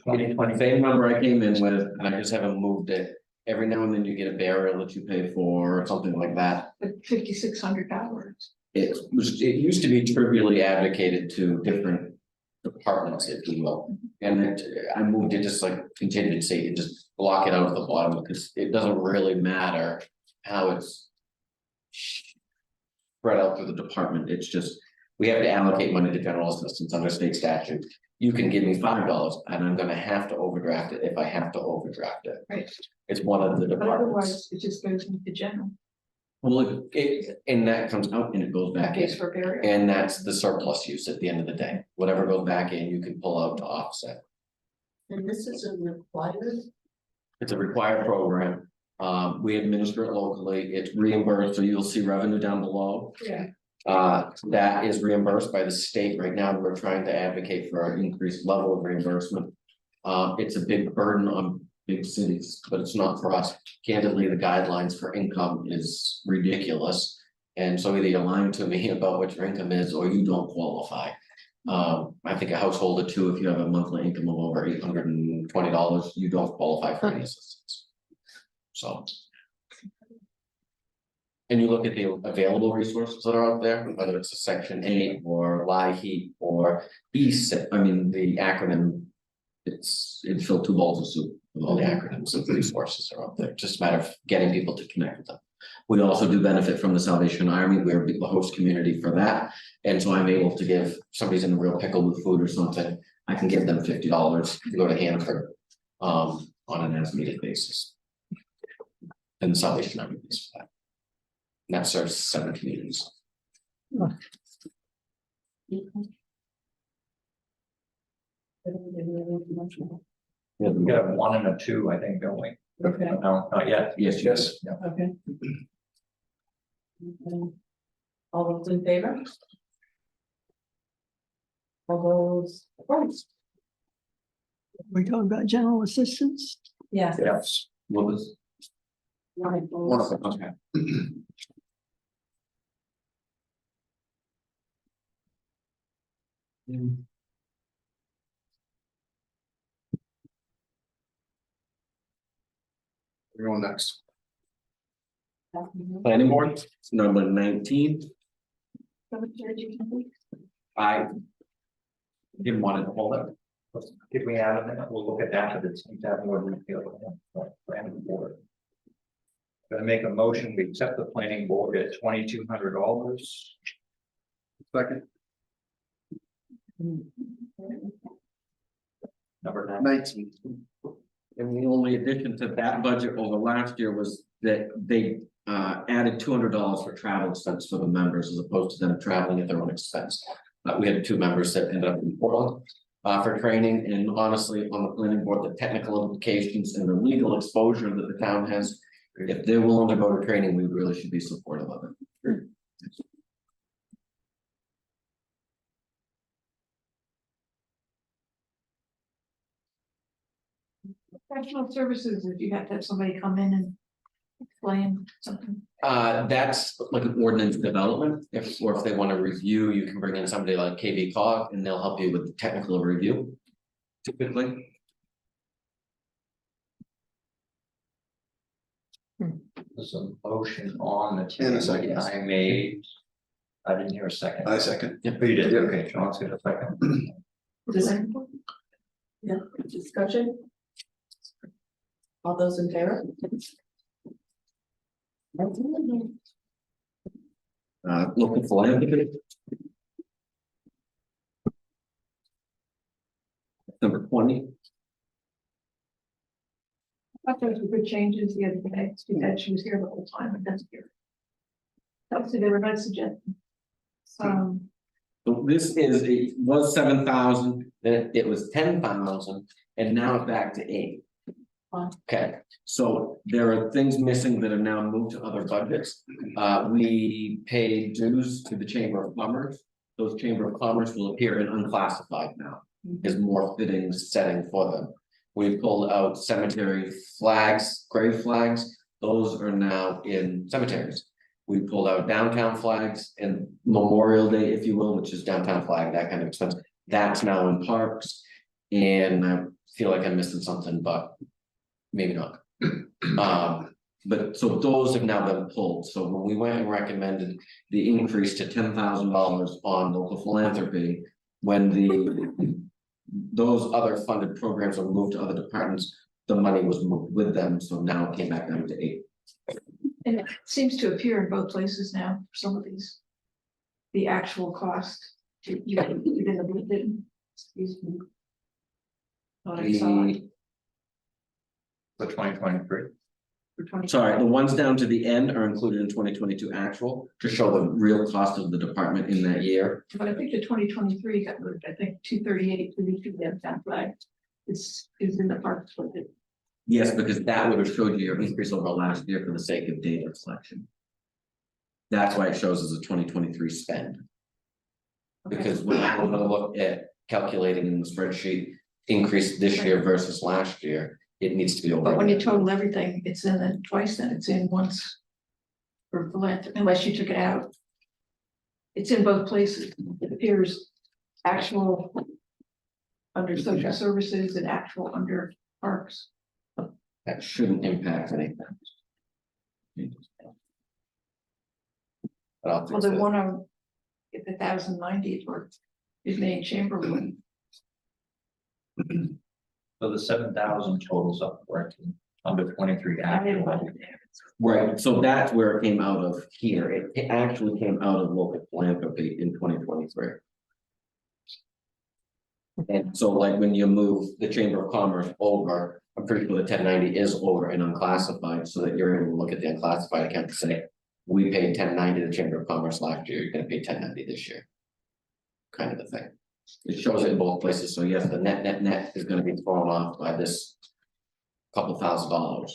Same number I came in with, and I just haven't moved it. Every now and then you get a burial that you pay for, or something like that. But $5,600. It used to be trivially advocated to different departments, if you will. And I moved it just like contingency, and just block it out at the bottom, because it doesn't really matter how it's spread out through the department. It's just, we have to allocate money to general assistance under state statute. You can give me $5 and I'm gonna have to overdraft it if I have to overdraft it. Right. It's one of the But departments. otherwise, it just goes into general. Well, and that comes out and it goes back in. Pays for burial. And that's the surplus use at the end of the day. Whatever goes back in, you can pull out to offset. And this is a required, It's a required program. We administer it locally. It's reimbursed, so you'll see revenue down below. Yeah. That is reimbursed by the state. Right now, we're trying to advocate for an increased level of reimbursement. It's a big burden on big cities, but it's not for us. Candidly, the guidelines for income is ridiculous. And so either you're lying to me about what your income is, or you don't qualify. I think a household of two, if you have a monthly income of over $820, you don't qualify for any assistance. so. And you look at the available resources that are out there, whether it's a section 8 or LIHEAP or ESIP, I mean, the acronym. It'd fill 2 bowls of soup with all the acronyms and resources are out there, just a matter of getting people to connect with them. We also do benefit from the Salvation Army, we're the host community for that. And so I'm able to give, somebody's in a real pickle with food or something, I can give them $50 to go to Hanford. On an as needed basis. And the Salvation Army pays for that. And that serves 7 communities. Yeah, we got a 1 and a 2, I think, don't we? Okay, No, not yet. Yes, Yes. Yeah. okay. All those in favor? All those opposed? We're talking about general assistance. Yes. Yes. What was? One of them, okay. You're on next. Planning board, number 19, I. Didn't want to hold it. Did we add a minute? We'll look at that, but it seems to have more detail. Planning board. Gonna make a motion, we accept the planning board at $2,200. Second. Number 9. 19. And the only addition to that budget over last year was that they added $200 for travel expense for the members as opposed to them traveling at their own expense. We had 2 members that ended up in Portland for training, and honestly, on the planning board, the technical implications and the legal exposure that the town has. If they're willing to go to training, we really should be supportive of it. Professional services, if you have to have somebody come in and explain something. That's like an ordinance development, or if they want to review, you can bring in somebody like KV Cog and they'll help you with the technical review. Typically, There's a motion on the And a table. second. I made. I didn't hear a second. I second. Oh, you did, okay, Sean's got a second. Yeah, discussion? All those in favor? local philanthropy. Number 20. I thought those were good changes the other day, she was here the whole time and doesn't hear. Obviously, they were nice suggestions. So this is, it was 7,000, then it was 10,000, and now it's back to 8. Wow. Okay, so there are things missing that are now moved to other budgets. We pay dues to the Chamber of Commerce. Those Chamber of Commerce will appear in unclassified now, is more fitting setting for them. We pulled out cemetery flags, grave flags, those are now in cemeteries. We pulled out downtown flags and Memorial Day, if you will, which is downtown flag, that kind of expense. That's now in parks. And I feel like I'm missing something, but maybe not. But so those have now been pulled. So when we went and recommended the increase to $10,000 on local philanthropy, when those other funded programs were moved to other departments, the money was moved with them. So now it came back down to 8. And it seems to appear in both places now, for some of these. The actual cost, you can put it in the budget. Excuse me. Thought I saw it For 2023. for 20. Sorry, the ones down to the end are included in 2022 actual to show the real cost of the department in that year. But I think the 2023 got moved, I think 238 for the downtown flag is in the parks budget. Yes, because that would have showed you your increase over last year for the sake of data collection. That's why it shows as a 2023 spend. Because when I was gonna look at calculating in the spreadsheet, increase this year versus last year, it needs to be over. But when you total everything, it's in it twice, then it's in once. For philanthropy, unless you took it out. It's in both places. It appears actual. Under social services and actual under parks. That shouldn't impact anything. But I'll Well, fix the it. one on, if the 1,090 for his main Chamberlain, So the 7,000 totals up right to under 23 I didn't actual. want it. Right, so that's where it came out of here. It actually came out of local philanthropy in 2023. And so like when you move the Chamber of Commerce over, I'm pretty sure the 1090 is over and unclassified, so that you're able to look at the unclassified account and say, we paid 1090 to the Chamber of Commerce last year, you're gonna pay 1090 this year. Kind of a thing. It shows it in both places, so yes, the net is gonna be thrown off by this couple $1,000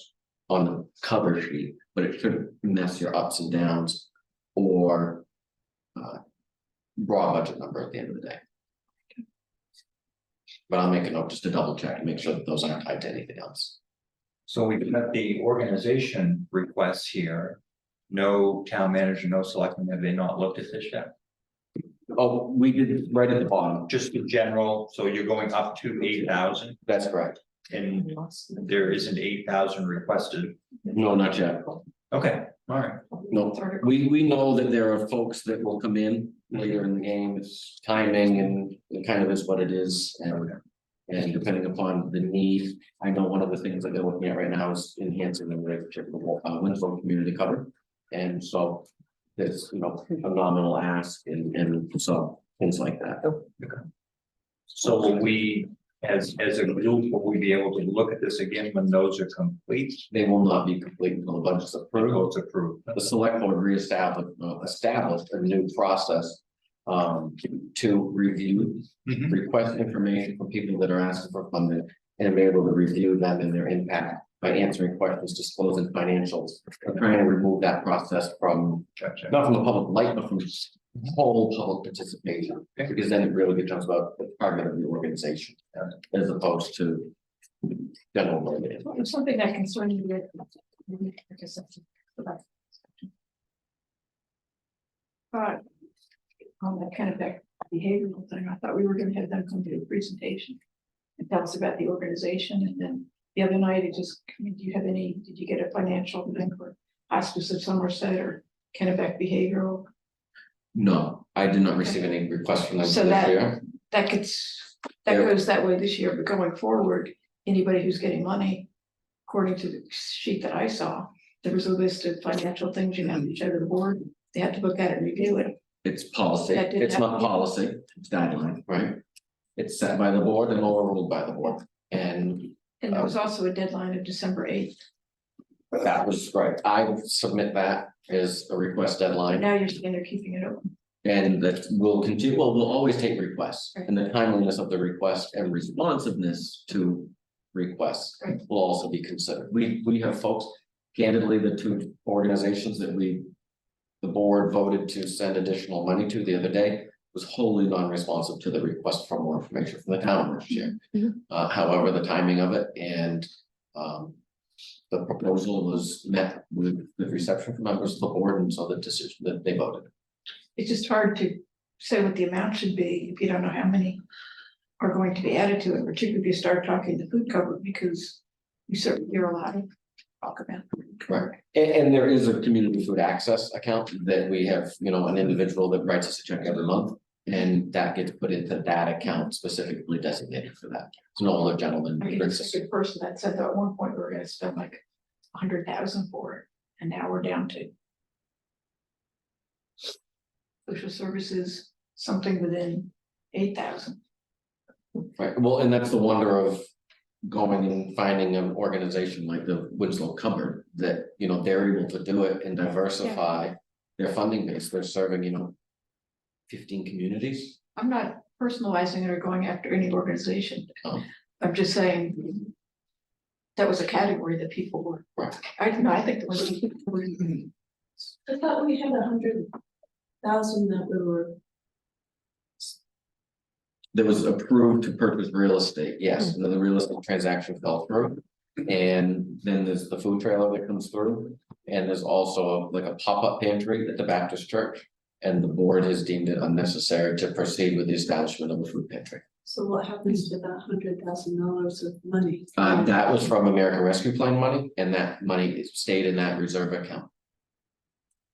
on the cover sheet, but it shouldn't mess your ups and downs or raw budget number at the end of the day. But I'll make a note just to double check and make sure that those aren't tied to anything else. So we've got the organization requests here. No town manager, no selectmen, have they not looked at this yet? Oh, we did right at the bottom. Just the general, so you're going up to 8,000 That's correct. and there isn't 8,000 requested. No, not yet. Okay, all right. No, we know that there are folks that will come in later in the game. It's timing and it kind of is what it is. And depending upon the need, I know one of the things that they're looking at right now is enhancing the relationship with the Winslow community cover. And so there's, you know, a nominal ask and so things like that. So will we, as a group, will we be able to look at this again when those are complete? They will not be complete until the budget's approved. Votes approved. The select board established a new process to review, Mhm. request information from people that are asking for funding and be able to review them and their impact by answering questions, disclosing financials. I'm trying to remove that process from, Gotcha. not from the public light, but from whole public participation, because then it really becomes about the target of the organization as opposed to general. revenue. It's something that concerns me with. I guess that's about- But on that kind of that behavioral thing, I thought we were gonna have them come do a presentation and tell us about the organization, and then the other night it just, I mean, did you get a financial thing for Hospice of Somerset or Kennebec Behavioral? No, I did not receive any requests from them So this that- year. That goes that way this year, but going forward, anybody who's getting money, according to the sheet that I saw, there was a list of financial things you have to show to the board. They had to look at it and review it. It's policy, That did it's not happen. policy, it's guideline, right? It's set by the board and overruled by the board, and And there was also a deadline of December 8th. that was right. I submit that as a request But deadline. now you're saying they're keeping it open. And that will continue, well, we'll always take requests, and the timeliness of the request and responsiveness to requests Right. will also be considered. We have folks, candidly, the two organizations that the board voted to send additional money to the other day was wholly non-responsive to the request for more information from the town last year. However, the timing of it and the proposal was met with the reception from members of the board, and so the decision that they voted. It's just hard to say what the amount should be if you don't know how many are going to be added to it, particularly if you start talking the food cover, because you certainly hear a lot of talk about. Correct. And there is a community food access account that we have, you know, an individual that writes us a check every month. And that gets put into that account specifically designated for that. It's no other gentleman. I mean, it's a good person that said that at one point we were gonna spend like 100,000 for it, and now we're down to social services, something within 8,000. Right, well, and that's the wonder of going and finding an organization like the Winslow Cupboard that, you know, they're able to do it and diversify their funding base. They're serving, you know, 15 communities. I'm not personalizing it or going after any organization. Oh. I'm just saying that was a category that people were, Right. I don't know, I think. It was. I thought we had 100,000 that we were. That was approved to purchase real estate, yes, and then the real estate transaction fell through. And then there's the food trailer that comes through, and there's also like a pop-up pantry at the Baptist church. And the board has deemed it unnecessary to proceed with the establishment of a food pantry. So what happens to that $100,000 of money? That was from American Rescue Plan money, and that money stayed in that reserve account.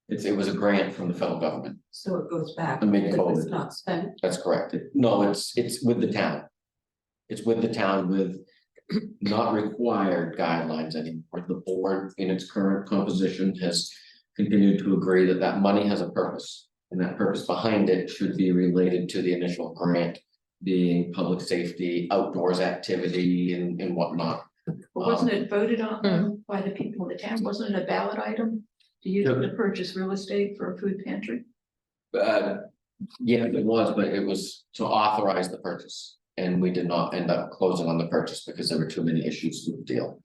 It was a grant from the federal government. So it goes back. I mean, if COVID. it's not spent. That's correct. No, it's with the town. It's with the town with not required guidelines anymore. The board in its current composition has continued to agree that that money has a purpose. And that purpose behind it should be related to the initial grant being public safety, outdoors activity and whatnot. But wasn't it voted on by the people in the town? Wasn't it a ballot item? To use it to purchase real estate for a food pantry? Yeah, it was, but it was to authorize the purchase. And we did not end up closing on the purchase because there were too many issues with the deal.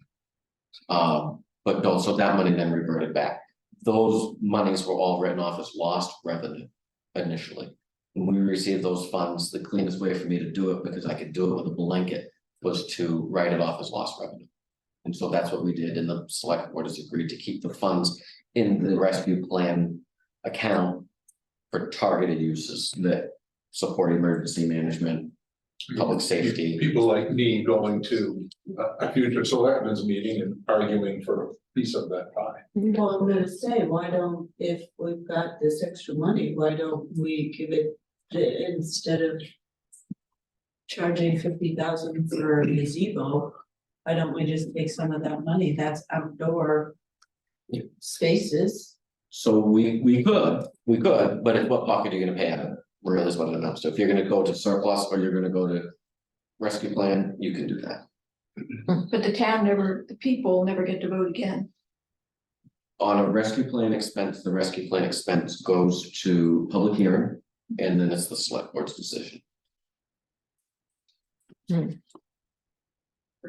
But no, so that money then reverted back. Those monies were all written off as lost revenue initially. When we received those funds, the cleanest way for me to do it, because I could do it with a blanket, was to write it off as lost revenue. And so that's what we did, and the select board has agreed to keep the funds in the rescue plan account for targeted uses that support emergency management, public safety. People like me going to a future selectmen's meeting and arguing for a piece of that pie. Well, I'm gonna say, why don't, if we've got this extra money, why don't we give it, instead of charging 50,000 for a gazebo, why don't we just take some of that money, that's outdoor Yeah. spaces? So we could, but at what pocket are you gonna pay out of? Really is what it amounts to. If you're gonna go to surplus or you're gonna go to rescue plan, you can do that. But the people never get to vote again. On a rescue plan expense, the rescue plan expense goes to public hearing, and then it's the select board's decision. We're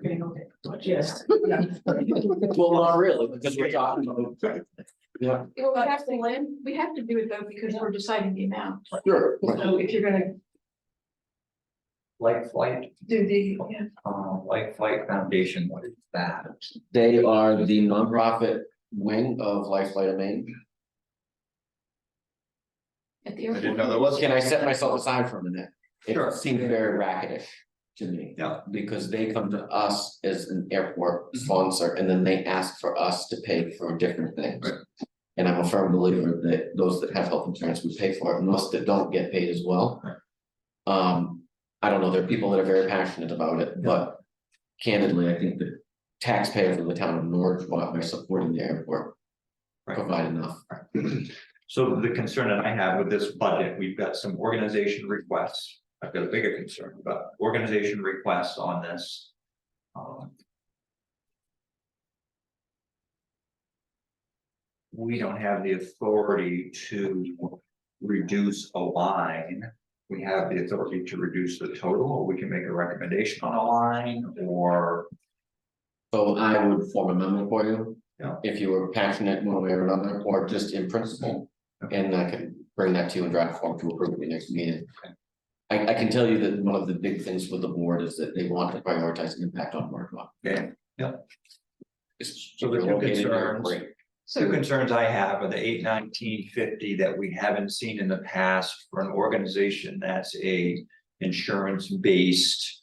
getting okay, but yes. Well, not really, because we're talking about. Yeah, Well, we have to do it though, because we're deciding the amount. sure. So if you're gonna Life Flight, do the, yeah, Life Flight Foundation, what is that? They are the nonprofit wing of Lifeline of Maine. at the I didn't airport. know there was. Can I set myself aside for a minute? Sure. It seemed very racketish to me. Yeah. Because they come to us as an airport sponsor, and then they ask for us to pay for different things. Right. And I'm a firm believer that those that have health insurance would pay for it, and those that don't get paid as well. I don't know, there are people that are very passionate about it, but candidly, I think the taxpayers of the town of Norridgewock, by supporting the airport, Right. provide enough. So the concern that I have with this budget, we've got some organization requests. I've got a bigger concern about organization requests on this. We don't have the authority to reduce a line. We have the authority to reduce the total, or we can make a recommendation on a line, or. So I would form a memo for you. Yeah. If you were passionate one way or another, or just in principle, and I can bring that to you in draft form to approve at the next meeting. I can tell you that one of the big things with the board is that they want to prioritize impact on Norridgewock. Yeah, yeah. It's So the two located there, concerns. great. Two concerns I have are the 81950 that we haven't seen in the past for an organization that's a insurance-based,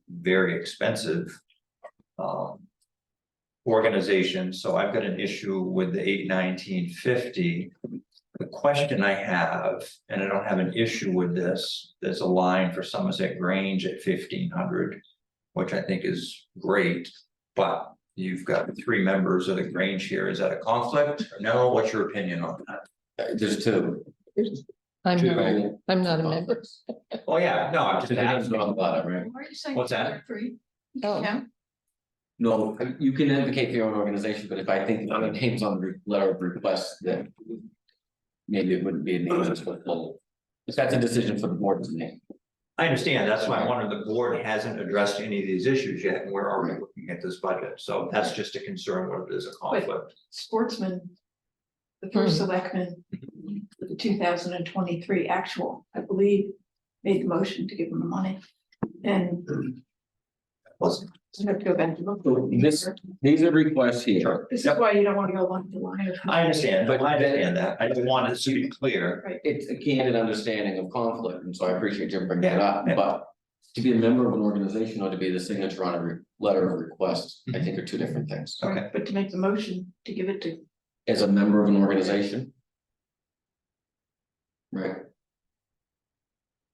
very expensive. Organization, so I've got an issue with the 81950. The question I have, and I don't have an issue with this, there's a line for Somerset Grange at 1,500, which I think is great, but you've got 3 members of the Grange here. Is that a conflict? Or no? What's your opinion on that? There's two. I'm Two not, I'm not a member. Oh, yeah, no, I'm Two just names asking. on the bottom, right? Why are you saying? What's that? Free? Oh. Yeah, No, you can advocate for your own organization, but if I think other names on the letter of request, then. Maybe it wouldn't be a name that's full. If that's a decision for the board to make. I understand, that's why I wonder, the board hasn't addressed any of these issues yet, and we're already looking at this budget, so that's just a concern, whether there's a conflict. Sportsman. The first selectman, for the 2023 actual, I believe, made the motion to give them the money. And Wasn't. I have to go back and look. So these are requests here. This is why you don't want to go line to line. I understand, But I understand that, I just wanted to be clear. Right. It's a candid understanding of conflict, and so I appreciate you bringing it up, Yeah. but. To be a member of an organization or to be the signature on a letter of request, I think are two different things. Okay. But to make the motion to give it to, As a member of an organization. Right.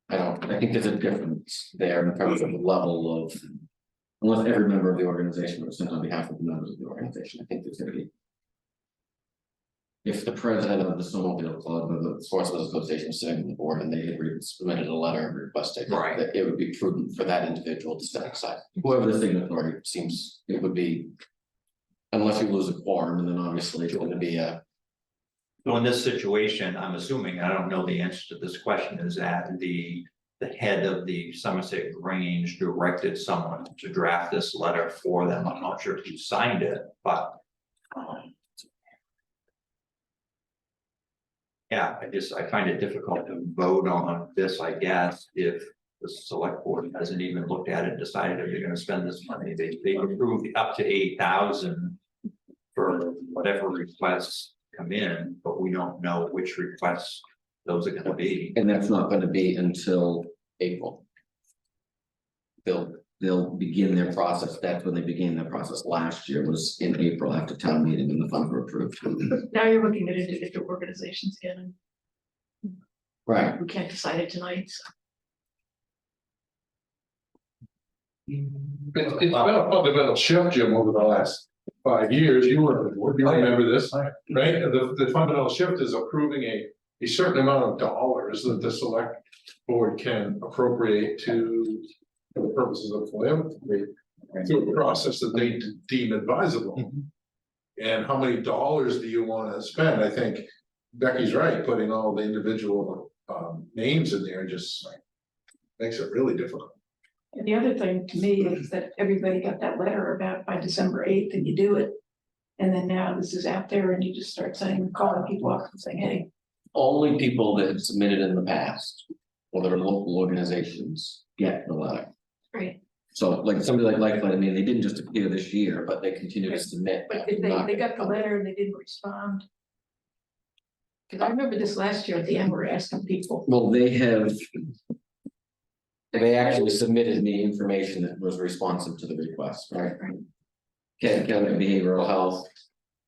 I think there's a difference there in terms of the level of. Unless every member of the organization was sent on behalf of the members of the organization, I think there's gonna be. If the president of the snowmobile club or the Sportsman Association was sitting on the board and they had submitted a letter requesting. Right. That it would be prudent for that individual to step aside, whoever the signatory seems, it would be. Unless you lose a quorum, and then obviously it's gonna be a. So in this situation, I'm assuming, I don't know the answer to this question, is that the head of the Somerset Grange directed someone to draft this letter for them. I'm not sure who signed it, but. Yeah, I find it difficult to vote on this, I guess, if the select board hasn't even looked at it and decided if they're gonna spend this money. They approved up to 8,000 for whatever requests come in, but we don't know which requests those are gonna be. And that's not gonna be until April. They'll begin their process, that's when they began their process last year, was in April after town meeting and the funds were approved. now you're looking at individual organizations again, Right, and we can't decide it tonight, so. It's been a fundamental shift, Jim, over the last 5 years. You were, you remember this, right? The fundamental shift is approving a certain amount of dollars that the select board can appropriate to. For the purposes of philanthropy, through a process that they deem advisable. And how many dollars do you want to spend? I think Becky's right, putting all the individual names in there just makes it really difficult. And the other thing to me is that everybody got that letter about by December 8th and you do it. And then now this is out there and you just start saying, calling people up and saying, hey. only people that have submitted in the past, or that are local organizations, get the letter. Right. So like somebody like Lightfoot, I mean, they didn't just appear this year, but they continue to submit. But if they got the letter and they didn't respond. Cause I remember this last year at the end, we were asking people. Well, they actually submitted the information that was responsive to the request, right? County Behavioral Health,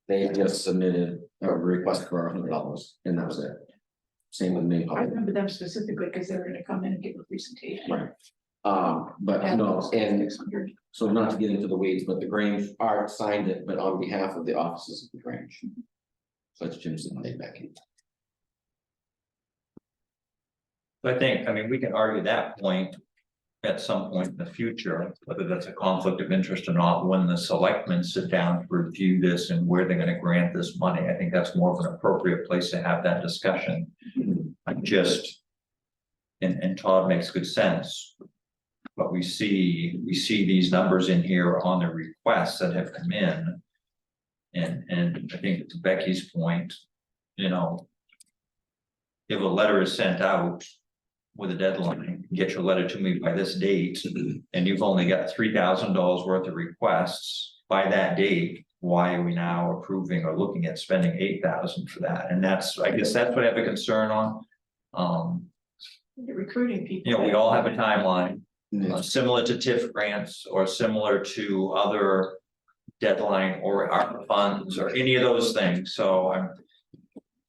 they just submitted a request for $100 and that was it. Same with me. I remember them specifically because they were gonna come in and give a presentation. Right. But no, and 600. so not to get into the weeds, but the Grange Art signed it, but on behalf of the offices of the Grange. So that's Jim's and Dave Becky. So I think, I mean, we can argue that point at some point in the future, whether that's a conflict of interest or not, when the selectmen sit down to review this and where they're gonna grant this money. I think that's more of an appropriate place to have that discussion. I just, and Todd makes good sense. But we see these numbers in here on the requests that have come in. And I think to Becky's point, you know. If a letter is sent out with a deadline, get your letter to me by this date, and you've only got $3,000 worth of requests by that date. Why are we now approving or looking at spending $8,000 for that? And that's, I guess that's what I have a concern on. You're recruiting people. You know, we all have a timeline. Yeah. Similar to TIF grants or similar to other deadline or ARPA funds or any of those things. So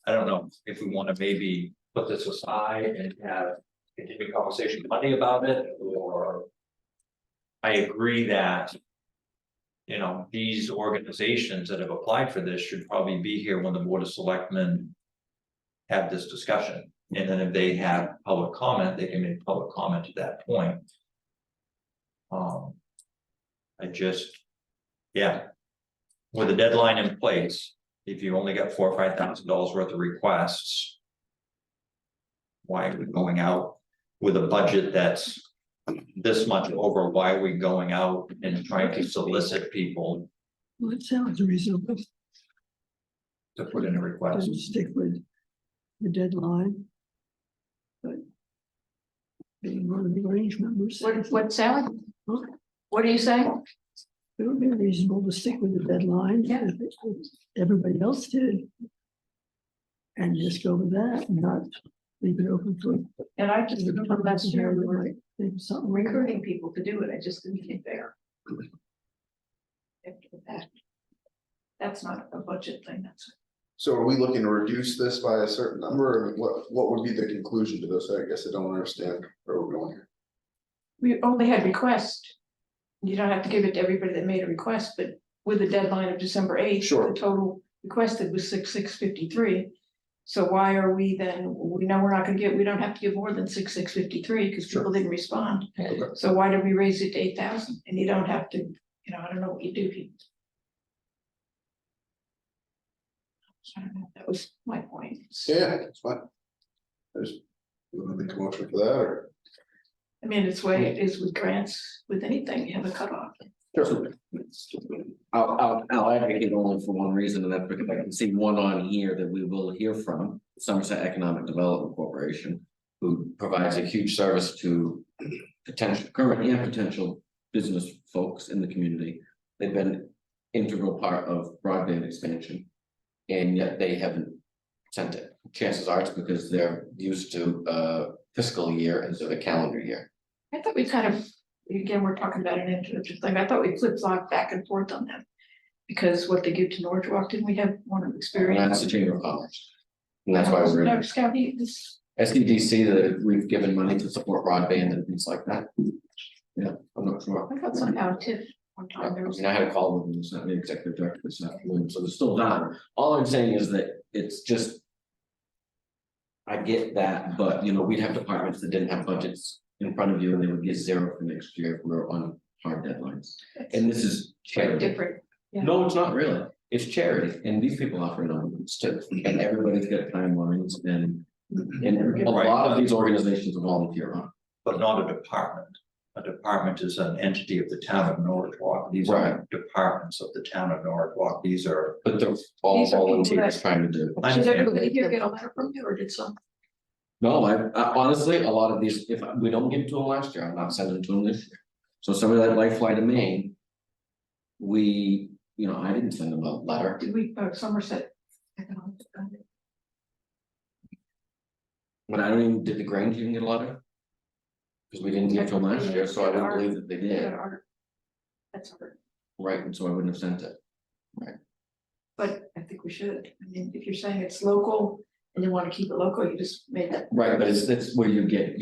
I don't know if we want to maybe put this aside and have continuing conversation with Monday about it, or I agree that, you know, these organizations that have applied for this should probably be here when the Board of Selectmen have this discussion. And then if they have public comment, they can make public comment at that point. Yeah, with a deadline in place, if you only got $4,000 or $5,000 worth of requests, why are we going out with a budget that's this much over? Why are we going out and trying to solicit people Well, it sounds reasonable to put in a request? to stick with the deadline. But being one of the Grange members, What, Sally? What are you saying? it would be reasonable to stick with the deadline. Yeah. If everybody else did. And just go with that and not leave it open for. And I just, remember last year, we were Maybe something recruiting people to do it, I just didn't think fair. After the fact. That's not a budget thing, that's. So are we looking to reduce this by a certain number, or what would be the conclusion to this? I guess I don't understand where we're going here. We only had requests. You don't have to give it to everybody that made a request, but with the deadline of December 8th. Sure. The total requested was 6,653. So why are we then, we know we're not gonna we don't have to give more than 6,653 because people didn't respond. Okay. So why did we raise it to 8,000? And you don't have to, I don't know what you do. So that was my point. Yeah, that's fine. I just, you want to make a motion for that, or? I mean, it's the way it is with grants, with anything, you have a cutoff. Sure. I'll advocate only for one reason, and that's because I can see one on here that we will hear from Somerset Economic Development Corporation, who provides a huge service to potential, current and potential business folks in the community. They've been integral part of broadband expansion, and yet they haven't sent it. Chances are it's because they're used to fiscal year instead of a calendar year. I thought we kind of, again, we're talking about an individual thing, I thought we flip-flopped back and forth on them. Because what they give to Norridgewock, didn't we have one of And experience? that's the Chamber of Commerce. And that's why we're No, Scotty, this, SDDC, that we've given money to support broadband and things like that. Yeah, I'm not sure. I thought somehow TIF one I time there was. mean, I had a call with them, it's not the executive director this afternoon, so they're still done. All I'm saying is that it's just. I get that, but we'd have departments that didn't have budgets in front of you and they would get zero for next year if we're on hard deadlines. And this is charity. Different. Yeah. No, it's not really. It's charity and these people offer numbers too. And everybody's got timelines and a lot of these organizations are volunteer on. But not a department. A department is an entity of the town of Norridgewock. These are departments of the town of Norridgewock. These are. But they're all These are people volunteers that- trying to do. I Did understand. everybody here get a letter from you or did some? No, I honestly, a lot of these, if we don't give to them last year, I'm not sending to them this year. So somebody like Life Flight to Maine. We, I didn't send them a letter. Did we, Somerset? Economic Development? But I don't even, did the Grange even get a letter? Because we didn't give to them last year, so I wouldn't believe that they Yeah, did, that's hard, right, and so I wouldn't have sent it. but I think we should, I mean, if you're saying it's local and you wanna keep it local, you just made that. Right, but that's where you get,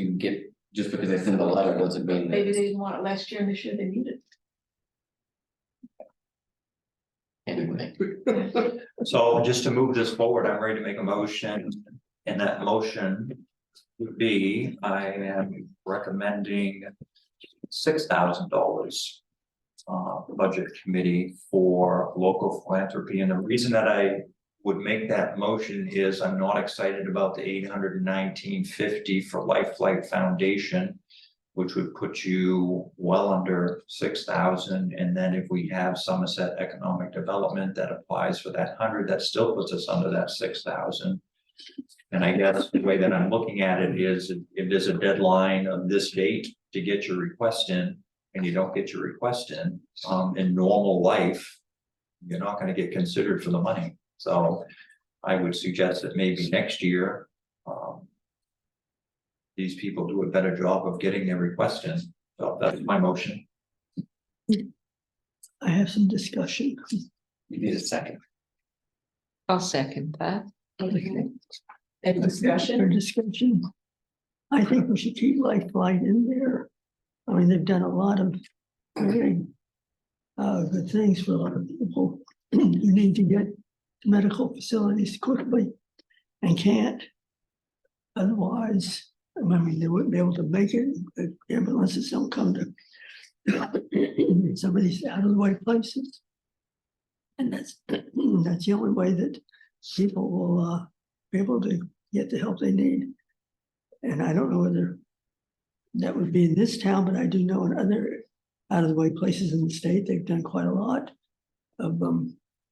just because they send a letter doesn't mean Maybe that. they didn't want it last year and this year they need it. Anyway, So just to move this forward, I'm ready to make a motion, and that motion would be, I am recommending $6,000. Budget committee for local philanthropy, and the reason that I would make that motion is I'm not excited about the $819.50 for Life Flight Foundation, which would put you well under 6,000, and then if we have Somerset Economic Development that applies for that 100, that still puts us under that 6,000. And I guess the way that I'm looking at it is, if there's a deadline of this date to get your request in, and you don't get your request in normal life, you're not gonna get considered for the money. So I would suggest that maybe next year, these people do a better job of getting their request in. So that's my motion. I have some discussion. you need a second. I'll second that. Okay. And For discussion. I think we should keep Life Flight in there. I mean, they've done a lot of very good things for a lot of people. You need to get to medical facilities quickly and can't. Otherwise, I mean, they wouldn't be able to make it. The ambulances don't come to some of these out of the way places. And that's the only way that people will be able to get the help they need. And I don't know whether that would be in this town, but I do know in other out of the way places in the state, they've done quite a lot of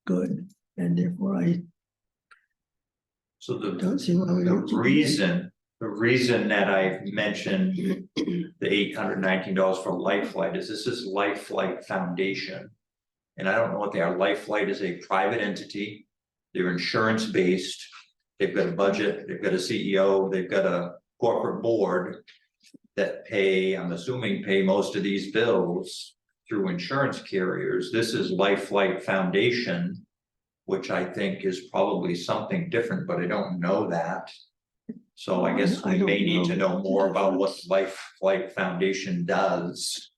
good. And therefore I So don't see why we don't. the reason that I mentioned the $819 for Life Flight is this is Life Flight Foundation. And I don't know what they are. Life Flight is a private entity. They're insurance based. they've got a budget, they've got a CEO, they've got a corporate board. That pay, I'm assuming pay most of these bills through insurance carriers. This is Life Flight Foundation. Which I think is probably something different, but I don't know that. So I guess I we don't may need to know know more about what difference. Life Flight Foundation does.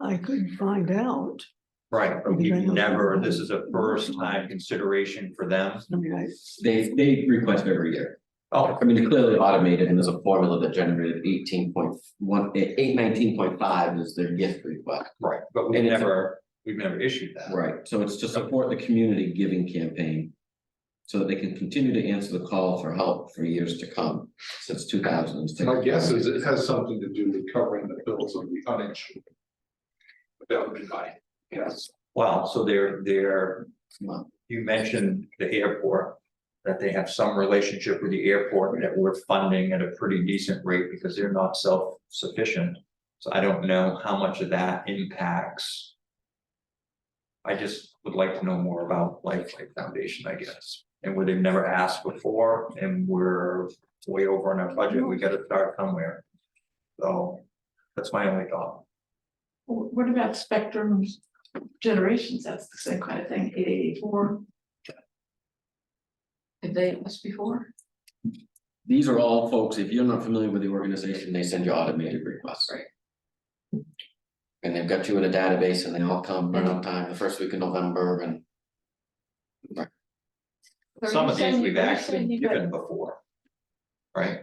I could find out. Right, but Because I we've know never, people this is a first time consideration for them. I mean, They request every year. Oh, I mean, they're clearly automated and there's a formula that generated 819.5 is their gift request. right, but And it's we've never issued that. Right, so it's to support the community giving campaign. So that they can continue to answer the call for help for years to come, since 2006. My guess is it has something to do with covering the bills of the uninsured. That would be my guess. Well, so you mentioned the airport. That they have some relationship with the airport that we're funding at a pretty decent rate because they're not self-sufficient. So I don't know how much of that impacts. I just would like to know more about Life Flight Foundation, I guess, and where they've never asked before, and we're way over on our budget, we gotta start somewhere. So, that's my only thought. What about Spectrum Generations? That's the same kind of thing, 884. Have they asked before? These are all folks, if you're not familiar with the organization, they send you automated requests. Right. And they've got you in a database and they all come right on time, the first week of November and. Some of these we've Are you actually saying you given got- before. Right?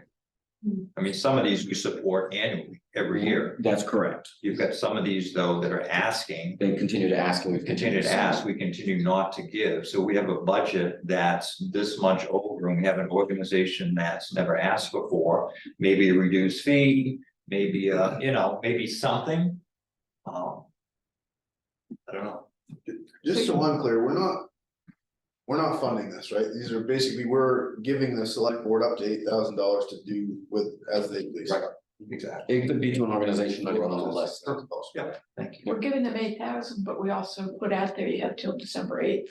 Hmm. I mean, some of these we support annually, every year. That's correct. You've got some of these, though, that are asking, They continue to ask and we've continue continued to ask, we continue not to give. So we have a budget that's this much over, and we have an organization that's never asked before. Maybe a reduced fee, maybe maybe something. I don't know. Just so I'm clear, we're not funding this, right? These are basically, we're giving the select board up to $8,000 to do with as they please. Right. Exactly. It could be to an organization, not even on the list. Yeah, thank you. We're giving them 8,000, but we also put out there, you have till December 8th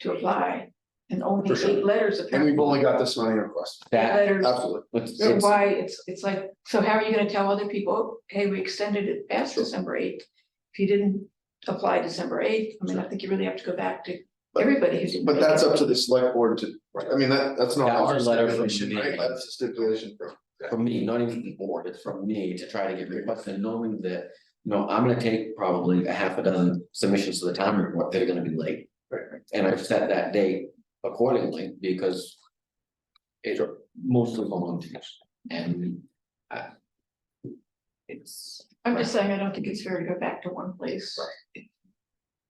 to apply. And only For sure. 8 letters And apparently. we've only got this money request. That, Letters. Absolutely. So why, it's like, so how are you gonna tell other people, hey, we extended it past December 8th? If you didn't apply December 8th, I mean, I think you really have to go back to But- everybody who didn't. But make that's it. up to the select board to, I mean, that's not That our was a letter from stipulation, me. right? That's a stipulation from. me, not even the board, it's from me to try to get requests and knowing that. I'm gonna take probably a half a dozen submissions to the town report that are gonna be late. And I've set that date accordingly because. It's mostly volunteers and. It's. I'm just saying, I don't think it's fair to go back to one place.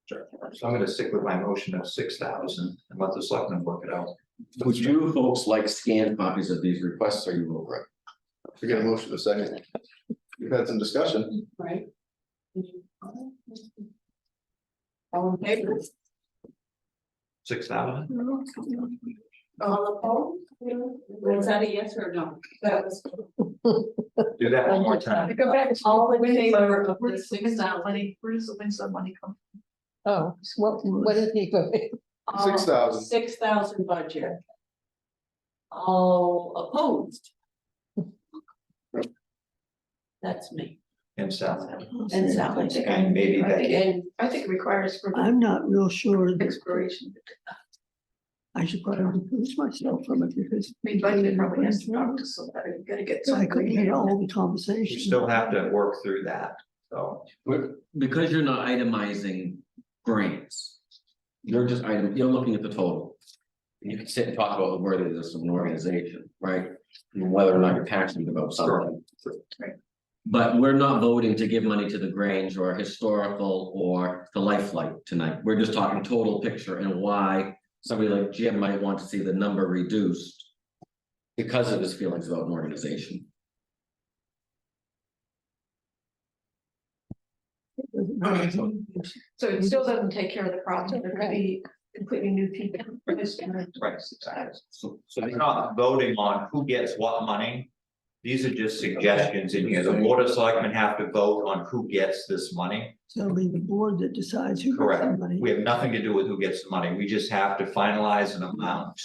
So I'm gonna stick with my motion of 6,000 and let the selectmen work it out. Would you folks like scanned copies of these requests or you over it? We get a motion in a second. We've had some discussion. Right? All in favor? 6,000? All opposed? Was that a yes or no? That was. Do that one more time. Go back to All in favor of where the does the Winslow 6,000? money, where does the Winslow money come? Oh, so what did he go? 6,000. 6,000 budget. All opposed? That's me. And Sally. And Sally. And maybe I think- Becky. And I think it requires for the I'm not real sure that expiration. I should probably recuse myself from it because. I mean, budget probably has to talk to somebody, you gotta get. I couldn't hear all the You conversation. still have to work through that, so. Because you're not itemizing grants. You're just you're looking at the total. And you can sit and talk about the worthiness of an organization, right? And whether or not you're passionate about something. But we're not voting to give money to the Grange or historical or the Life Flight tonight. We're just talking total picture and why somebody like Jim might want to see the number reduced. Because of his feelings about an organization. So it still doesn't take care of the problem, there could be completely new people. Right, exactly. So it's not voting on who gets what money. These are just suggestions in here. The board of selectmen have to vote on who gets this money. So it'll be the board that decides who gets the Correct. money. We have nothing to do with who gets the money. We just have to finalize an amount.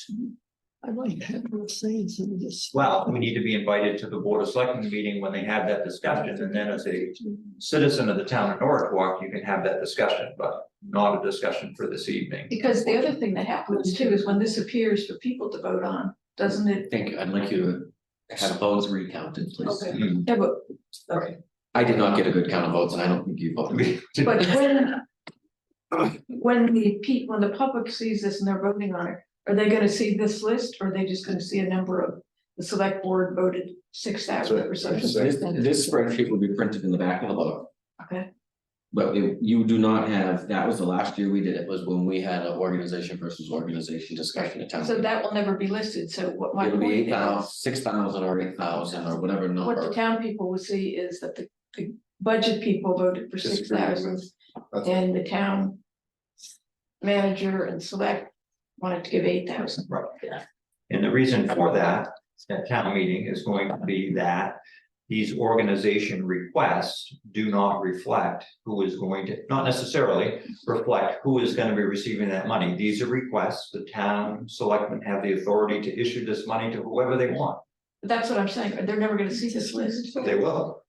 I'd like to have more say in some of this. Well, we need to be invited to the Board of Selectmen meeting when they have that discussion, and then as a citizen of the town of Norridgewock, you can have that discussion, but not a discussion for this evening. Because the other thing that happens too is when this appears for people to vote on, doesn't it? Thank you. I'd like you to have votes recounted, please. Okay. Mhm. Yeah, but, okay, I did not get a good count of votes and I don't think you voted. but when the public sees this and they're voting on it, are they gonna see this list, or are they just gonna see a number of the select board voted 6,000 or something? This spreadsheet will be printed in the back of the book. Okay, But you do not have, that was the last year we did it, was when we had an organization versus organization discussion at town. so that will never be listed, so what my It'll be point 8,000, is, 6,000 or 8,000 or whatever what the number. town people will see is that the budget people voted for Disagree 6,000. That's- And the town manager and select wanted to give 8,000. Right. And the reason for that, at town meeting is going to be that these organization requests do not reflect who is going to, not necessarily reflect who is gonna be receiving that money. These are requests, the town selectmen have the authority to issue this money to whoever they want. That's what I'm saying, they're never gonna see this list. They will,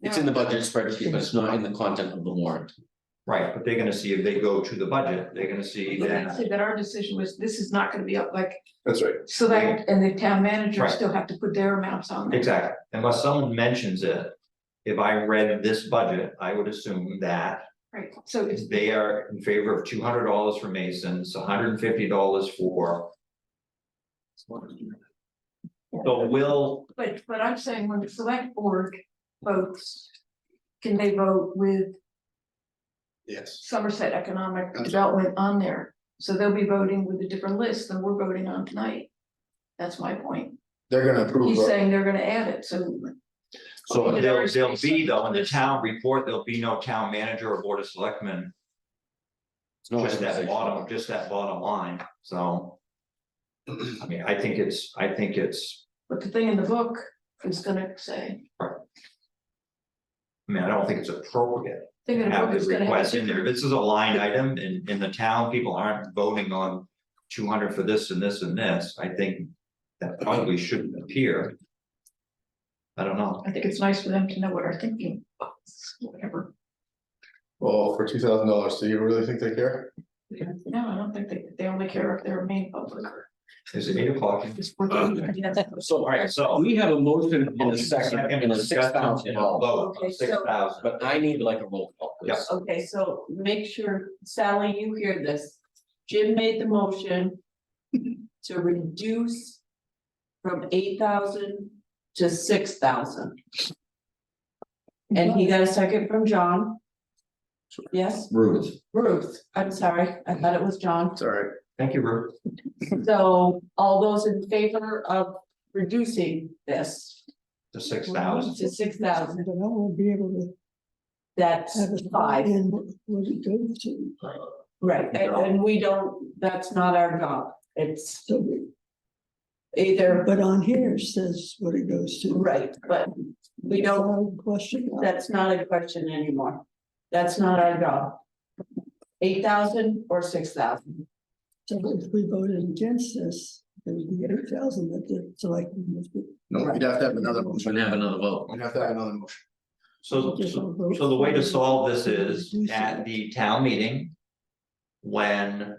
It's in the budget spreadsheet, but it's not in the content of the warrant. right, but they're gonna see if they go to the budget, they're gonna see But I that. say that our decision was, this is not gonna be up, like, That's right. select and the town manager Right. still have to put their amounts on there. Exactly, unless someone mentions it. If I read this budget, I would assume that Right, so it's, they are in favor of $200 for Masons, $150 for. So will, but I'm saying when the select board votes, can they vote with Yes. Somerset Economic Development on there? So they'll be voting with a different list than we're voting on tonight. That's my point. They're gonna approve. He's saying they're gonna add it, so. so Okay, there'll there's- be though, in the town report, there'll be no town manager or board of selectmen. Just that bottom line, so. I mean, I think it's, But the thing in the book is gonna say, I mean, I don't think it's appropriate. thing in the Have book the is gonna have. a request in there, different- this is a line item in the town, people aren't voting on 200 for this and this and this, I think. That probably shouldn't appear. I don't know, I think it's nice for them to know what our thinking, is, whatever. Well, for $2,000, do you really think they care? No, I don't think they only care if they're a main public or. is it 8 o'clock? just for the- yes. So, all right, So- we have a motion in a second, in a $6,000. Vote, Okay, so- 6,000. But I need like a roll call, please. Yes. Okay, so make sure, Sally, you hear this. Jim made the motion to reduce from 8,000 to 6,000. And he got a second from John. Yes, Ruth, Ruth, I'm sorry, I thought it was John. Sorry. Thank you, Ruth. So all those in favor of reducing this The 6,000. to 6,000, But I won't be able to that's have a five, in what it goes to. right, and we don't, that's not our job, it's So, either, but on here it says what it goes to. right, but we don't, No question. that's not a question anymore. That's not our job. 8,000 or 6,000, So if we voted against this, it would be 8,000 that the selectmen must be. No, you'd have to have another we're motion. gonna have another vote. You'd have to have another motion. So the way to solve this is at the town meeting. When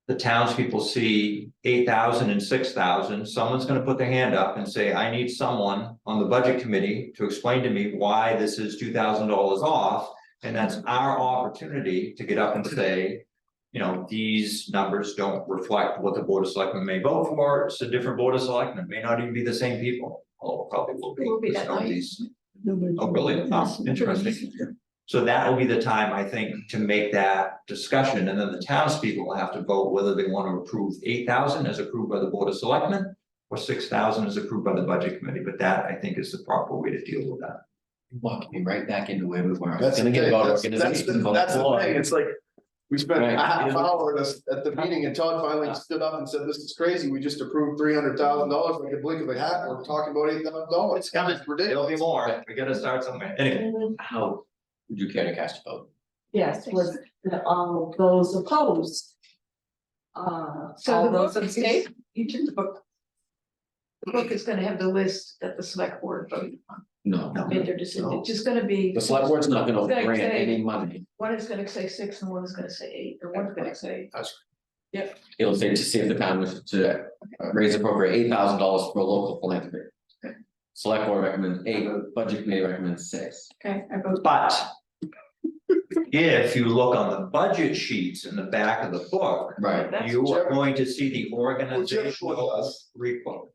the townspeople see 8,000 and 6,000, someone's gonna put their hand up and say, I need someone on the budget committee to explain to me why this is $2,000 off. And that's our opportunity to get up and say, you know, these numbers don't reflect what the board of selectmen may vote for, it's a different board of selectmen, may not even be the same people. Oh, probably will be. It will be that Some of night. these- Nobody- Oh, really? Oh, interesting. So that will be the time, I think, to make that discussion, and then the townspeople will have to vote whether they want to approve 8,000 as approved by the board of selectmen. Or 6,000 as approved by the budget committee, but that I think is the proper way to deal with that. Walking me right back into where we were. I was That's the gonna get thing, about that's the organization, but that's the boy, thing, it's like, we spent a Right. half hour at the meeting and Todd finally stood up and said, this is crazy, we just approved $300,000, like a blink of a hat, we're talking about $8,000. It's coming, It's ridiculous. It'll be more, we gotta start somewhere, anyway. How would you care to cast a vote? yes, was all those opposed. So all the those book in is, favor? you took the book. The book is gonna have the list that the select board voted on, No, made their decision, it's just gonna be. the select board's not gonna It's gonna grant say- any money. One is gonna say 6 and one is gonna say 8, or one's gonna say. Yep, It'll say to see if the town wishes to raise appropriate $8,000 for local philanthropy. Select board recommends 8, budget committee recommends 6. okay, I vote. But. If you look on the budget sheets in the back of the book, Right. That's you are true. going to see the organizational does. report.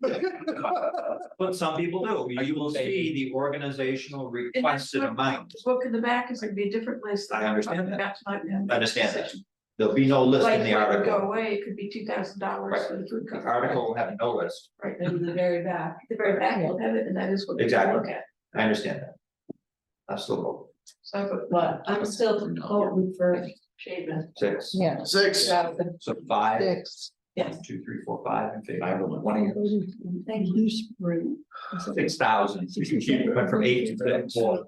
But some people do, you will see the organizational requested amount. The book in the back is gonna be a different list. I understand that. That's not. I understand that. There'll be no list in the Go article. away, it could be $2,000 for the food. The cover. article will have no list. Right, In the very back. the very back will have it, and that is what we Exactly. look at. I understand that. I still vote So I vote. But I'm still voting for Shaven. 6. Yeah, 6. So 5, six. 1, 2, 3, 4, 5 in favor. 5 of them. 20. Thank you. Blue spring. 6,000, it went from 8 to 4.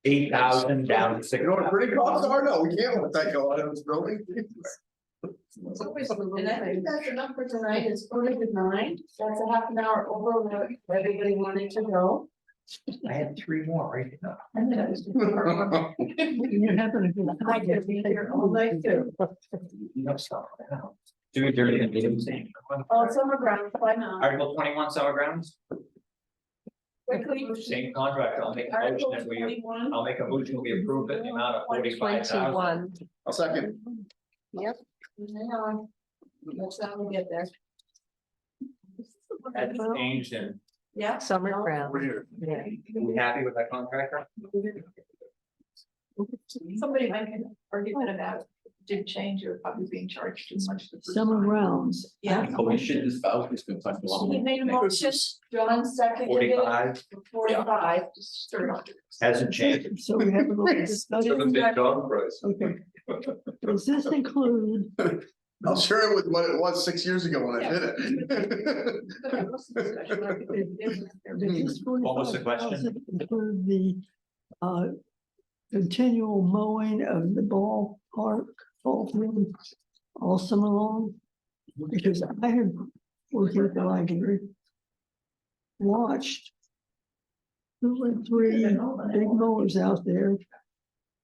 8,000 down to 6. You know what pretty costs are? No, we can't let that go out of this building. It's always. And I think that's enough for tonight, it's 49, that's a half an hour over what everybody wanted to go. I had 3 more right now. And then it was. You're having a good. I could be here all night too. You know, stop now. Do it during the meeting. Oh, summer ground, why not? Article 21 summer grounds, Quickly. same contract, I'll make a motion Article that we, 21. I'll make a motion, we approve it in the amount of 45,000. 21. I'll second. Yep. Hang on. That's how we get there. That's changed and Yeah. Summer ground. We're here. Yeah. are we happy with that contractor? Somebody might make an argument about, did change, or probably being charged too much. the first Summer time. rounds. Yeah. But we should discuss, it's been such a long. He made a motion, John seconded it, 45 for 45. Just stir it up. hasn't changed. So we have a little So the discussion. big dog price. Okay. Does this include, I'll share it with what it was 6 years ago when I did it. But there was some discussion, I think does this What was the question? 45,000 include the continual mowing of the ballpark, ball field all summer long? Because I have worked at the library, watched 2 or 3 big mowers out there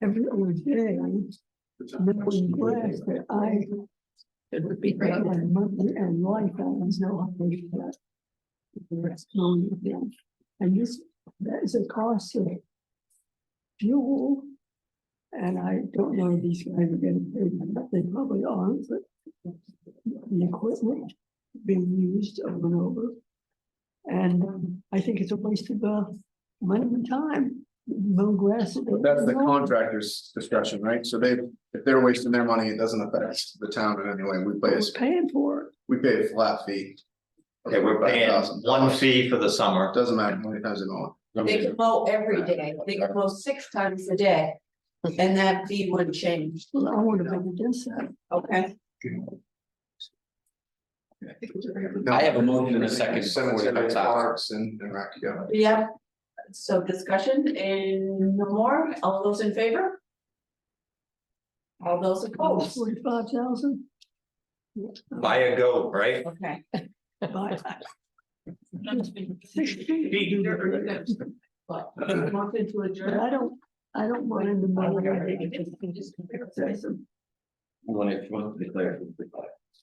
every other day, mowing grass that it would be great on monthly and life, I was no how to do that. The rest mowing of them. And this, that is a cost of fuel. And I don't know if these guys are getting paid, but they probably aren't, but the equipment being used over and over. And I think it's a waste of money and time, mow grass. That's the contractor's discretion, right? So if they're wasting their money, it doesn't affect the town in any way. We're paying for it. We pay a flat fee. Okay, we're paying one fee for the summer. Doesn't matter how many times they mow They can mow every day, they can mow 6 times a day, and that fee wouldn't change, Well, I would have been against that. okay? it. I have a motion in a second. Cemetery, 45,000. parks and rack together. Yep, so discussion and no more, all those in favor? All those opposed, 45,000. Buy a goat, right? okay. Buy. But wanted to But adjourn. I don't mind the money. You want to declare.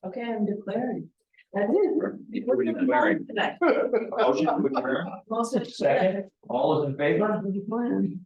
Okay, I'm declaring. That's it. We're declaring. Tonight. Motion to adjourn. Motion. Second, all those in favor? Plan.